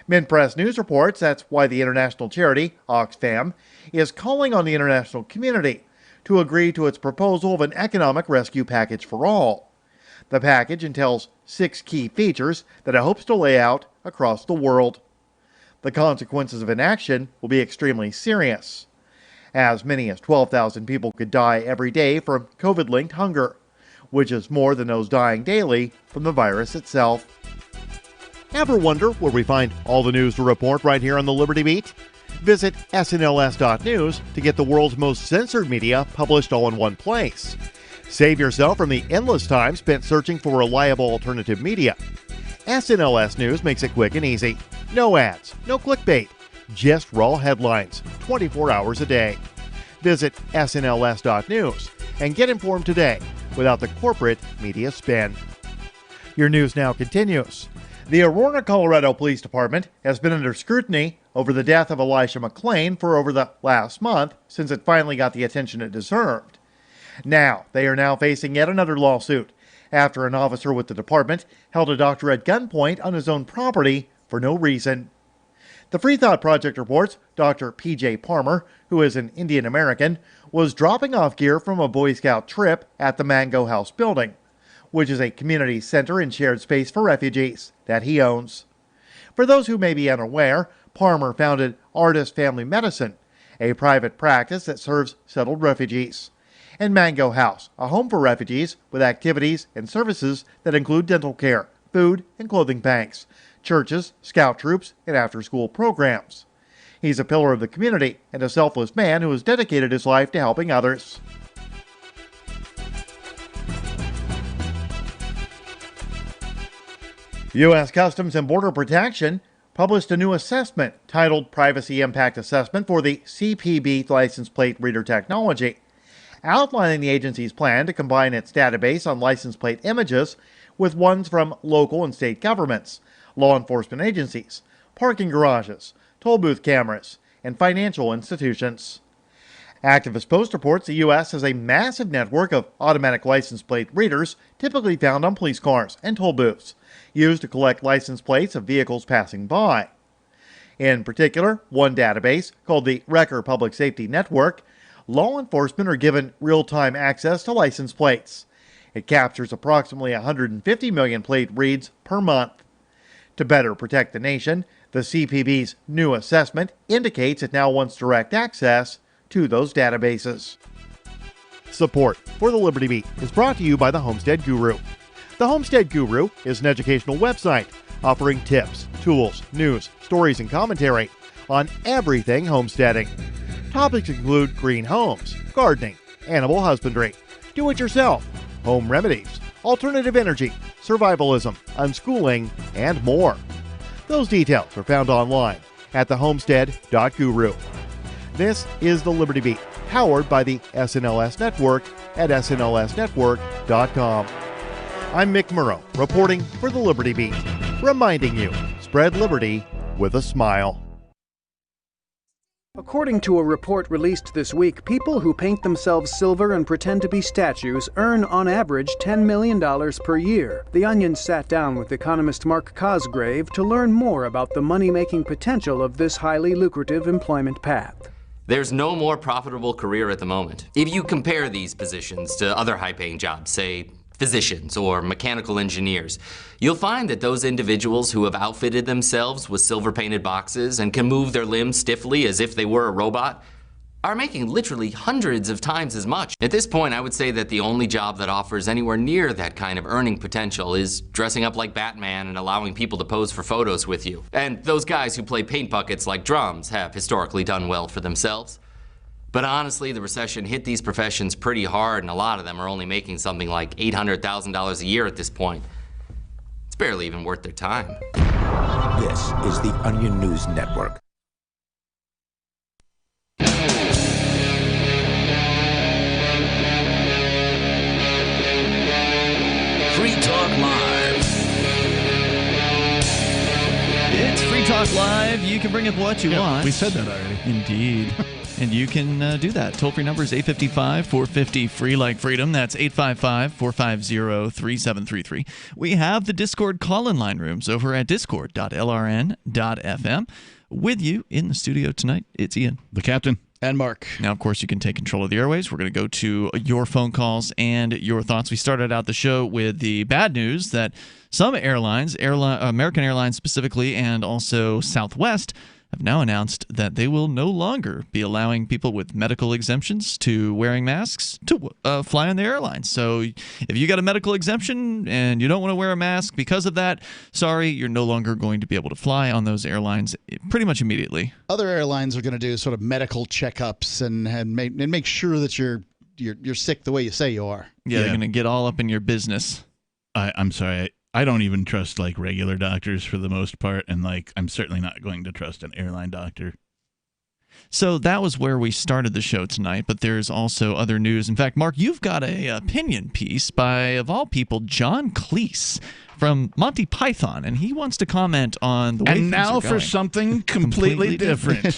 Mint Press News reports that's why the international charity, Oxfam, is calling on the international community to agree to its proposal of an economic rescue package for all. The package entails 6 key features that it hopes to lay out across the world. The consequences of inaction will be extremely serious. As many as 12,000 people could die every day from COVID-linked hunger, which is more than those dying daily from the virus itself. Ever wonder where we find all the news to report right here on the Liberty Beat? Visit snls.news to get the world's most censored media published all in one place. Save yourself from the endless time spent searching for reliable alternative media. SNLS News makes it quick and easy. No ads, no clickbait, just raw headlines, 24 hours a day. Visit snls.news and get informed today without the corporate media spin. Your news now continues. The Aurora, Colorado Police Department has been under scrutiny over the death of Elisha McClain for over the last month since it finally got the attention it deserved. Now, they are now facing yet another lawsuit after an officer with the department held a doctor at gunpoint on his own property for no reason. The Free Thought Project reports Dr. P.J. Palmer, who is an Indian American, was dropping off gear from a Boy Scout trip at the Mango House building, which is a community center and shared space for refugees that he owns. For those who may be unaware, Palmer founded Artist Family Medicine, a private practice that serves settled refugees, and Mango House, a home for refugees with activities and services that include dental care, food and clothing banks, churches, scout troops, and after-school programs. He's a pillar of the community and a selfless man who has dedicated his life to helping others. U.S. Customs and Border Protection published a new assessment titled Privacy Impact Assessment for the CPB license plate reader technology, outlining the agency's plan to combine its database on license plate images with ones from local and state governments, law enforcement agencies, parking garages, toll booth cameras, and financial institutions. Activist Post reports the U.S. has a massive network of automatic license plate readers typically found on police cars and toll booths, used to collect license plates of vehicles passing by. In particular, one database, called the Wrecker Public Safety Network, law enforcement are given real-time access to license plates. It captures approximately 150 million plate reads per month. To better protect the nation, the CPB's new assessment indicates it now wants direct access to those databases. Support for the Liberty Beat is brought to you by the Homestead Guru. The Homestead Guru is an educational website offering tips, tools, news, stories, and commentary on everything homesteading. Topics include green homes, gardening, animal husbandry, do-it-yourself, home remedies, alternative energy, survivalism, unschooling, and more. Those details are found online at thehomestead.guru. This is the Liberty Beat, powered by the SNLS Network at snlsnetwork.com. I'm Mick Murrow, reporting for the Liberty Beat, reminding you, spread liberty with a smile. According to a report released this week, people who paint themselves silver and pretend to be statues earn, on average, $10 million per year. The Onion sat down with economist Mark Cosgrave to learn more about the money-making potential of this highly lucrative employment path. There's no more profitable career at the moment. If you compare these positions to other high-paying jobs, say physicians or mechanical engineers, you'll find that those individuals who have outfitted themselves with silver-painted boxes and can move their limbs stiffly as if they were a robot are making literally hundreds of times as much. At this point, I would say that the only job that offers anywhere near that kind of earning potential is dressing up like Batman and allowing people to pose for photos with you. And those guys who play paint buckets like drums have historically done well for themselves. But honestly, the recession hit these professions pretty hard, and a lot of them are only making something like $800,000 a year at this point. It's barely even worth their time. This is the Onion News Network. Free Talk Live. It's Free Talk Live. You can bring up what you want. We said that already. Indeed. And you can do that. Toll-free number is 855-450-FREE like freedom. That's 855-450-3733. We have the Discord call-in line rooms over at discord.lrn.fm. With you in the studio tonight, it's Ian. The captain. And Mark. Now, of course, you can take control of the airways. We're going to go to your phone calls and your thoughts. We started out the show with the bad news that some airlines, American Airlines specifically, and also Southwest, have now announced that they will no longer be allowing people with medical exemptions to wearing masks to fly on the airlines. So if you got a medical exemption and you don't want to wear a mask because of that, sorry, you're no longer going to be able to fly on those airlines pretty much immediately. Other airlines are going to do sort of medical checkups and make sure that you're sick the way you say you are. Yeah, they're going to get all up in your business. I'm sorry. I don't even trust like regular doctors for the most part, and like I'm certainly not going to trust an airline doctor. So that was where we started the show tonight, but there's also other news. In fact, Mark, you've got a opinion piece by, of all people, John Cleese from Monty Python, and he wants to comment on the way and things are now going. For something completely different.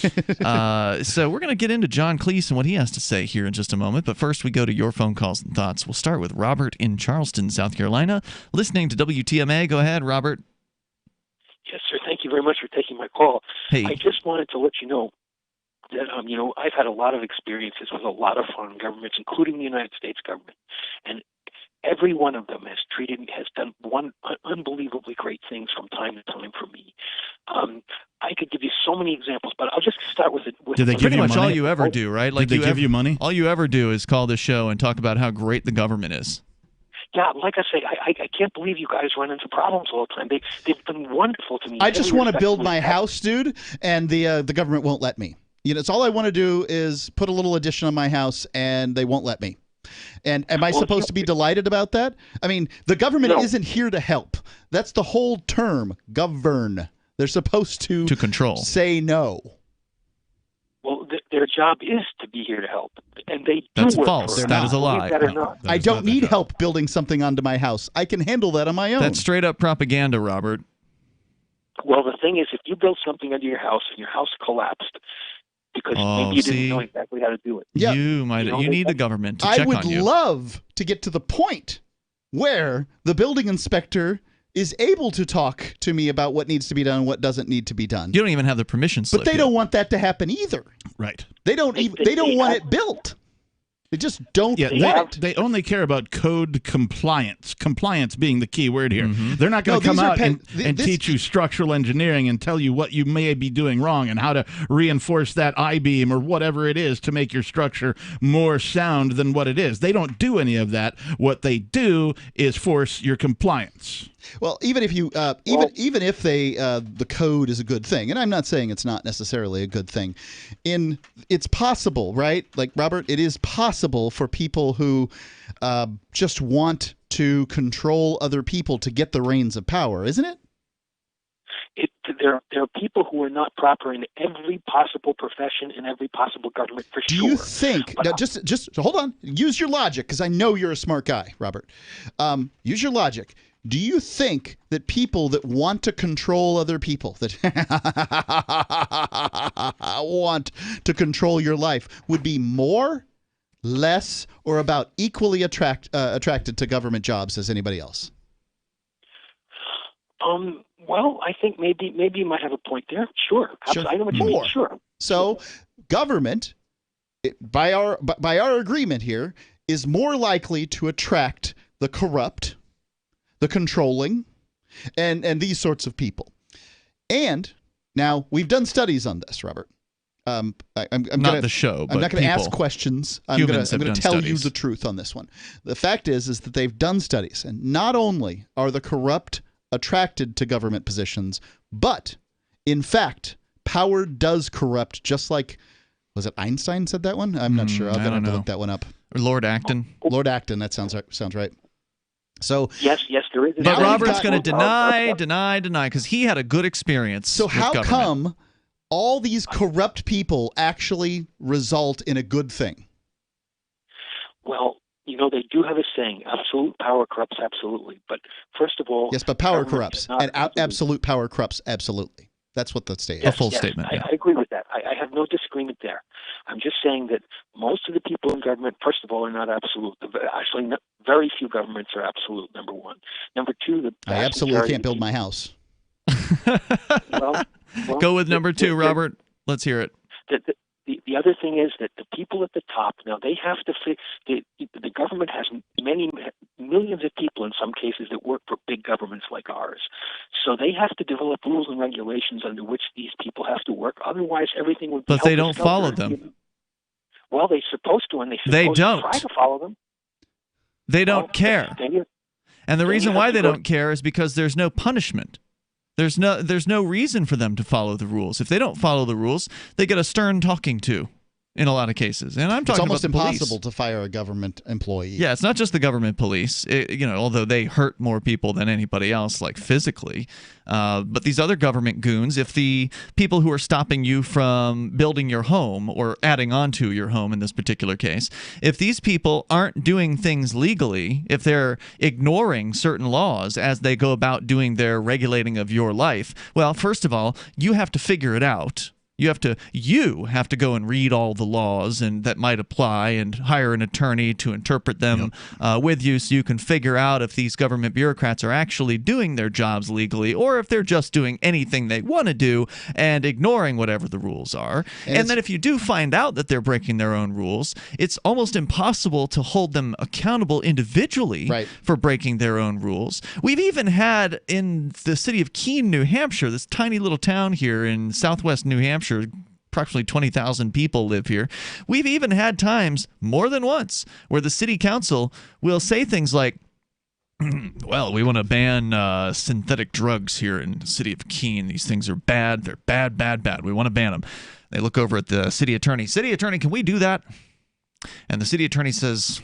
So we're going to get into John Cleese and what he has to say here in just a moment, but first we go to your phone calls and thoughts. We'll start with Robert in Charleston, South Carolina, listening to WTMA. Go ahead, Robert. Yes, sir. Thank you very much for taking my call. Hey. I just wanted to let you know that, I've had a lot of experiences with a lot of foreign governments, including the United States government, and every one of them has done unbelievably great things from time to time for me. I could give you so many examples, but I'll just start with it. Do they pretty much all you ever do, right? Did they give you money? All you ever do is call the show and talk about how great the government is. Yeah, like I say, I can't believe you guys run into problems all the time. They've been wonderful to me. I just want to build my house, dude, and the government won't let me. It's all I want to do is put a little addition on my house, and they won't let me. And am I supposed to be delighted about that? I mean, the government isn't here to help. That's the whole term, govern. They're supposed to control. Say no. Well, their job is to be here to help, and they That's do work false. for That us. is a lie. No. I don't need help building something onto my house. I can handle that on my own. That's straight up propaganda, Robert. Well, the thing is, if you build something under your house and your house collapsed, because maybe you didn't know exactly how to do it. Yeah. You need the government to check on you. I would love to get to the point where the building inspector is able to talk to me about what needs to be done and what doesn't need to be done. You don't even have the permission slip. But they don't want that to happen either. Right. They don't want it built. They just don't want it. They only care about code compliance. Compliance being the key word here. They're not going to come out and teach you structural engineering and tell you what you may be doing wrong and how to reinforce that I-beam or whatever it is to make your structure more sound than what it is. They don't do any of that. What they do is force your compliance. Well, even if you, even if the code is a good thing, and I'm not saying it's not necessarily a good thing, it's possible, right? Like Robert, it is possible for people who just want to control other people to get the reins of power, isn't it? There are people who are not proper in every possible profession in every possible government for sure. Do you think? Now, just hold on. Use your logic, because I know you're a smart guy, Robert. Use your logic. Do you think that people that want to control other people, that want to control your life, would be more, less, or about equally attracted to government jobs as anybody else? Well, I think maybe you might have a point there. Sure. I know what you mean. Sure. So, government, by our agreement here, is more likely to attract the corrupt, the controlling, and these sorts of people. And now we've done studies on this, Robert. I'm not the show, but I'm not going to ask questions. I'm going to tell you the truth on this one. The fact is that they've done studies, and not only are the corrupt attracted to government positions, but in fact, power does corrupt. Just like, was it Einstein said that one? I'm not sure. I'm going to have to look that one up. Or Lord Acton. Lord Acton. That sounds right. So yes, there is. But Robert's going to deny, because he had a good experience. So how government. Come all these corrupt people actually result in a good thing? Well, they do have a saying: "Absolute power corrupts absolutely." But first of all, yes, but power corrupts, and absolute power corrupts absolutely. That's what the statement. Yes, a full statement. I agree with that. I have no disagreement there. I'm just saying that most of the people in government, first of all, are not absolute. Actually, very few governments are absolute, number one. Number two, I absolutely can't build my house. well, Go with number two, Robert. Let's hear it. The other thing is that the people at the top, now they have to the government has millions of people in some cases that work for big governments like ours. So they have to develop rules and regulations under which these people have to work. Otherwise, everything would be But they don't follow them. Well, they're supposed to, and they don't try to follow them. They don't care. And the reason why they don't care is because there's no punishment. There's no reason for them to follow the rules. If they don't follow the rules, they get a stern talking to in a lot of cases. And I'm talking about the police. It's almost impossible to fire a government employee. Yeah, it's not just the government police, although they hurt more people than anybody else, like physically. But these other government goons, if the people who are stopping you from building your home or adding on to your home in this particular case, if these people aren't doing things legally, if they're ignoring certain laws as they go about doing their regulating of your life, well, first of all, you have to figure it out. You have to go and read all the laws and that might apply and hire an attorney to interpret them with you so you can figure out if these government bureaucrats are actually doing their jobs legally or if they're just doing anything they want to do and ignoring whatever the rules are. And then if you do find out that they're breaking their own rules, it's almost impossible to hold them accountable individually for breaking their own rules. We've even had in the city of Keene, New Hampshire, this tiny little town here in southwest New Hampshire, approximately 20,000 people live here. We've even had times, more than once, where the city council will say things like, well, we want to ban synthetic drugs here in the city of Keene. These things are bad. They're bad, bad, bad. We want to ban them. They look over at the city attorney. City attorney, can we do that? And the city attorney says,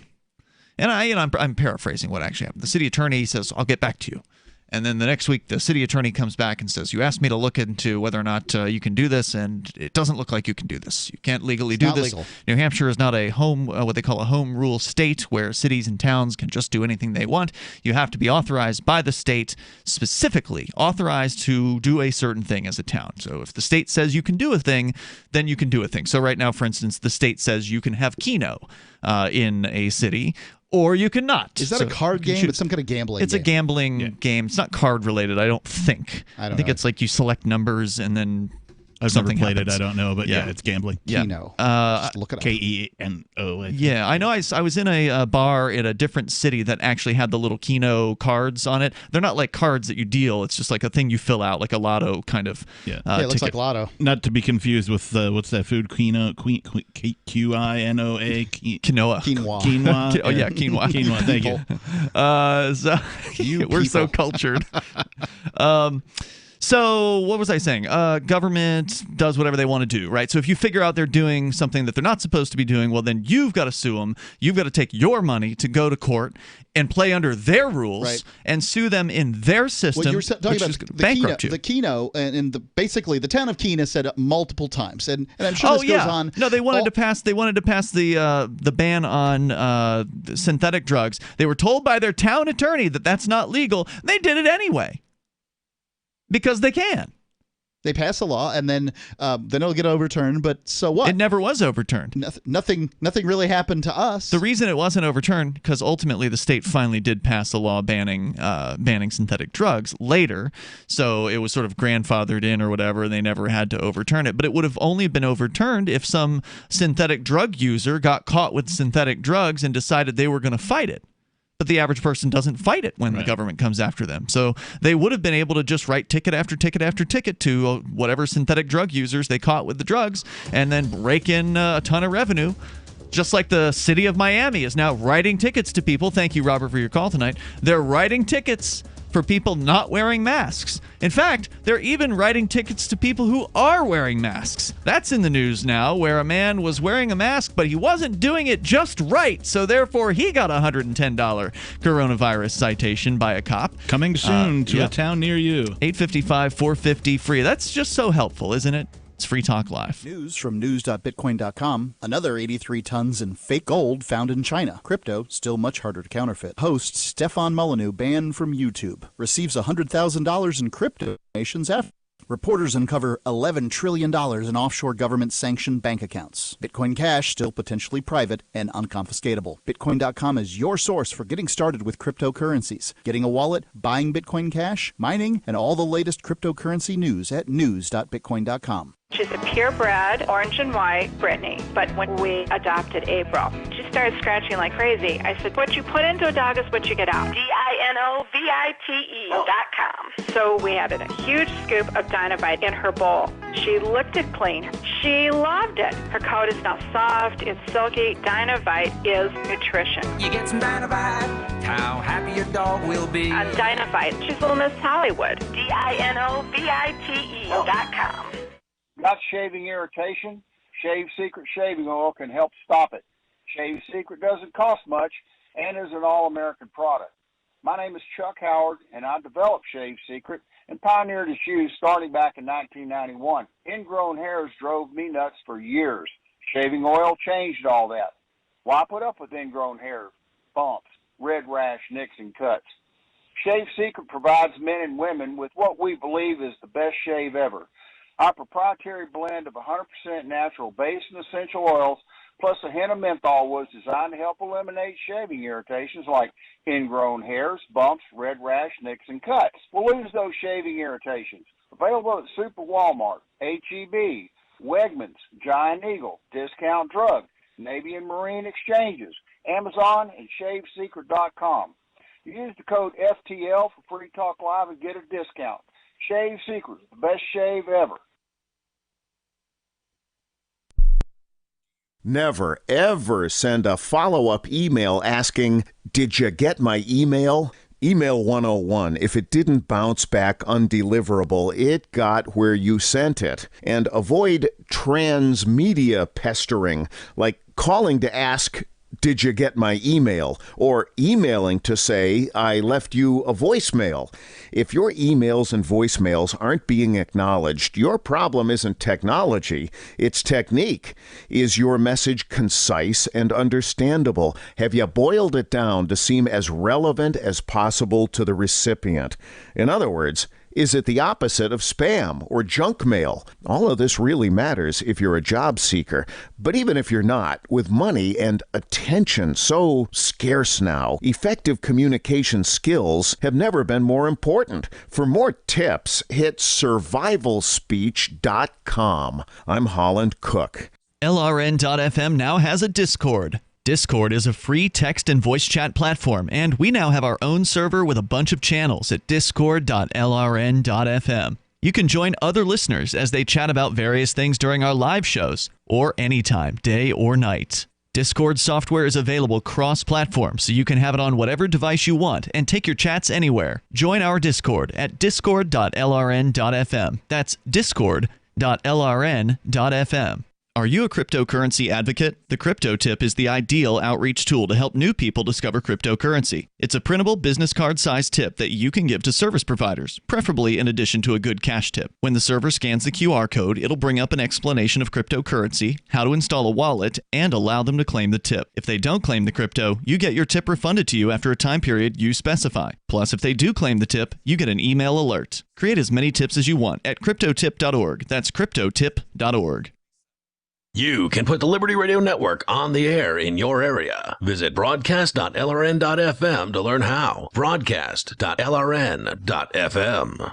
and I'm paraphrasing what actually happened. The city attorney says, I'll get back to you. And then the next week, the city attorney comes back and says, you asked me to look into whether or not you can do this, and it doesn't look like you can do this. You can't legally do this. Legal. New Hampshire is not a what they call a home rule state where cities and towns can just do anything they want. You have to be authorized by the state, specifically authorized to do a certain thing as a town. So if the state says you can do a thing, then you can do a thing. So right now, for instance, the state says you can have Keno in a city, or you cannot. Is that a card game? It's some kind of gambling It's game. a gambling game. It's not card related, I don't think. I don't think know. it's like you select numbers and then I've something never played happens. it. I don't know, but yeah, it's gambling. Yeah. Keno. Just look it up. Keno. Yeah, I know. I was in a bar in a different city that actually had the little Keno cards on it. They're not like cards that you deal. It's just like a thing you fill out, like a lotto kind of. Yeah, it looks like lotto. Not to be confused with what's that food? Quinoa. Quinoa. Quinoa. Oh yeah, quinoa. Quinoa. Thank you. So we're so cultured. So what was I saying? Government does whatever they want to do, right? So if you figure out they're doing something that they're not supposed to be doing, well, then you've got to sue them. You've got to take your money to go to court and play under their rules and sue them in their system. Well, you were talking about the Keno, and basically the town of Keno said it multiple times, and I'm sure this goes on. No, they wanted to pass. They wanted to pass the ban on synthetic drugs. They were told by their town attorney that that's not legal. They did it anyway. Because they can. They pass a law, and then it'll get overturned. But so what? It never was overturned. Nothing really happened to us. The reason it wasn't overturned because ultimately the state finally did pass a law banning synthetic drugs later. So it was sort of grandfathered in or whatever, and they never had to overturn it. But it would have only been overturned if some synthetic drug user got caught with synthetic drugs and decided they were going to fight it. But the average person doesn't fight it when the government comes after them. So they would have been able to just write ticket after ticket after ticket to whatever synthetic drug users they caught with the drugs and then rake in a ton of revenue. Just like the city of Miami is now writing tickets to people. Thank you, Robert, for your call tonight. They're writing tickets for people not wearing masks. In fact, they're even writing tickets to people who are wearing masks. That's in the news now, where a man was wearing a mask, but he wasn't doing it just right, so therefore he got a $110 coronavirus citation by a cop. Coming soon to a town near you. 855-450-FREE. That's just so helpful, isn't it? It's Free Talk Live. News from news.bitcoin.com. Another 83 tons in fake gold found in China. Crypto still much harder to counterfeit. Host Stefan Molyneux banned from YouTube. Receives $100,000 in crypto donations after. Reporters uncover $11 trillion in offshore government-sanctioned bank accounts. Bitcoin Cash still potentially private and unconfiscatable. Bitcoin.com is your source for getting started with cryptocurrencies. Getting a wallet, buying Bitcoin Cash, mining, and all the latest cryptocurrency news at news.bitcoin.com. She's a purebred, orange and white Brittany. But when we adopted April, she started scratching like crazy. I said, what you put into a dog is what you get out. DINOVITE.com. So we added a huge scoop of Dinovite in her bowl. She licked it clean. She loved it. Her coat is now soft. It's silky. Dinovite is nutrition. You get some Dinovite, how happy your dog will be. On Dinovite, she's Little Miss Hollywood. DINOVITE.com. Got shaving irritation? Shave Secret Shaving Oil can help stop it. Shave Secret doesn't cost much and is an all-American product. My name is Chuck Howard, and I developed Shave Secret and pioneered its use starting back in 1991. Ingrown hairs drove me nuts for years. Shaving oil changed all that. Why put up with ingrown hair, bumps, red rash, nicks, and cuts? Shave Secret provides men and women with what we believe is the best shave ever. Our proprietary blend of 100% natural base and essential oils plus a hint of menthol was designed to help eliminate shaving irritations like ingrown hairs, bumps, red rash, nicks, and cuts. We'll lose those shaving irritations. Available at Super Walmart, H-E-B, Wegmans, Giant Eagle, Discount Drug, Navy and Marine Exchanges, Amazon, and ShaveSecret.com. Use the code FTL for Free Talk Live and get a discount. Shave Secret, the best shave ever. Never, ever send a follow-up email asking, "Did you get my email?" Email 101. If it didn't bounce back undeliverable, it got where you sent it. And avoid transmedia pestering, like calling to ask, did you get my email? Or emailing to say, I left you a voicemail. If your emails and voicemails aren't being acknowledged, your problem isn't technology, it's technique. Is your message concise and understandable? Have you boiled it down to seem as relevant as possible to the recipient? In other words, is it the opposite of spam or junk mail? All of this really matters if you're a job seeker. But even if you're not, with money and attention so scarce now, effective communication skills have never been more important. For more tips, hit survivalspeech.com. I'm Holland Cook. LRN.FM now has a Discord. Discord is a free text and voice chat platform, and we now have our own server with a bunch of channels at discord.lrn.fm. You can join other listeners as they chat about various things during our live shows, or anytime, day or night. Discord software is available cross-platform, so you can have it on whatever device you want and take your chats anywhere. Join our Discord at discord.lrn.fm. That's discord.lrn.fm. Are you a cryptocurrency advocate? The Crypto Tip is the ideal outreach tool to help new people discover cryptocurrency. It's a printable business card-sized tip that you can give to service providers, preferably in addition to a good cash tip. When the server scans the QR code, it'll bring up an explanation of cryptocurrency, how to install a wallet, and allow them to claim the tip. If they don't claim the crypto, you get your tip refunded to you after a time period you specify. Plus, if they do claim the tip, you get an email alert. Create as many tips as you want at cryptotip.org. That's cryptotip.org. You can put the Liberty Radio Network on the air in your area. Visit broadcast.lrn.fm to learn how. Broadcast.lrn.fm.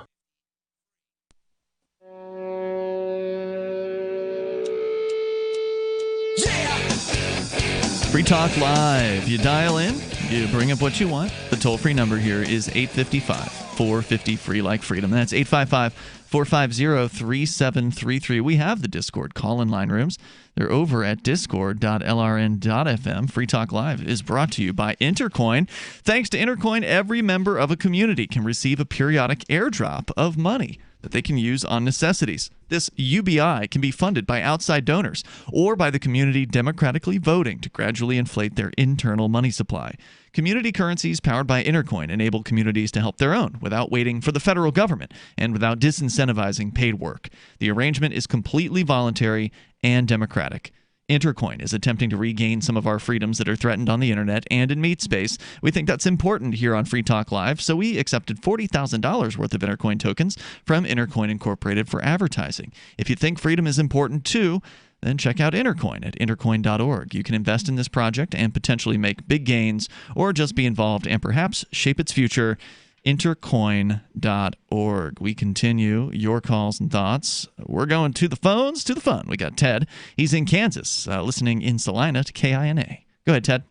Free Talk Live. You dial in, you bring up what you want. The toll-free number here is 855-450-FREE like freedom. That's 855-450-3733. We have the Discord call-in line rooms. They're over at discord.lrn.fm. Free Talk Live is brought to you by Intercoin. Thanks to Intercoin, every member of a community can receive a periodic airdrop of money that they can use on necessities. This UBI can be funded by outside donors or by the community democratically voting to gradually inflate their internal money supply. Community currencies powered by Intercoin enable communities to help their own without waiting for the federal government and without disincentivizing paid work. The arrangement is completely voluntary and democratic. Intercoin is attempting to regain some of our freedoms that are threatened on the internet and in meat space. We think that's important here on Free Talk Live, so we accepted $40,000 worth of Intercoin tokens from Intercoin Incorporated for advertising. If you think freedom is important too, then check out Intercoin at intercoin.org. You can invest in this project and potentially make big gains, or just be involved and perhaps shape its future. Intercoin.org. We continue your calls and thoughts. We're going to the phones, to the fun. We got Ted. He's in Kansas, listening in Salina to KINA. Go ahead, Ted.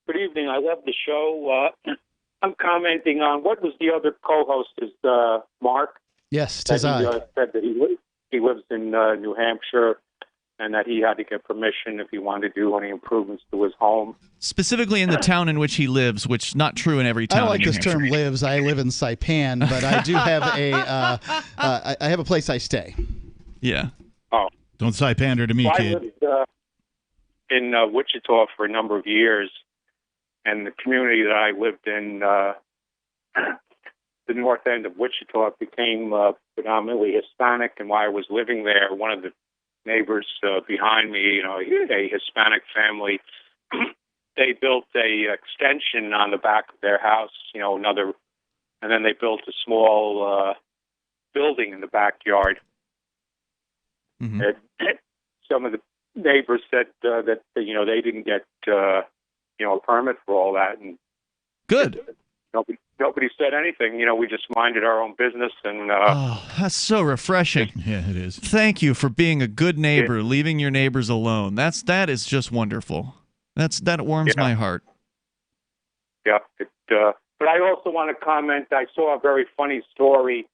Good evening. I love the show. I'm commenting on what was the other co-host is Mark. Yes, tis I. He said that he lives in New Hampshire and that he had to get permission if he wanted to do any improvements to his home. Specifically in the town in which he lives, which is not true in every town. I don't like in New this Hampshire. term lives. I live in Saipan, but I do have I have a place I stay. Yeah. Oh. Don't Saipander to me, Well, kid. I lived in Wichita for a number of years, and the community that I lived in, the north end of Wichita, became predominantly Hispanic, and while I was living there, one of the neighbors behind me, a Hispanic family, they built a extension on the back of their house, and then they built a small building in the backyard. Mm-hmm. Some of the neighbors said that they didn't get a permit for all that, and good. Nobody said anything. We just minded our own business, and that's so refreshing. Yeah, it is. Thank you for being a good neighbor, leaving your neighbors alone. That is just wonderful. That warms my heart. Yeah. But I also want to comment. I saw a very funny story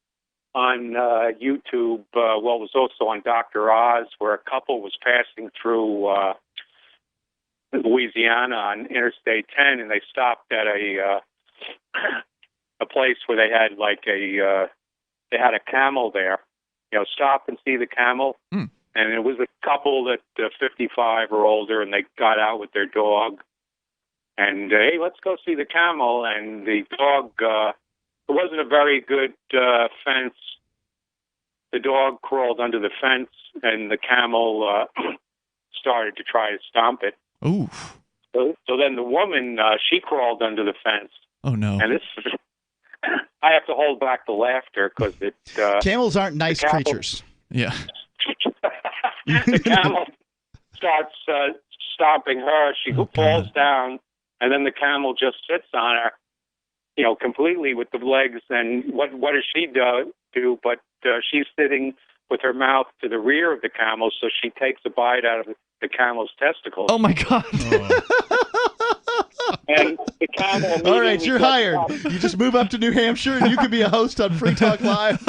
on YouTube. It was also on Dr. Oz, where a couple was passing through Louisiana on Interstate 10, and they stopped at a place where they had they had a camel there. Stop and see the camel. And it was a couple that 55 or older, and they got out with their dog. And, hey, let's go see the camel. And the dog, it wasn't a very good fence. The dog crawled under the fence, and the camel started to try to stomp it. Ooh. So then the woman, she crawled under the fence. Oh, no. And this, I have to hold back the laughter because it... camels aren't nice creatures. Yeah. The camel starts stomping her. She falls down, and then the camel just sits on her, completely with the legs. And what does she do? But she's sitting with her mouth to the rear of the camel, so she takes a bite out of the camel's testicles. Oh, my God. And the camel. All right, you're hired. You just move up to New Hampshire, and you can be a host on Free Talk Live.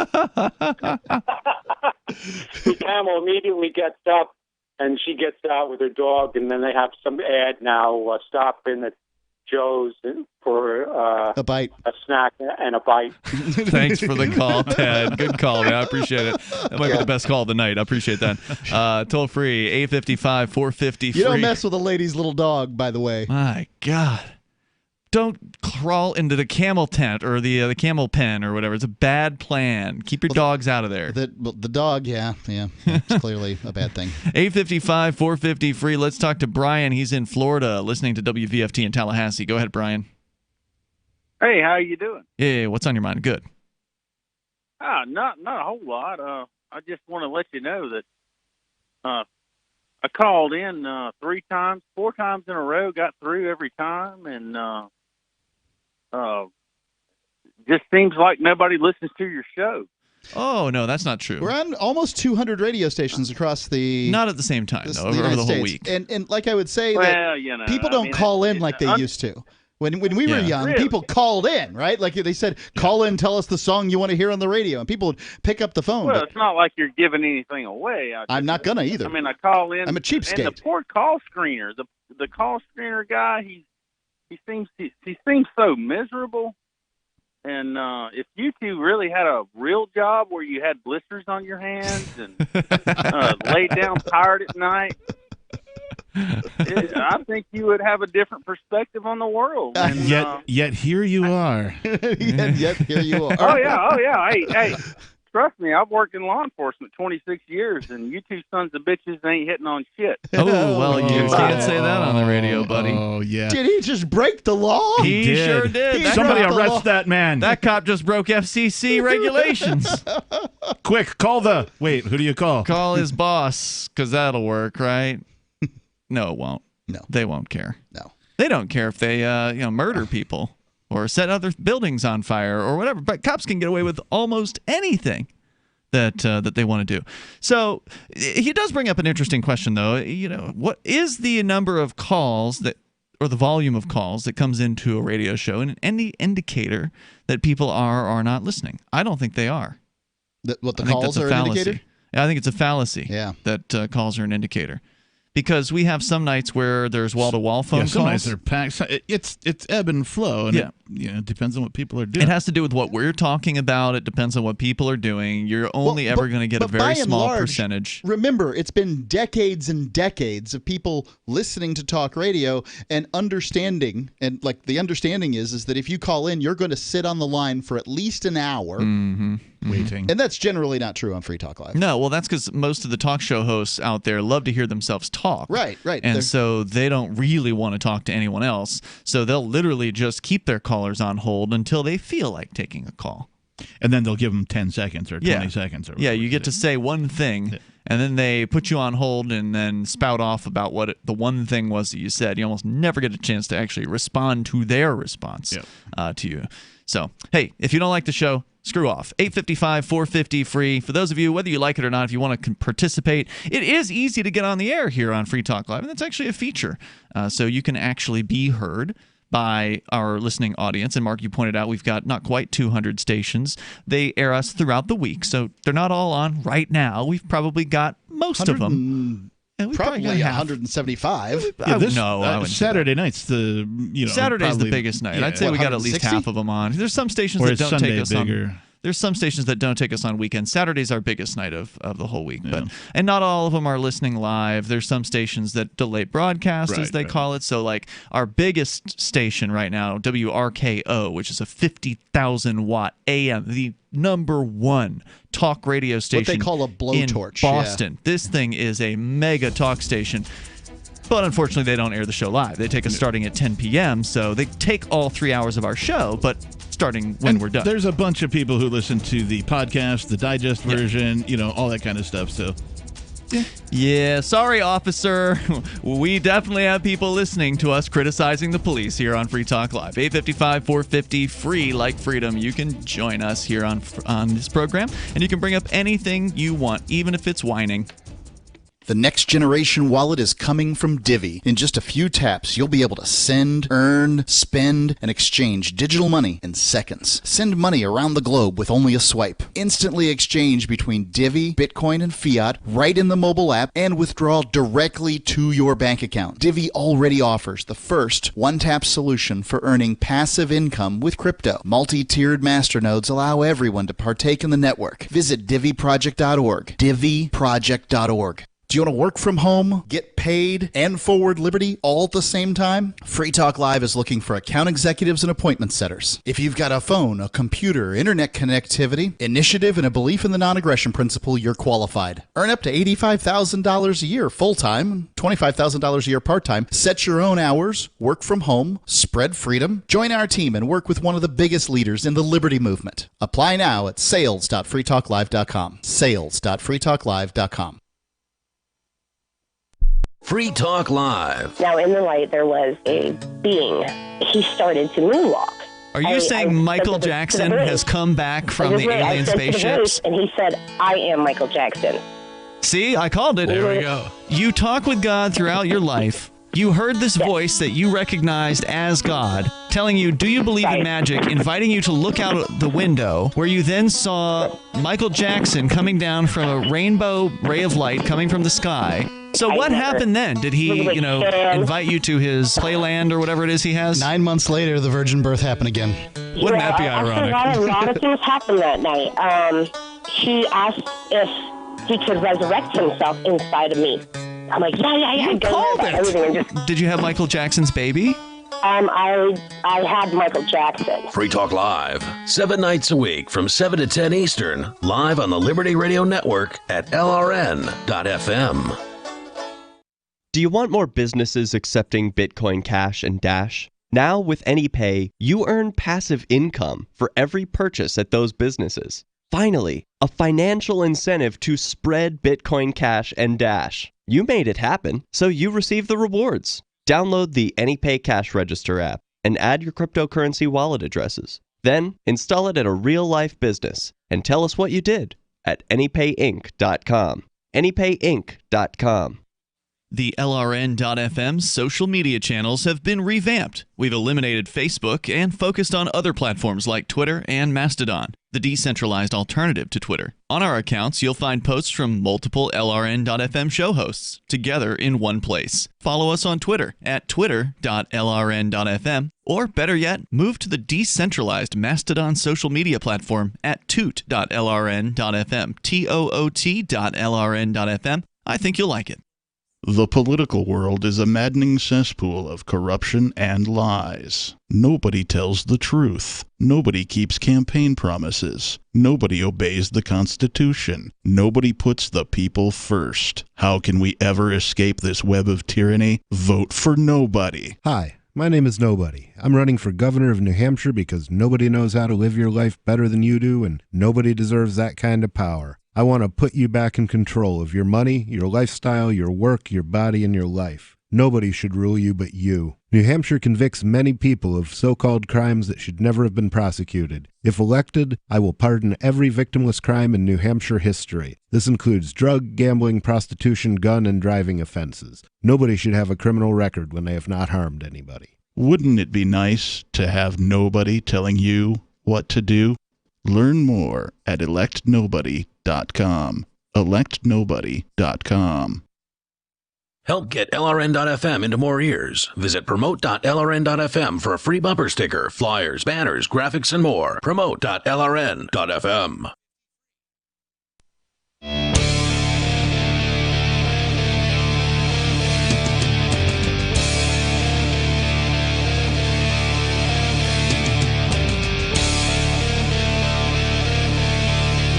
The camel immediately gets up, and she gets out with her dog, and then they have some ad now. Stop in at Joe's for a bite, a snack, and a bite. Thanks for the call, Ted. Good call, man. I appreciate it. That might be the best call of the night. I appreciate that. Toll free, 855-450-FREE. You don't mess with a lady's little dog, by the way. My God. Don't crawl into the camel tent or the camel pen or whatever. It's a bad plan. Keep your dogs out of there. The dog, yeah. It's clearly a bad thing. 855-450-FREE. Let's talk to Brian. He's in Florida listening to WVFT in Tallahassee. Go ahead, Brian. Hey, how you doing? Yeah, what's on your mind? Good. Not a whole lot. I just want to let you know that I called in 4 times in a row, got through every time, and just seems like nobody listens to your show. Oh, no, that's not true. We're on almost 200 radio stations across the... Not at the same time, though, over the whole week. And like I would say, people don't call in like they used to. When we were young, people called in, right? Like they said, call in, tell us the song you want to hear on the radio. And people would pick up the phone. Well, it's not like you're giving anything away. I'm not going to either. I mean, I call in. I'm a cheapskate. And the poor call screener, the call screener guy, he seems so miserable. And if you two really had a real job where you had blisters on your hands and laid down tired at night, I think you would have a different perspective on the world. And, yet here you are. yet here you are. Oh yeah. Hey, trust me, I've worked in law enforcement 26 years, and you two sons of bitches ain't hitting on shit. Oh, well, you can't say that on the radio, buddy. Oh, yeah. Did he just break the law? He sure did. Somebody arrest that man. That cop just broke FCC regulations. Quick, wait, who do you call? Call his boss, because that'll work, right? No, it won't. No. They won't care. No. They don't care if they murder people or set other buildings on fire or whatever. But cops can get away with almost anything that they want to do. So he does bring up an interesting question, though. What is the number of calls or the volume of calls that comes into a radio show and any indicator that people are or are not listening? I don't think they are. The calls are an indicator? Yeah, I think it's a fallacy. Yeah. That calls are an indicator. Because we have some nights where there's wall-to-wall phone calls. Some nights are packed. It's ebb and flow, and it depends on what people are doing. It has to do with what we're talking about. It depends on what people are doing. You're only ever going to get a very small percentage. Remember, it's been decades and decades of people listening to talk radio and understanding. And like the understanding is that if you call in, you're going to sit on the line for at least an hour. Waiting. And that's generally not true on Free Talk Live. No, well, that's because most of the talk show hosts out there love to hear themselves talk. Right. And so they don't really want to talk to anyone else. So they'll literally just keep their callers on hold until they feel like taking a call. And then they'll give them 10 seconds or 20 seconds. Or you get to say one thing, and then they put you on hold and then spout off about what the one thing was that you said. You almost never get a chance to actually respond to their response to you. So, hey, if you don't like the show, screw off. 855-450-FREE. For those of you, whether you like it or not, if you want to participate, it is easy to get on the air here on Free Talk Live, and that's actually a feature. So you can actually be heard by our listening audience. And Mark, you pointed out we've got not quite 200 stations. They air us throughout the week, so they're not all on right now. We've probably got most of them. Probably 175. Saturday night's Saturday's the biggest night. I'd say we got at least half of them on. There's some stations that don't take us on. There's some stations that don't take us on weekends. Saturday's our biggest night of the whole week. And not all of them are listening live. There's some stations that delay broadcast, as they call it. So like our biggest station right now, WRKO, which is a 50,000 watt AM, the number one talk radio station. What they call a blowtorch in Boston. This thing is a mega talk station. But unfortunately, they don't air the show live. They take us starting at 10 p.m., so they take all 3 hours of our show, but starting when we're done. There's a bunch of people who listen to the podcast, the digest version, all that kind of stuff, so... Yeah, sorry, officer. We definitely have people listening to us criticizing the police here on Free Talk Live. 855-450, free like freedom. You can join us here on this program, and you can bring up anything you want, even if it's whining. The next generation wallet is coming from Divvy. In just a few taps, you'll be able to send, earn, spend, and exchange digital money in seconds. Send money around the globe with only a swipe. Instantly exchange between Divvy, Bitcoin, and fiat right in the mobile app and withdraw directly to your bank account. Divvy already offers the first one-tap solution for earning passive income with crypto. Multi-tiered masternodes allow everyone to partake in the network. Visit DivvyProject.org. DivvyProject.org. Do you want to work from home, get paid, and forward liberty all at the same time? Free Talk Live is looking for account executives and appointment setters. If you've got a phone, a computer, internet connectivity, initiative, and a belief in the non-aggression principle, you're qualified. Earn up to $85,000 a year full-time, $25,000 a year part-time. Set your own hours, work from home, spread freedom. Join our team and work with one of the biggest leaders in the liberty movement. Apply now at sales.freetalklive.com. Sales.freetalklive.com. Free Talk Live. Now, in the light, there was a being. He started to moonwalk. Are you saying Michael Jackson has come back from the alien spaceships? And he said, I am Michael Jackson. See, I called it. There we go. You talk with God throughout your life. You heard this voice that you recognized as God telling you, do you believe in magic, inviting you to look out the window, where you then saw Michael Jackson coming down from a rainbow ray of light coming from the sky. So what happened then? Did he, invite you to his playland or whatever it is he has? 9 months later, the virgin birth happened again. Wouldn't that be ironic? A lot of things happened that night. He asked if he could resurrect himself inside of me. I'm like, yeah. You called it. Did you have Michael Jackson's baby? I had Michael Jackson. Free Talk Live, 7 nights a week from 7 to 10 Eastern, live on the Liberty Radio Network at LRN.FM. Do you want more businesses accepting Bitcoin Cash and Dash? Now with AnyPay, you earn passive income for every purchase at those businesses. Finally, a financial incentive to spread Bitcoin Cash and Dash. You made it happen, so you receive the rewards. Download the AnyPay Cash Register app and add your cryptocurrency wallet addresses. Then install it at a real-life business and tell us what you did at AnyPayInc.com. AnyPayInc.com. The LRN.FM social media channels have been revamped. We've eliminated Facebook and focused on other platforms like Twitter and Mastodon, the decentralized alternative to Twitter. On our accounts, you'll find posts from multiple LRN.FM show hosts together in one place. Follow us on Twitter at twitter.lrn.fm, or better yet, move to the decentralized Mastodon social media platform at toot.lrn.fm, toot.lrn.fm. I think you'll like it. The political world is a maddening cesspool of corruption and lies. Nobody tells the truth. Nobody keeps campaign promises. Nobody obeys the Constitution. Nobody puts the people first. How can we ever escape this web of tyranny? Vote for nobody. Hi, my name is Nobody. I'm running for governor of New Hampshire because nobody knows how to live your life better than you do, and nobody deserves that kind of power. I want to put you back in control of your money, your lifestyle, your work, your body, and your life. Nobody should rule you but you. New Hampshire convicts many people of so-called crimes that should never have been prosecuted. If elected, I will pardon every victimless crime in New Hampshire history. This includes drug, gambling, prostitution, gun, and driving offenses. Nobody should have a criminal record when they have not harmed anybody. Wouldn't it be nice to have nobody telling you what to do? Learn more at electnobody.com. electnobody.com. Help get LRN.FM into more ears. Visit promote.lrn.fm for a free bumper sticker, flyers, banners, graphics, and more. Promote.lrn.fm.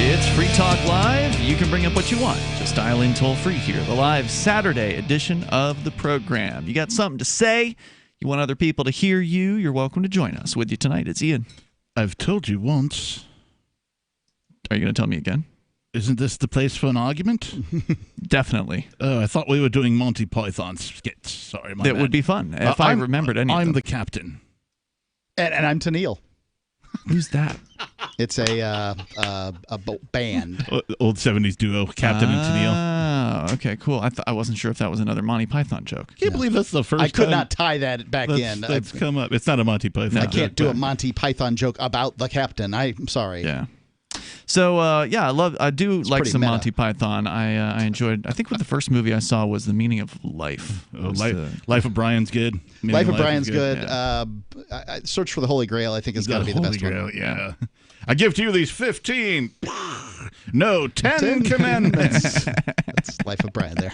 It's Free Talk Live. You can bring up what you want. Just dial in toll free here. The live Saturday edition of the program. You got something to say? You want other people to hear you? You're welcome to join us. With you tonight, it's Ian. I've told you once. Are you going to tell me again? Isn't this the place for an argument? Definitely. Oh, I thought we were doing Monty Python skits. Sorry, my That bad. would be fun if I remembered any of them. I'm the captain. And I'm Tennille. Who's that? It's a band. Old 70s duo, Captain and Tennille. Oh, okay, cool. I wasn't sure if that was another Monty Python joke. Can't believe that's the first I could time not tie that back in. That's come up. It's not a Monty Python I joke. can't do a Monty Python joke about the captain. I'm sorry. Yeah. So I do like some meta. Monty Python. I enjoyed. I think the first movie I saw was The Meaning of Life. Life of Brian's good. Life of Brian's good. Yeah. Search for the Holy Grail. I think has got to be the best Grail, one. Yeah. I give to you these 15. No, 10 commandments. That's Life of Brian there.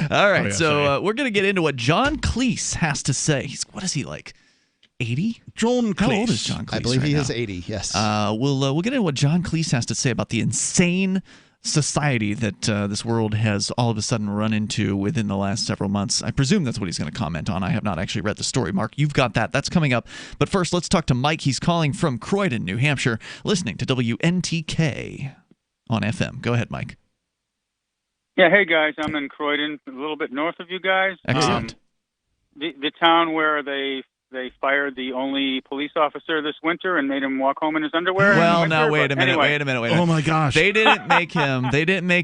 All right, we're going to get into what John Cleese has to say. What is he, like 80? John Cleese. How old is John Cleese? I believe right he now? is 80, yes. We'll get into what John Cleese has to say about the insane society that this world has all of a sudden run into within the last several months. I presume that's what he's going to comment on. I have not actually read the story. Mark, you've got that. That's coming up. But first, let's talk to Mike. He's calling from Croydon, New Hampshire, listening to WNTK on FM. Go ahead, Mike. Yeah, hey guys, I'm in Croydon, a little bit north of you guys. Excellent. The town where they fired the only police officer this winter and made him walk home in his underwear. Well, now wait a minute. Oh my gosh! They didn't make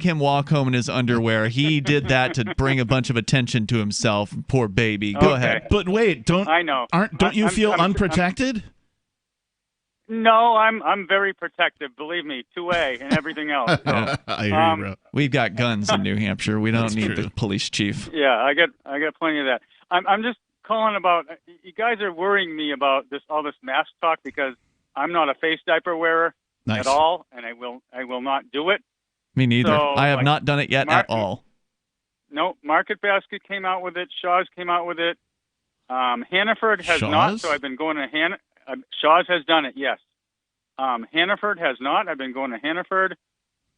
him walk home in his underwear. He did that to bring a bunch of attention to himself. Poor baby. Go ahead. But wait, I know. Don't you feel unprotected? No, I'm very protective. Believe me, 2A and everything else. So, I hear you, bro. We've got guns in New Hampshire. We don't need the police chief. Yeah, I got plenty of that. I'm just calling about. You guys are worrying me about all this mask talk because I'm not a face diaper wearer at all, and I will not do it. Me neither. So, I have not done it yet at all. No, Market Basket came out with it. Shaw's came out with it. Hannaford has not, so I've been going to Shaw's has done it, yes. Hannaford has not. I've been going to Hannaford.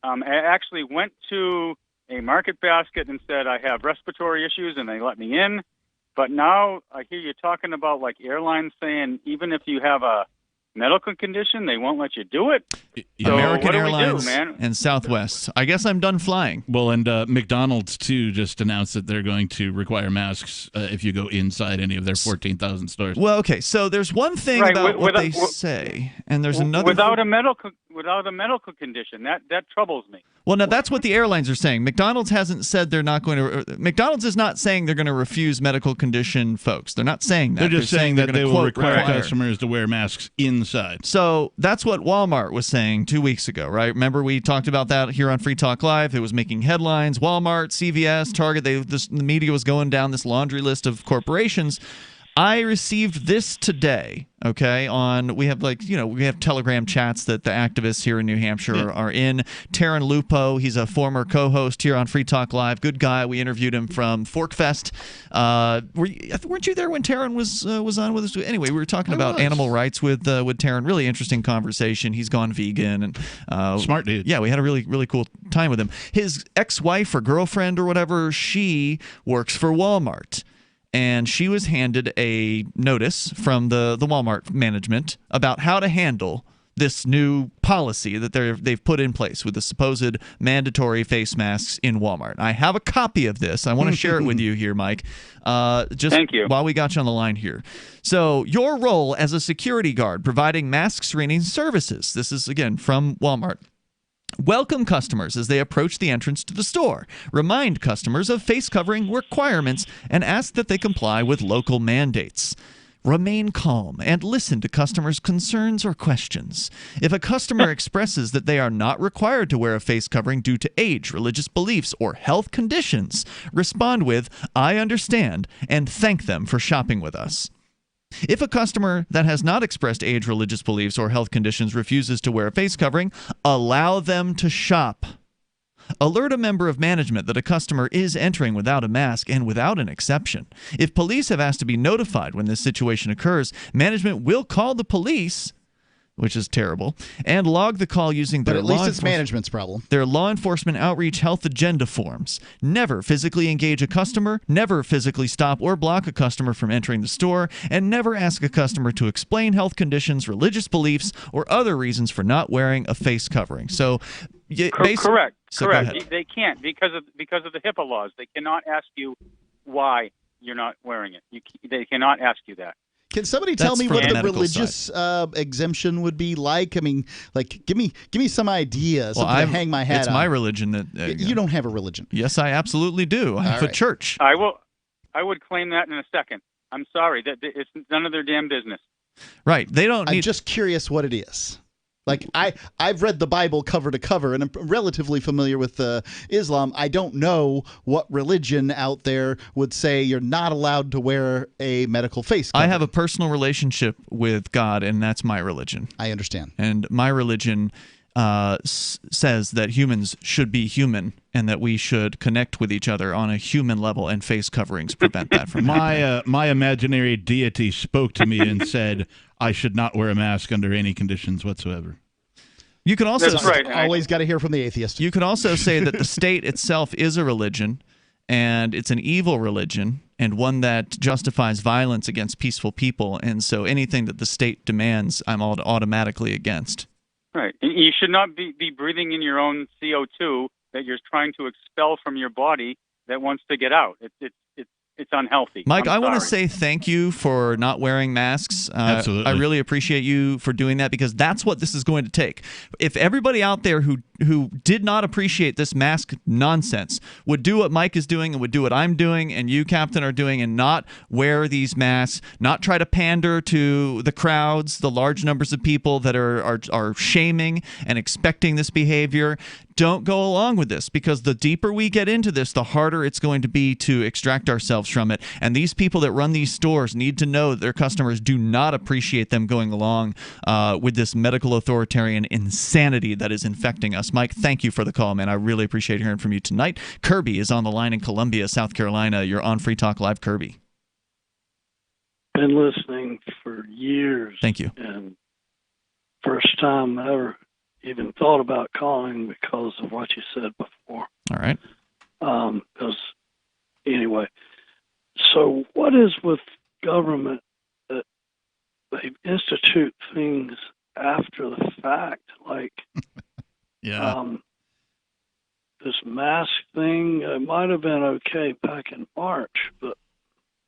I actually went to a Market Basket and said I have respiratory issues, and they let me in. But now I hear you talking about like airlines saying even if you have a medical condition, they won't let you do it. So American what do Airlines we do, man? and Southwest. I guess I'm done flying. Well, and McDonald's, too, just announced that they're going to require masks if you go inside any of their 14,000 stores. Well, okay, so there's one thing about what they say, and there's another without a medical condition. That troubles me. Well, now that's what the airlines are saying. McDonald's hasn't said they're not going to. McDonald's is not saying they're going to refuse medical condition folks. They're not saying that. They're just saying that they will require require customers to wear masks inside. So that's what Walmart was saying 2 weeks ago, right? Remember we talked about that here on Free Talk Live. It was making headlines. Walmart, CVS, Target. The media was going down this laundry list of corporations. I received this today, okay, we have Telegram chats that the activists here in New Hampshire are in. Taryn Lupo, he's a former co-host here on Free Talk Live. Good guy. We interviewed him from Forkfest. Weren't you there when Taryn was on with us? Anyway, we were talking about animal rights with Taryn. Really interesting conversation. He's gone vegan. And smart dude. Yeah, we had a really, really cool time with him. His ex-wife or girlfriend or whatever, she works for Walmart. And she was handed a notice from the Walmart management about how to handle this new policy that they've put in place with the supposed mandatory face masks in Walmart. I have a copy of this. I want to share it with you here, Mike. Thank you. While we got you on the line here. So your role as a security guard providing mask screening services. This is, again, from Walmart. Welcome customers as they approach the entrance to the store. Remind customers of face covering requirements and ask that they comply with local mandates. Remain calm and listen to customers' concerns or questions. If a customer expresses that they are not required to wear a face covering due to age, religious beliefs, or health conditions, respond with, "I understand," and thank them for shopping with us. If a customer that has not expressed age, religious beliefs, or health conditions refuses to wear a face covering, allow them to shop. Alert a member of management that a customer is entering without a mask and without an exception. If police have asked to be notified when this situation occurs, management will call the police, which is terrible, and log the call using their But at least it's management's problem. Their law enforcement outreach health agenda forms. Never physically engage a customer, never physically stop or block a customer from entering the store, and never ask a customer to explain health conditions, religious beliefs, or other reasons for not wearing a face covering. So, correct. So Correct. They can't because of the HIPAA laws. They cannot ask you why you're not wearing it. They cannot ask you that. Can somebody tell me what the religious exemption would be like? I mean, like, give me some idea, something to hang my hat on. It's my religion that you don't have a religion. Yes, I absolutely do. I have a church. I would claim that in a second. I'm sorry, that it's none of their damn business. Right. They don't. I'm just curious what it is. Like, I've read the Bible cover to cover, and I'm relatively familiar with Islam. I don't know what religion out there would say you're not allowed to wear a medical face cover. I have a personal relationship with God, and that's my religion. I understand. And my religion says that humans should be human and that we should connect with each other on a human level, and face coverings prevent that from happening. My imaginary deity spoke to me and said I should not wear a mask under any conditions whatsoever. You can also always got to hear from the atheist. You can also say that the state itself is a religion, and it's an evil religion, and one that justifies violence against peaceful people. And so anything that the state demands, I'm automatically against. Right. You should not be breathing in your own CO2 that you're trying to expel from your body that wants to get out. It's unhealthy. Mike, I want to say thank you for not wearing masks. Absolutely. I really appreciate you for doing that, because that's what this is going to take. If everybody out there who did not appreciate this mask nonsense would do what Mike is doing and would do what I'm doing and you, Captain, are doing, and not wear these masks, not try to pander to the crowds, the large numbers of people that are shaming and expecting this behavior, don't go along with this, because the deeper we get into this, the harder it's going to be to extract ourselves from it. And these people that run these stores need to know that their customers do not appreciate them going along with this medical authoritarian insanity that is infecting us. Mike, thank you for the call, man. I really appreciate hearing from you tonight. Kirby is on the line in Columbia, South Carolina. You're on Free Talk Live, Kirby. Been listening for years. Thank you. And first time I ever even thought about calling because of what you said before. All right. Anyway, so what is with government that they institute things after the fact, like this mask thing? It might have been okay back in March, but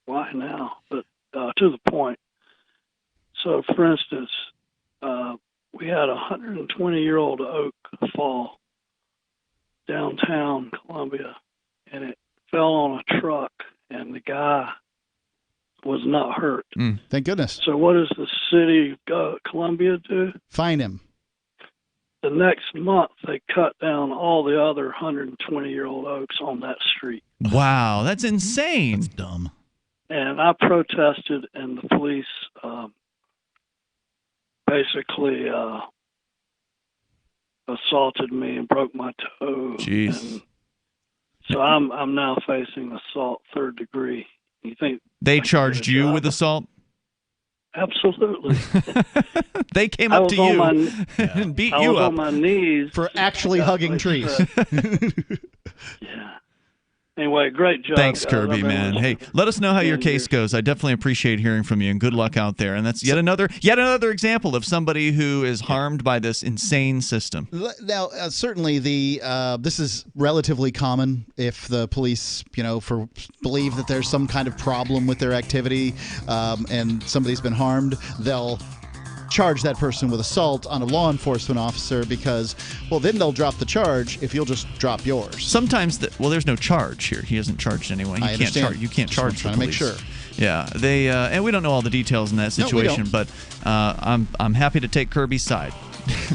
why now? But to the point. So, for instance, we had a 120-year-old oak fall downtown Columbia, and it fell on a truck, and the guy was not hurt. Thank goodness. So what does the city of Columbia do? Fine him. The next month, they cut down all the other 120-year-old oaks on that street. Wow, that's insane. That's dumb. And I protested, and the police basically assaulted me and broke my toe. Jeez. And so I'm now facing assault 3rd degree. You think they charged you with assault? Absolutely. They came up to you and beat you up. I was on my knees for actually hugging trees. Yeah. Anyway, great job. Thanks, Kirby, man. Hey, let us know how your case goes. I definitely appreciate hearing from you, and good luck out there. And that's yet another example of somebody who is harmed by this insane system. Now, certainly this is relatively common if the police, believe that there's some kind of problem with their activity, and somebody's been harmed, they'll charge that person with assault on a law enforcement officer because, well, then they'll drop the charge if you'll just drop yours. Sometimes, there's no charge here. He hasn't charged anyone. I understand. You can't charge. Just trying to make sure. Yeah, they and we don't know all the details in that situation, but I'm happy to take Kirby's side.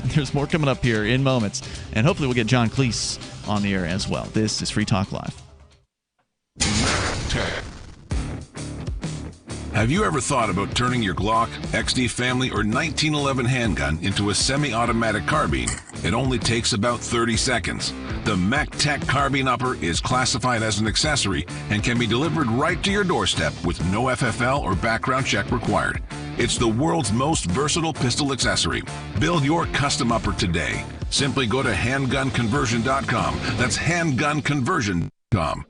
There's more coming up here in moments, and hopefully we'll get John Cleese on the air as well. This is Free Talk Live. Have you ever thought about turning your Glock, XD Family, or 1911 handgun into a semi-automatic carbine? It only takes about 30 seconds. The MacTech Carbine Upper is classified as an accessory and can be delivered right to your doorstep with no FFL or background check required. It's the world's most versatile pistol accessory. Build your custom upper today. Simply go to handgunconversion.com. That's handgunconversion.com.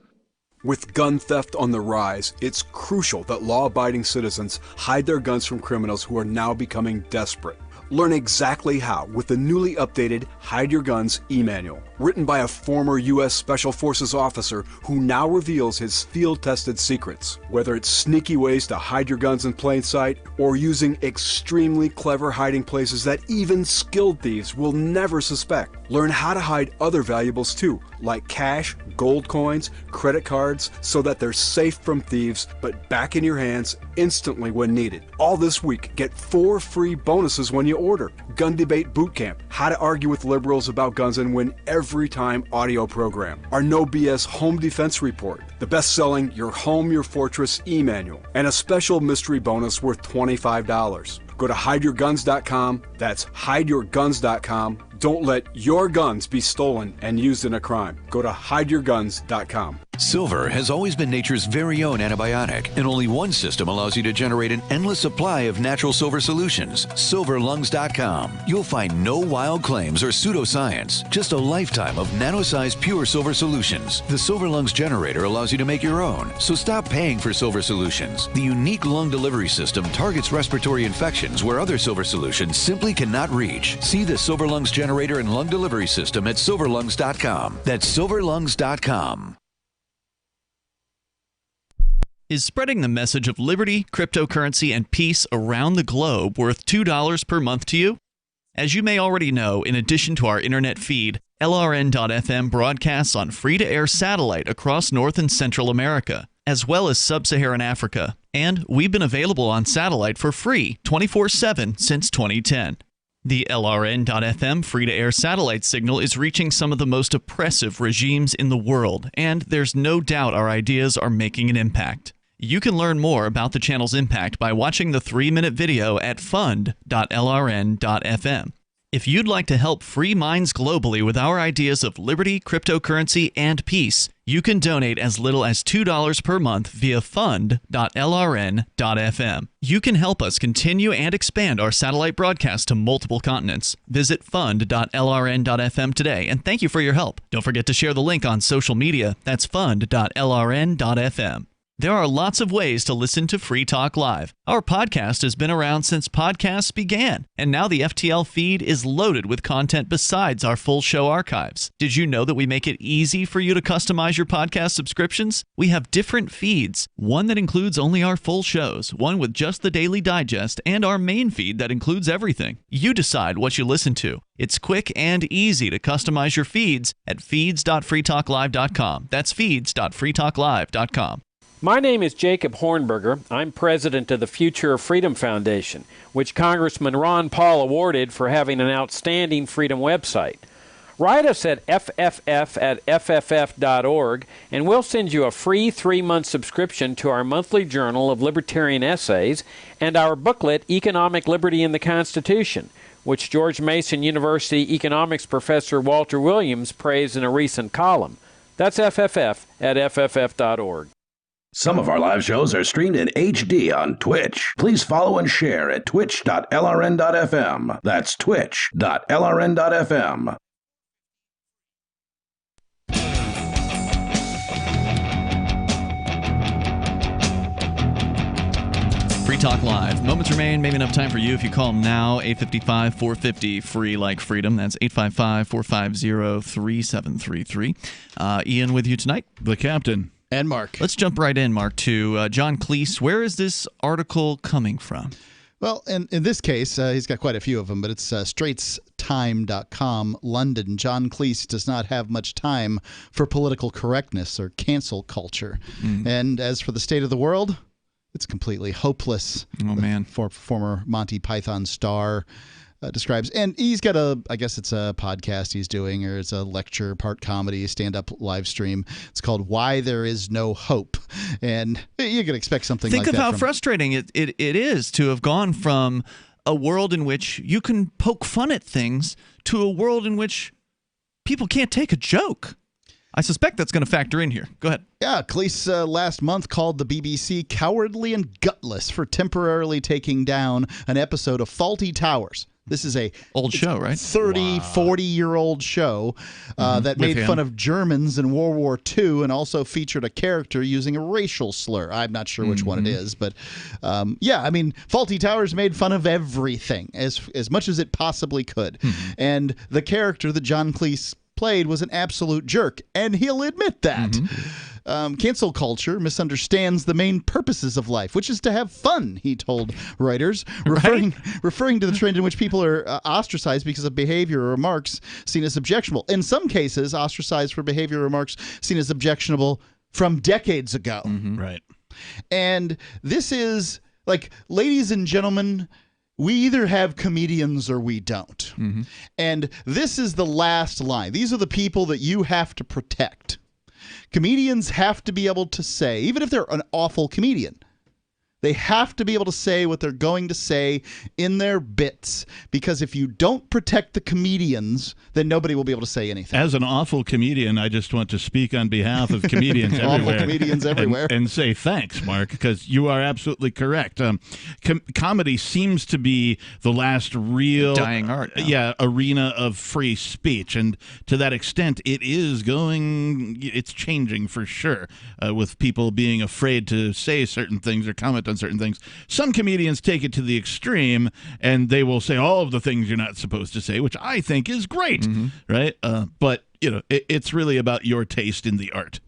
With gun theft on the rise, it's crucial that law-abiding citizens hide their guns from criminals who are now becoming desperate. Learn exactly how with the newly updated Hide Your Guns e-manual, written by a former U.S. Special Forces officer who now reveals his field-tested secrets. Whether it's sneaky ways to hide your guns in plain sight or using extremely clever hiding places that even skilled thieves will never suspect. Learn how to hide other valuables too, like cash, gold coins, credit cards, so that they're safe from thieves but back in your hands instantly when needed. All this week, get 4 free bonuses when you order. Gun Debate Bootcamp, How to Argue with Liberals About Guns and Win Every Time audio program. Our No BS Home Defense Report, the best-selling Your Home, Your Fortress e-manual, and a special mystery bonus worth $25. Go to hideyourguns.com. That's hideyourguns.com. Don't let your guns be stolen and used in a crime. Go to hideyourguns.com. Silver has always been nature's very own antibiotic, and only one system allows you to generate an endless supply of natural silver solutions. Silverlungs.com. You'll find no wild claims or pseudoscience, just a lifetime of nano-sized pure silver solutions. The Silver Lungs generator allows you to make your own, so stop paying for silver solutions. The unique lung delivery system targets respiratory infections where other silver solutions simply cannot reach. See the Silver Lungs generator and lung delivery system at silverlungs.com. That's silverlungs.com. Is spreading the message of liberty, cryptocurrency, and peace around the globe worth $2 per month to you? As you may already know, in addition to our internet feed, LRN.FM broadcasts on free-to-air satellite across North and Central America, as well as Sub-Saharan Africa. And we've been available on satellite for free 24/7 since 2010. The LRN.FM free-to-air satellite signal is reaching some of the most oppressive regimes in the world, and there's no doubt our ideas are making an impact. You can learn more about the channel's impact by watching the 3-minute video at fund.lrn.fm. If you'd like to help free minds globally with our ideas of liberty, cryptocurrency, and peace, you can donate as little as $2 per month via fund.lrn.fm. You can help us continue and expand our satellite broadcast to multiple continents. Visit fund.lrn.fm today, and thank you for your help. Don't forget to share the link on social media. That's fund.lrn.fm. There are lots of ways to listen to Free Talk Live. Our podcast has been around since podcasts began, and now the FTL feed is loaded with content besides our full show archives. Did you know that we make it easy for you to customize your podcast subscriptions? We have different feeds, one that includes only our full shows, one with just the Daily Digest, and our main feed that includes everything. You decide what you listen to. It's quick and easy to customize your feeds at feeds.freetalklive.com. That's feeds.freetalklive.com. My name is Jacob Hornberger. I'm president of the Future of Freedom Foundation, which Congressman Ron Paul awarded for having an outstanding freedom website. Write us at fff@fff.org, and we'll send you a free 3-month subscription to our monthly journal of libertarian essays and our booklet, Economic Liberty in the Constitution, which George Mason University economics professor Walter Williams praised in a recent column. That's fff@fff.org. Some of our live shows are streamed in HD on Twitch. Please follow and share at twitch.lrn.fm. That's twitch.lrn.fm. Free Talk Live. Moments remain. Maybe enough time for you if you call now. 855-450 free like freedom. That's 855-450-3733. Ian with you tonight. The captain. And Mark. Let's jump right in, Mark, to John Cleese. Where is this article coming from? Well, in this case, he's got quite a few of them, but it's straitstime.com, London. John Cleese does not have much time for political correctness or cancel culture. And as for the state of the world, it's completely hopeless. Oh, man. Former Monty Python star describes. And he's got I guess it's a podcast he's doing, or it's a lecture, part comedy, stand-up live stream. It's called Why There Is No Hope. And you could expect something like that. Think of how frustrating it is to have gone from a world in which you can poke fun at things to a world in which people can't take a joke. I suspect that's going to factor in here. Go ahead. Yeah, Cleese last month called the BBC cowardly and gutless for temporarily taking down an episode of Fawlty Towers. This is a old show, right? 40-year-old show that made fun of Germans in World War II and also featured a character using a racial slur. I'm not sure which one it is, but yeah, I mean, Fawlty Towers made fun of everything as much as it possibly could. And the character that John Cleese played was an absolute jerk, and he'll admit that. Cancel culture misunderstands the main purposes of life, which is to have fun, he told Reuters, referring to the trend in which people are ostracized because of behavior or remarks seen as objectionable. In some cases, ostracized for behavior or remarks seen as objectionable from decades ago. Right. And this is, like, ladies and gentlemen, we either have comedians or we don't. And this is the last line. These are the people that you have to protect. Comedians have to be able to say, even if they're an awful comedian, they have to be able to say what they're going to say in their bits, because if you don't protect the comedians, then nobody will be able to say anything. As an awful comedian, I just want to speak on behalf of comedians everywhere. Awful comedians everywhere. And say thanks, Mark, because you are absolutely correct. Comedy seems to be the last real dying art now. Yeah, arena of free speech. And to that extent, it's changing for sure, with people being afraid to say certain things or comment on certain things. Some comedians take it to the extreme, and they will say all of the things you're not supposed to say, which I think is great, right? But it's really about your taste in the art.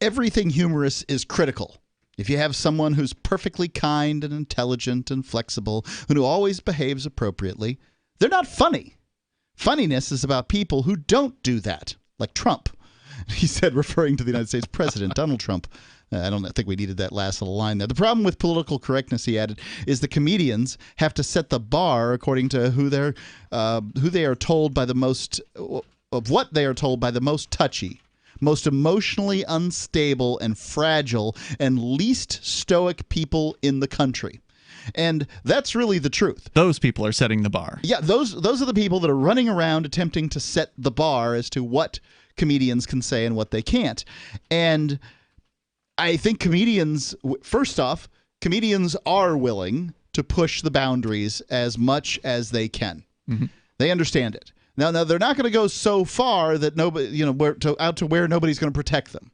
Everything humorous is critical. If you have someone who's perfectly kind and intelligent and flexible, and who always behaves appropriately, they're not funny. Funniness is about people who don't do that, like Trump. He said, referring to the United States President, Donald Trump. I don't think we needed that last little line there. The problem with political correctness, he added, is the comedians have to set the bar according to who they are told by the most of what they are told by the most touchy, most emotionally unstable and fragile, and least stoic people in the country. And that's really the truth. Those people are setting the bar. Yeah, those are the people that are running around attempting to set the bar as to what comedians can say and what they can't. And I think comedians, first off, comedians are willing to push the boundaries as much as they can. They understand it. Now they're not going to go so far that nobody, out to where nobody's going to protect them.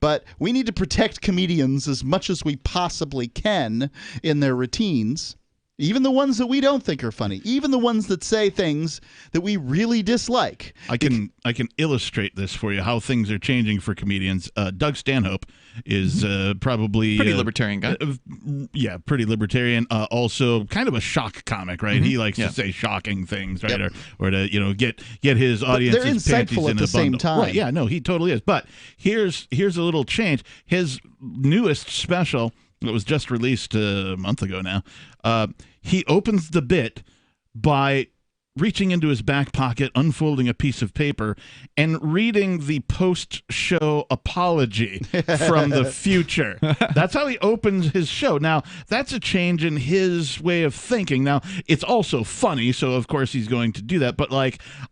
But we need to protect comedians as much as we possibly can in their routines. Even the ones that we don't think are funny, even the ones that say things that we really dislike. I can illustrate this for you, how things are changing for comedians. Doug Stanhope is probably pretty libertarian guy. Yeah, pretty libertarian. Also, kind of a shock comic, right? He likes to say shocking things, right, or to get his audience's panties in a bundle. At the same time. Right? Yeah, no, he totally is. But here's a little change. His newest special, that was just released a month ago now, he opens the bit by reaching into his back pocket, unfolding a piece of paper, and reading the post-show apology from the future. That's how he opens his show. Now, that's a change in his way of thinking. Now, it's also funny, so of course he's going to do that, but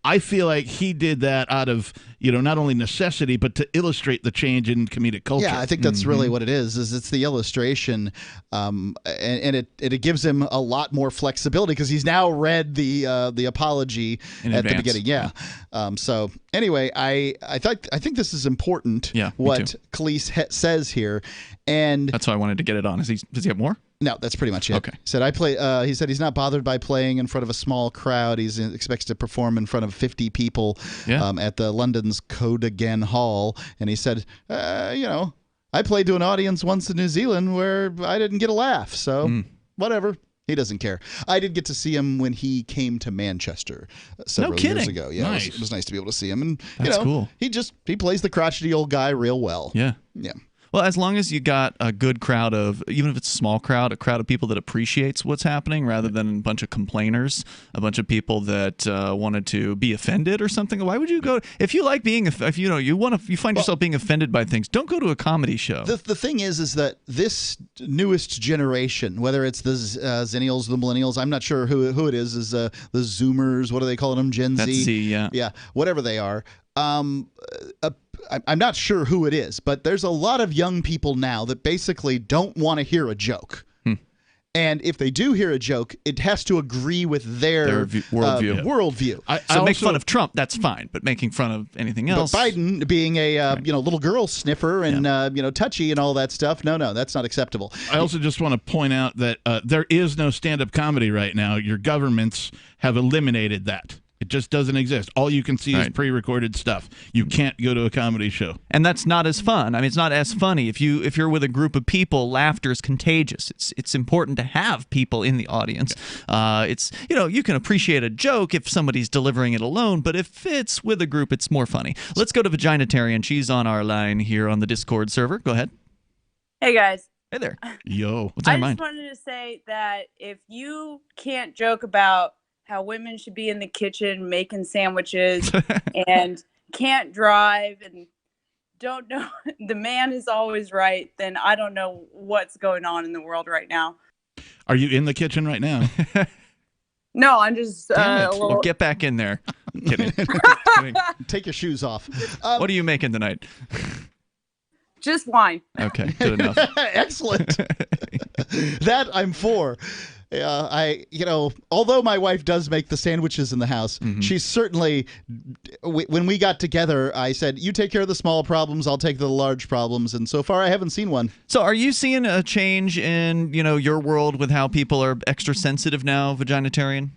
I feel like he did that out of, not only necessity, but to illustrate the change in comedic culture. Yeah, I think that's really what it is it's the illustration, and it gives him a lot more flexibility because he's now read the apology in at advance. the beginning. Yeah. So anyway, I think this is important. Yeah, what Cleese says here, and that's why I wanted to get it on. Does he have more? No, that's pretty much it. Okay. He said he's not bothered by playing in front of a small crowd. He expects to perform in front of 50 people at the London's Cadogan Hall. And he said, I played to an audience once in New Zealand where I didn't get a laugh. So whatever. He doesn't care. I did get to see him when he came to Manchester several years ago. Yeah, nice. It was nice to be able to see him. And that's cool. He plays the crotchety old guy real well. Yeah. Yeah. Well, as long as you got a good crowd of, even if it's a small crowd, a crowd of people that appreciates what's happening rather than a bunch of complainers, a bunch of people that wanted to be offended or something. Why would you go? If you like being, if you find yourself being offended by things, don't go to a comedy show. The thing is that this newest generation, whether it's the Zennials, the Millennials, I'm not sure who it is the Zoomers. What are they calling them? Gen Z. That's Z, yeah. Yeah, whatever they are. I'm not sure who it is, but there's a lot of young people now that basically don't want to hear a joke. And if they do hear a joke, it has to agree with their worldview. So make fun of Trump, that's fine, but making fun of anything else. But Biden being a little girl sniffer and touchy and all that stuff, no, that's not acceptable. I also just want to point out that there is no stand-up comedy right now. Your governments have eliminated that. It just doesn't exist. All you can see is pre-recorded stuff. You can't go to a comedy show. And that's not as fun. I mean, it's not as funny. If you're with a group of people, laughter is contagious. It's important to have people in the audience. You can appreciate a joke if somebody's delivering it alone, but if it's with a group, it's more funny. Let's go to Vaginitarian. She's on our line here on the Discord server. Go ahead. Hey, guys. Hey there. Yo. What's on your I mind? just wanted to say that if you can't joke about how women should be in the kitchen making sandwiches and can't drive and don't know the man is always right, then I don't know what's going on in the world right now. Are you in the kitchen right now? No, I'm just Damn a it. little... Well, get back in there. Kidding. Take your shoes off. What are you making tonight? Just wine. Okay, good enough. Excellent. That I'm for. Although my wife does make the sandwiches in the house, she's certainly, when we got together, I said, you take care of the small problems, I'll take the large problems. And so far, I haven't seen one. So are you seeing a change in, your world with how people are extra sensitive now, Vaginitarian?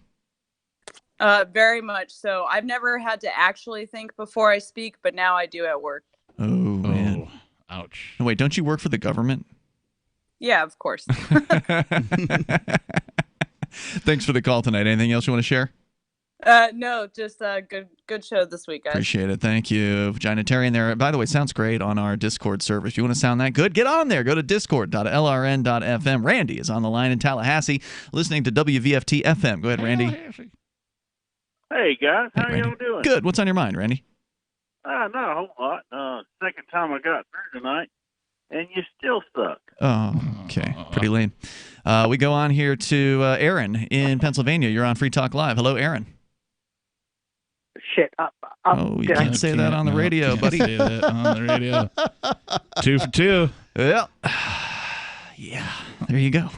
Very much so. I've never had to actually think before I speak, but now I do at work. Oh, man. Ouch. Wait, don't you work for the government? Yeah, of course. Thanks for the call tonight. Anything else you want to share? No, just a good show this week, guys. Appreciate it. Thank you. Vaginitarian there. By the way, sounds great on our Discord server. If you want to sound that good, get on there. Go to discord.lrn.fm. Randy is on the line in Tallahassee listening to WVFT FM. Go ahead, Randy. Hey, guys. How y'all doing? Good. What's on your mind, Randy? Not a whole lot. Second time I got through tonight, and you still suck. Oh, okay. Pretty lame. We go on here to Aaron in Pennsylvania. You're on Free Talk Live. Hello, Aaron. Shit. You can't say that on the radio, buddy. Say that on the radio. 2 for 2. Yeah. Yeah, there you go.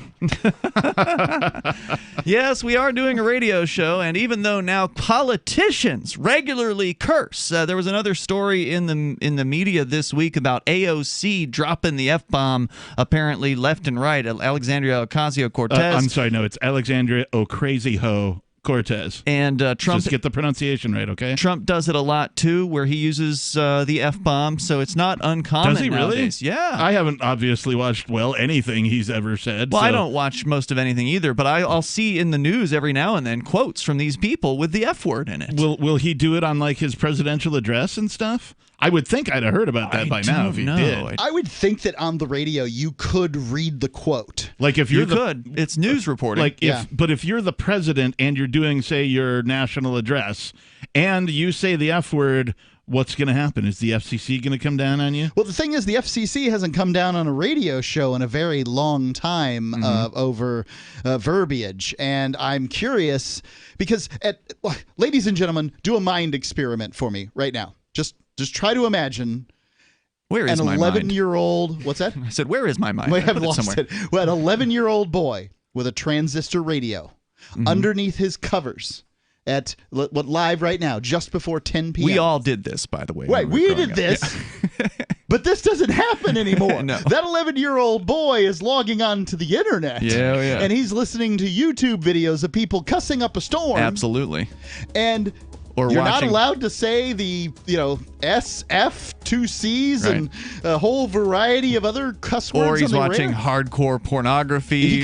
Yes, we are doing a radio show, and even though now politicians regularly curse, there was another story in the media this week about AOC dropping the F-bomb apparently left and right. Alexandria Ocasio-Cortez. I'm sorry, no, it's Alexandria Ocasio-Cortez. And Trump, just get the pronunciation right, okay? Trump does it a lot too, where he uses the F-bomb, so it's not uncommon. Does he really? Nowadays. Yeah. I haven't obviously watched anything he's ever said. Well, so. I don't watch most of anything either, but I'll see in the news every now and then quotes from these people with the F word in it. Will he do it on his presidential address and stuff? I would think I'd have heard about that by now if he did. I would think that on the radio you could read the quote. Like if you're it's news reporting. But if you're the president and you're doing, say, your national address, and you say the F word, what's going to happen? Is the FCC going to come down on you? Well, the thing is, the FCC hasn't come down on a radio show in a very long time over verbiage, and I'm curious because, ladies and gentlemen, do a mind experiment for me right now. Just try to imagine where is an my 11-year-old. What's that? I said, where is my mind? I have lost it. Well, an 11-year-old boy with a transistor radio underneath his covers at live right now, just before 10 p.m. We all did this, by the way. Wait, we did this, but this doesn't happen anymore. No. That 11-year-old boy is logging on to the internet. Yeah. And he's listening to YouTube videos of people cussing up a storm. Absolutely. And Or You're watching, not allowed to say the, SF, two C's, Right. and a whole variety of other cuss words. or he's on the watching rare. hardcore pornography.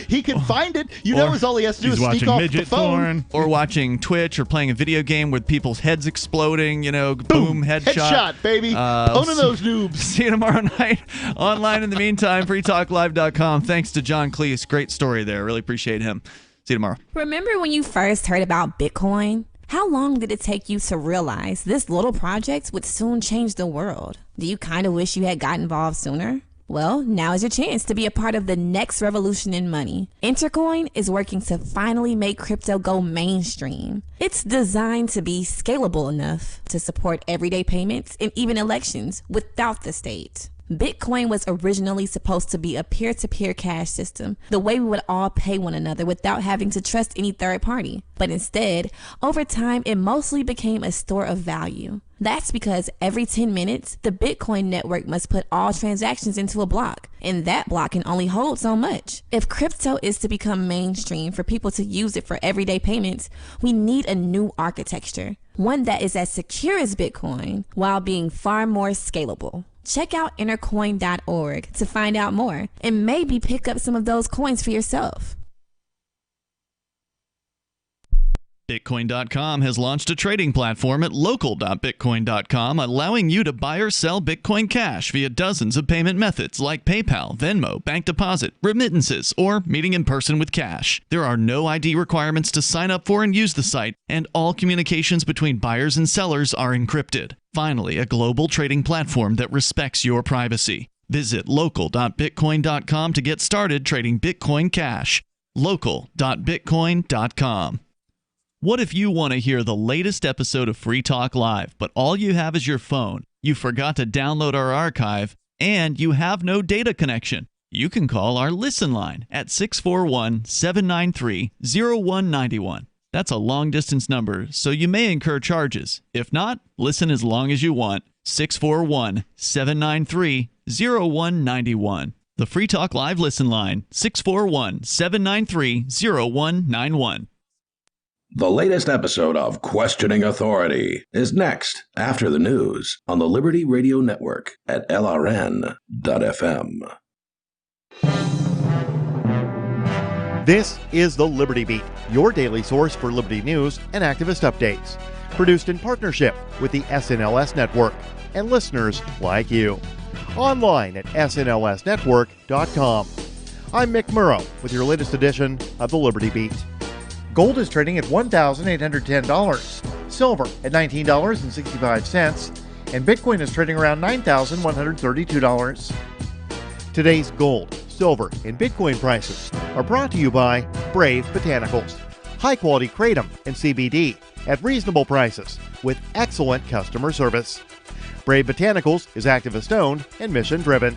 He can find it. You know, all he has to do is sneak off the phone. Or watching Twitch or playing a video game with people's heads exploding, boom, Headshot, baby. Boning those noobs. See you tomorrow night online. In the meantime, freetalklive.com. Thanks to John Cleese. Great story there. Really appreciate him. See you tomorrow. Remember when you first heard about Bitcoin? How long did it take you to realize this little project would soon change the world? Do you kind of wish you had got involved sooner? Well, now is your chance to be a part of the next revolution in money. Intercoin is working to finally make crypto go mainstream. It's designed to be scalable enough to support everyday payments and even elections without the state. Bitcoin was originally supposed to be a peer-to-peer cash system, the way we would all pay one another without having to trust any third party. But instead, over time, it mostly became a store of value. That's because every 10 minutes, the Bitcoin network must put all transactions into a block, and that block can only hold so much. If crypto is to become mainstream for people to use it for everyday payments, we need a new architecture, one that is as secure as Bitcoin while being far more scalable. Check out intercoin.org to find out more and maybe pick up some of those coins for yourself. Bitcoin.com has launched a trading platform at local.bitcoin.com, allowing you to buy or sell Bitcoin Cash via dozens of payment methods like PayPal, Venmo, bank deposit, remittances, or meeting in person with cash. There are no ID requirements to sign up for and use the site, and all communications between buyers and sellers are encrypted. Finally, a global trading platform that respects your privacy. Visit local.bitcoin.com to get started trading Bitcoin Cash. local.bitcoin.com. What if you want to hear the latest episode of Free Talk Live, but all you have is your phone, you forgot to download our archive, and you have no data connection? You can call our Listen line at 641-793-0191. That's a long-distance number, so you may incur charges. If not, listen as long as you want. 641-793-0191. The Free Talk Live Listen line, 641-793-0191. The latest episode of Questioning Authority is next after the news on the Liberty Radio Network at LRN.FM. This is the Liberty Beat, your daily source for liberty news and activist updates. Produced in partnership with the SNLS Network and listeners like you. Online at snlsnetwork.com. I'm Mick Murrow with your latest edition of the Liberty Beat. Gold is trading at $1,810, silver at $19.65, and Bitcoin is trading around $9,132. Today's gold, silver, and Bitcoin prices are brought to you by Brave Botanicals, high-quality kratom and CBD at reasonable prices with excellent customer service. Brave Botanicals is activist-owned and mission-driven.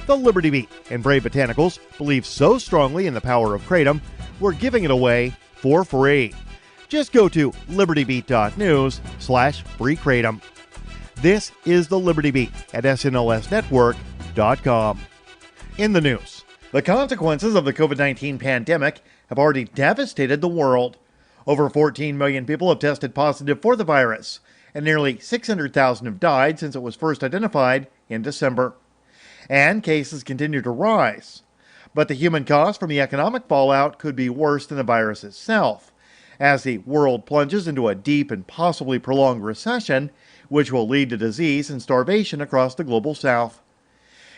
The Liberty Beat and Brave Botanicals believe so strongly in the power of kratom, we're giving it away for free. Just go to libertybeat.news/freekratom. This is the Liberty Beat at snlsnetwork.com. In the news, the consequences of the COVID-19 pandemic have already devastated the world. Over 14 million people have tested positive for the virus, and nearly 600,000 have died since it was first identified in December. And cases continue to rise. But the human cost from the economic fallout could be worse than the virus itself, as the world plunges into a deep and possibly prolonged recession, which will lead to disease and starvation across the global south.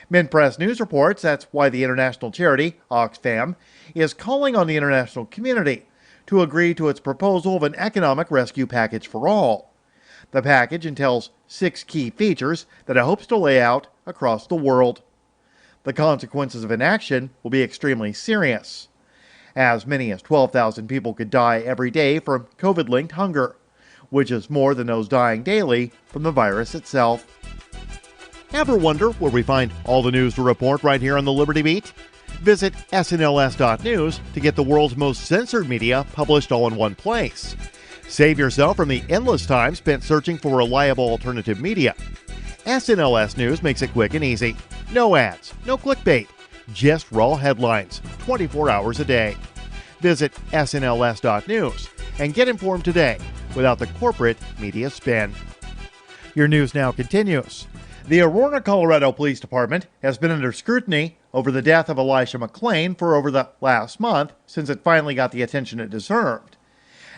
Mint Press News reports that's why the international charity, Oxfam, is calling on the international community to agree to its proposal of an economic rescue package for all. The package entails 6 key features that it hopes to lay out across the world. The consequences of inaction will be extremely serious. As many as 12,000 people could die every day from COVID-linked hunger, which is more than those dying daily from the virus itself. Ever wonder where we find all the news to report right here on the Liberty Beat? Visit snls.news to get the world's most censored media published all in one place. Save yourself from the endless time spent searching for reliable alternative media. SNLS News makes it quick and easy. No ads, no clickbait, just raw headlines, 24 hours a day. Visit snls.news and get informed today without the corporate media spin. Your news now continues. The Aurora, Colorado Police Department has been under scrutiny over the death of Elisha McLean for over the last month, since it finally got the attention it deserved.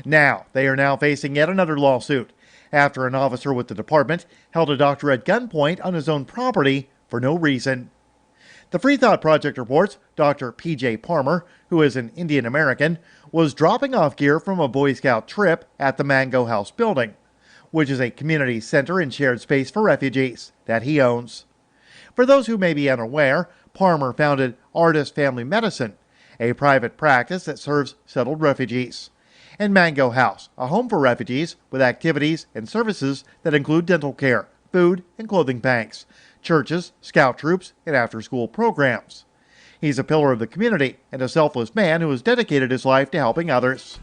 Now, they are now facing yet another lawsuit after an officer with the department held a doctor at gunpoint on his own property for no reason. The Free Thought Project reports Dr. P.J. Palmer, who is an Indian American, was dropping off gear from a Boy Scout trip at the Mango House building, which is a community center and shared space for refugees that he owns. For those who may be unaware, Palmer founded Artist Family Medicine, a private practice that serves settled refugees, and Mango House, a home for refugees with activities and services that include dental care, food and clothing banks, churches, scout troops, and after-school programs. He's a pillar of the community and a selfless man who has dedicated his life to helping others.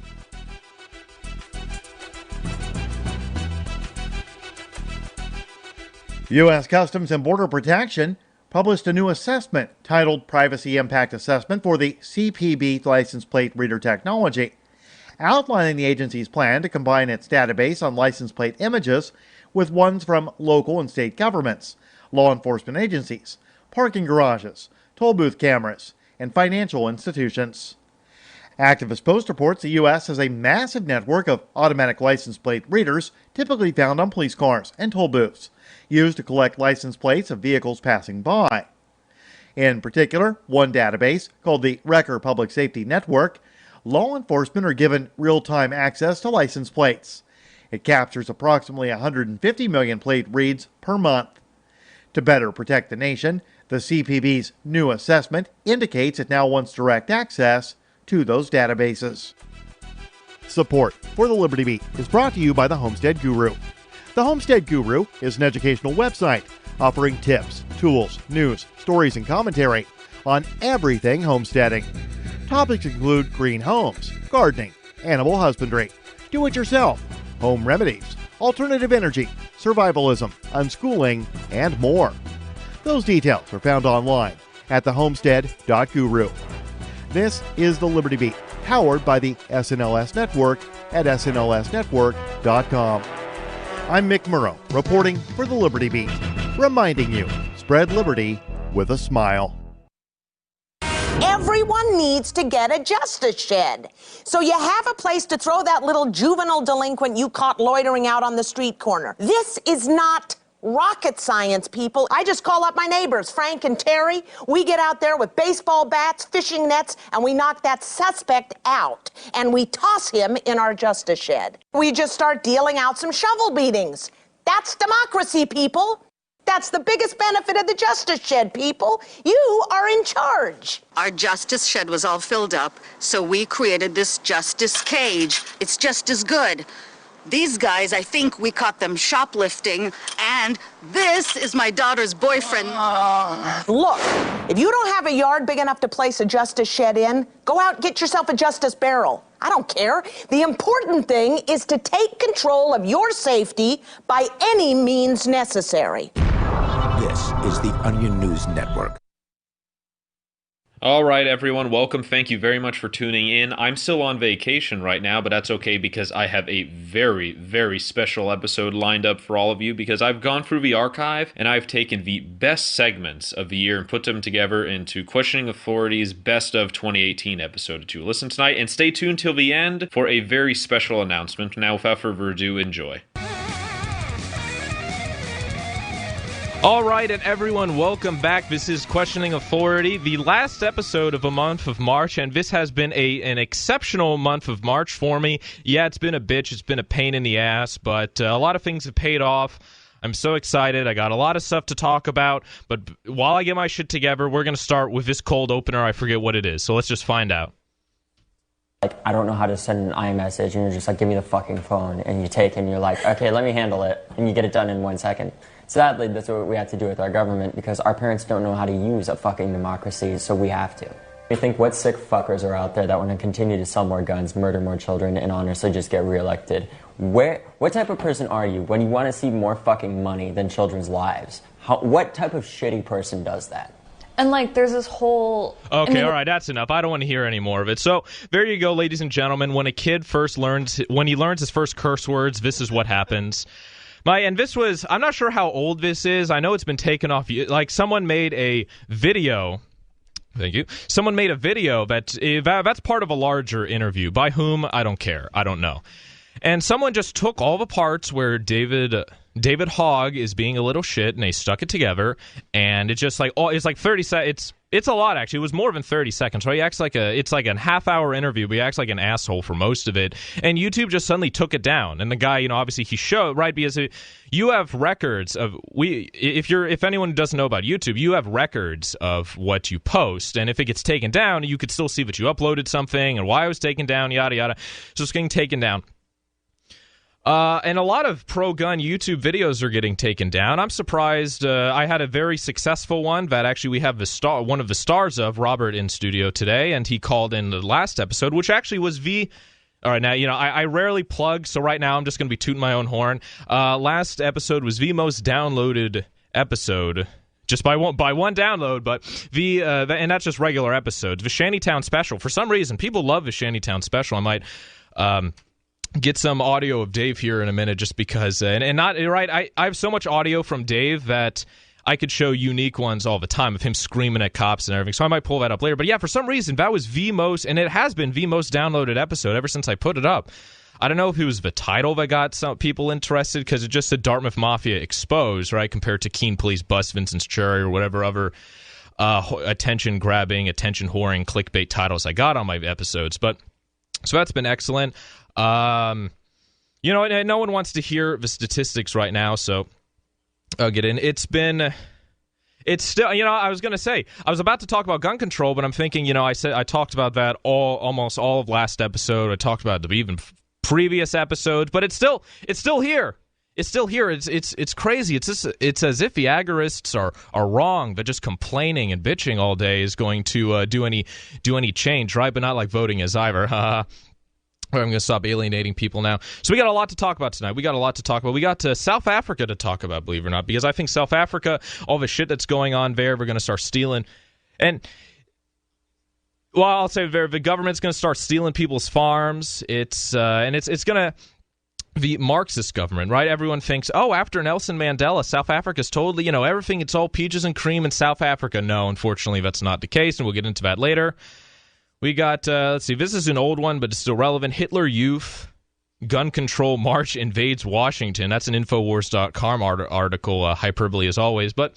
U.S. Customs and Border Protection published a new assessment titled Privacy Impact Assessment for the CPB license plate reader technology, outlining the agency's plan to combine its database on license plate images with ones from local and state governments, law enforcement agencies, parking garages, toll booth cameras, and financial institutions. Activist Post reports the U.S. has a massive network of automatic license plate readers typically found on police cars and toll booths, used to collect license plates of vehicles passing by. In particular, one database, called the Wrecker Public Safety Network, law enforcement are given real-time access to license plates. It captures approximately 150 million plate reads per month. To better protect the nation, the CPB's new assessment indicates it now wants direct access to those databases. Support for the Liberty Beat is brought to you by the Homestead Guru. The Homestead Guru is an educational website offering tips, tools, news, stories, and commentary on everything homesteading. Topics include green homes, gardening, animal husbandry, do-it-yourself, home remedies, alternative energy, survivalism, unschooling, and more. Those details are found online at thehomestead.guru. This is the Liberty Beat, powered by the SNLS Network at snlsnetwork.com. I'm Mick Murrow, reporting for the Liberty Beat, reminding you, spread liberty with a smile. Everyone needs to get a justice shed. So you have a place to throw that little juvenile delinquent you caught loitering out on the street corner. This is not rocket science, people. I just call up my neighbors, Frank and Terry. We get out there with baseball bats, fishing nets, and we knock that suspect out. And we toss him in our justice shed. We just start dealing out some shovel beatings. That's democracy, people. That's the biggest benefit of the Justice Shed, people. You are in charge. Our Justice Shed was all filled up, so we created this Justice Cage. It's just as good. These guys, I think we caught them shoplifting, and this is my daughter's boyfriend. Look, if you don't have a yard big enough to place a Justice Shed in, go out and get yourself a Justice Barrel. I don't care. The important thing is to take control of your safety by any means necessary. This is the Onion News Network. All right, everyone, welcome. Thank you very much for tuning in. I'm still on vacation right now, but that's okay because I have a very, very special episode lined up for all of you because I've gone through the archive and I've taken the best segments of the year and put them together into Questioning Authority's Best of 2018 episode to listen tonight. And stay tuned till the end for a very special announcement. Now, without further ado, enjoy. All right, and everyone, welcome back. This is Questioning Authority, the last episode of a month of March, and this has been an exceptional month of March for me. Yeah, it's been a bitch. It's been a pain in the ass, but a lot of things have paid off. I'm so excited. I got a lot of stuff to talk about, but while I get my shit together, we're going to start with this cold opener. I forget what it is, so let's just find out. Like, I don't know how to send an iMessage, and you're just like, give me the fucking phone, and you take it, and you're like, okay, let me handle it, and you get it done in 1 second. Sadly, that's what we have to do with our government because our parents don't know how to use a fucking democracy, so we have to. We think what sick fuckers are out there that want to continue to sell more guns, murder more children, and honestly just get reelected. What type of person are you when you want to see more fucking money than children's lives? What type of shitty person does that? And, like, there's this whole... Okay, all right, that's enough. I don't want to hear any more of it. So, there you go, ladies and gentlemen. When a kid learns his first curse words, this is what happens. And this was... I'm not sure how old this is. I know it's been taken off... Like, someone made a video... Thank you. Someone made a video that's part of a larger interview. By whom? I don't care. I don't know. And someone just took all the parts where David Hogg is being a little shit, and they stuck it together, and it's just like, it's like 30 seconds. It's a lot, actually. It was more than 30 seconds, right? It's like a half-hour interview, but he acts like an asshole for most of it, and YouTube just suddenly took it down. And the guy, obviously he showed, right, because you have records of, if anyone doesn't know about YouTube, you have records of what you post, and if it gets taken down, you could still see that you uploaded something, and why it was taken down, yada, yada. So it's getting taken down. And a lot of pro-gun YouTube videos are getting taken down. I'm surprised. I had a very successful one that actually we have one of the stars of, Robert, in studio today, and he called in the last episode, which actually was all right, now, I rarely plug, so right now I'm just going to be tooting my own horn. Last episode was the most downloaded episode, just by one download, but and that's just regular episodes. The Shantytown Special. For some reason, people love the Shantytown Special. I might... get some audio of Dave here in a minute, just because, and not right. I have so much audio from Dave that I could show unique ones all the time of him screaming at cops and everything. So I might pull that up later. But yeah, for some reason that was the most, and it has been the most downloaded episode ever since I put it up. I don't know if it was the title that got some people interested, because it just said Dartmouth Mafia exposed, right, compared to Keen Police Bust Vincent's Cherry or whatever other attention-grabbing, attention-whoring clickbait titles I got on my episodes. But so that's been excellent. No one wants to hear the statistics right now, so I'll get in. It's still, I was going to say, I was about to talk about gun control, but I'm thinking, I talked about that almost all of last episode. I talked about the even previous episodes, but it's still here. It's still here. It's crazy. It's as if the agorists are wrong. They're just complaining and bitching all day is going to do any change, right? But not like voting is either. I'm going to stop alienating people now. So we got a lot to talk about tonight. We got South Africa to talk about, believe it or not, because I think South Africa, all the shit that's going on there, we're going to start stealing. And, well, I'll say the government's going to start stealing people's farms. It's going to... The Marxist government, right? Everyone thinks, after Nelson Mandela, South Africa's totally, everything, it's all peaches and cream in South Africa. No, unfortunately, that's not the case, and we'll get into that later. We got, let's see, this is an old one, but it's still relevant. Hitler Youth Gun Control March Invades Washington. That's an Infowars.com article, hyperbole as always. But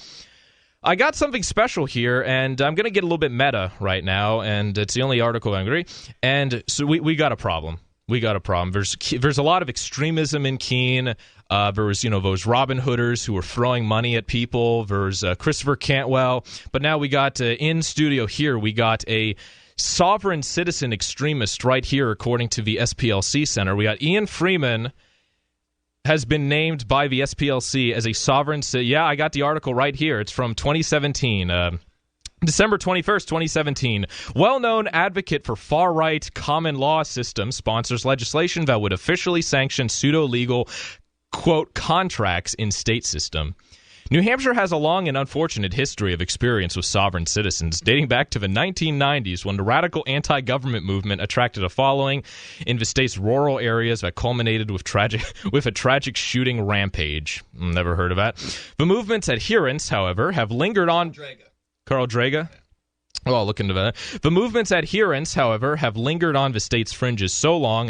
I got something special here, and I'm going to get a little bit meta right now, and it's the only article I agree. And so we got a problem. There's a lot of extremism in Keene. There was, those Robin Hooders who were throwing money at people. There's Christopher Cantwell. But now we got, in studio here, we got a sovereign citizen extremist right here, according to the SPLC Center. We got Ian Freeman has been named by the SPLC as a sovereign citizen. Yeah, I got the article right here. It's from 2017, December 21st, 2017. Well-known advocate for far-right common law system sponsors legislation that would officially sanction pseudo-legal, quote, contracts in state system. New Hampshire has a long and unfortunate history of experience with sovereign citizens, dating back to the 1990s when the radical anti-government movement attracted a following in the state's rural areas that culminated with a tragic shooting rampage. Never heard of that. The movement's adherents, however, have lingered on... Carl Draga? Oh, I'll look into that. The movement's adherents, however, have lingered on the state's fringes so long and have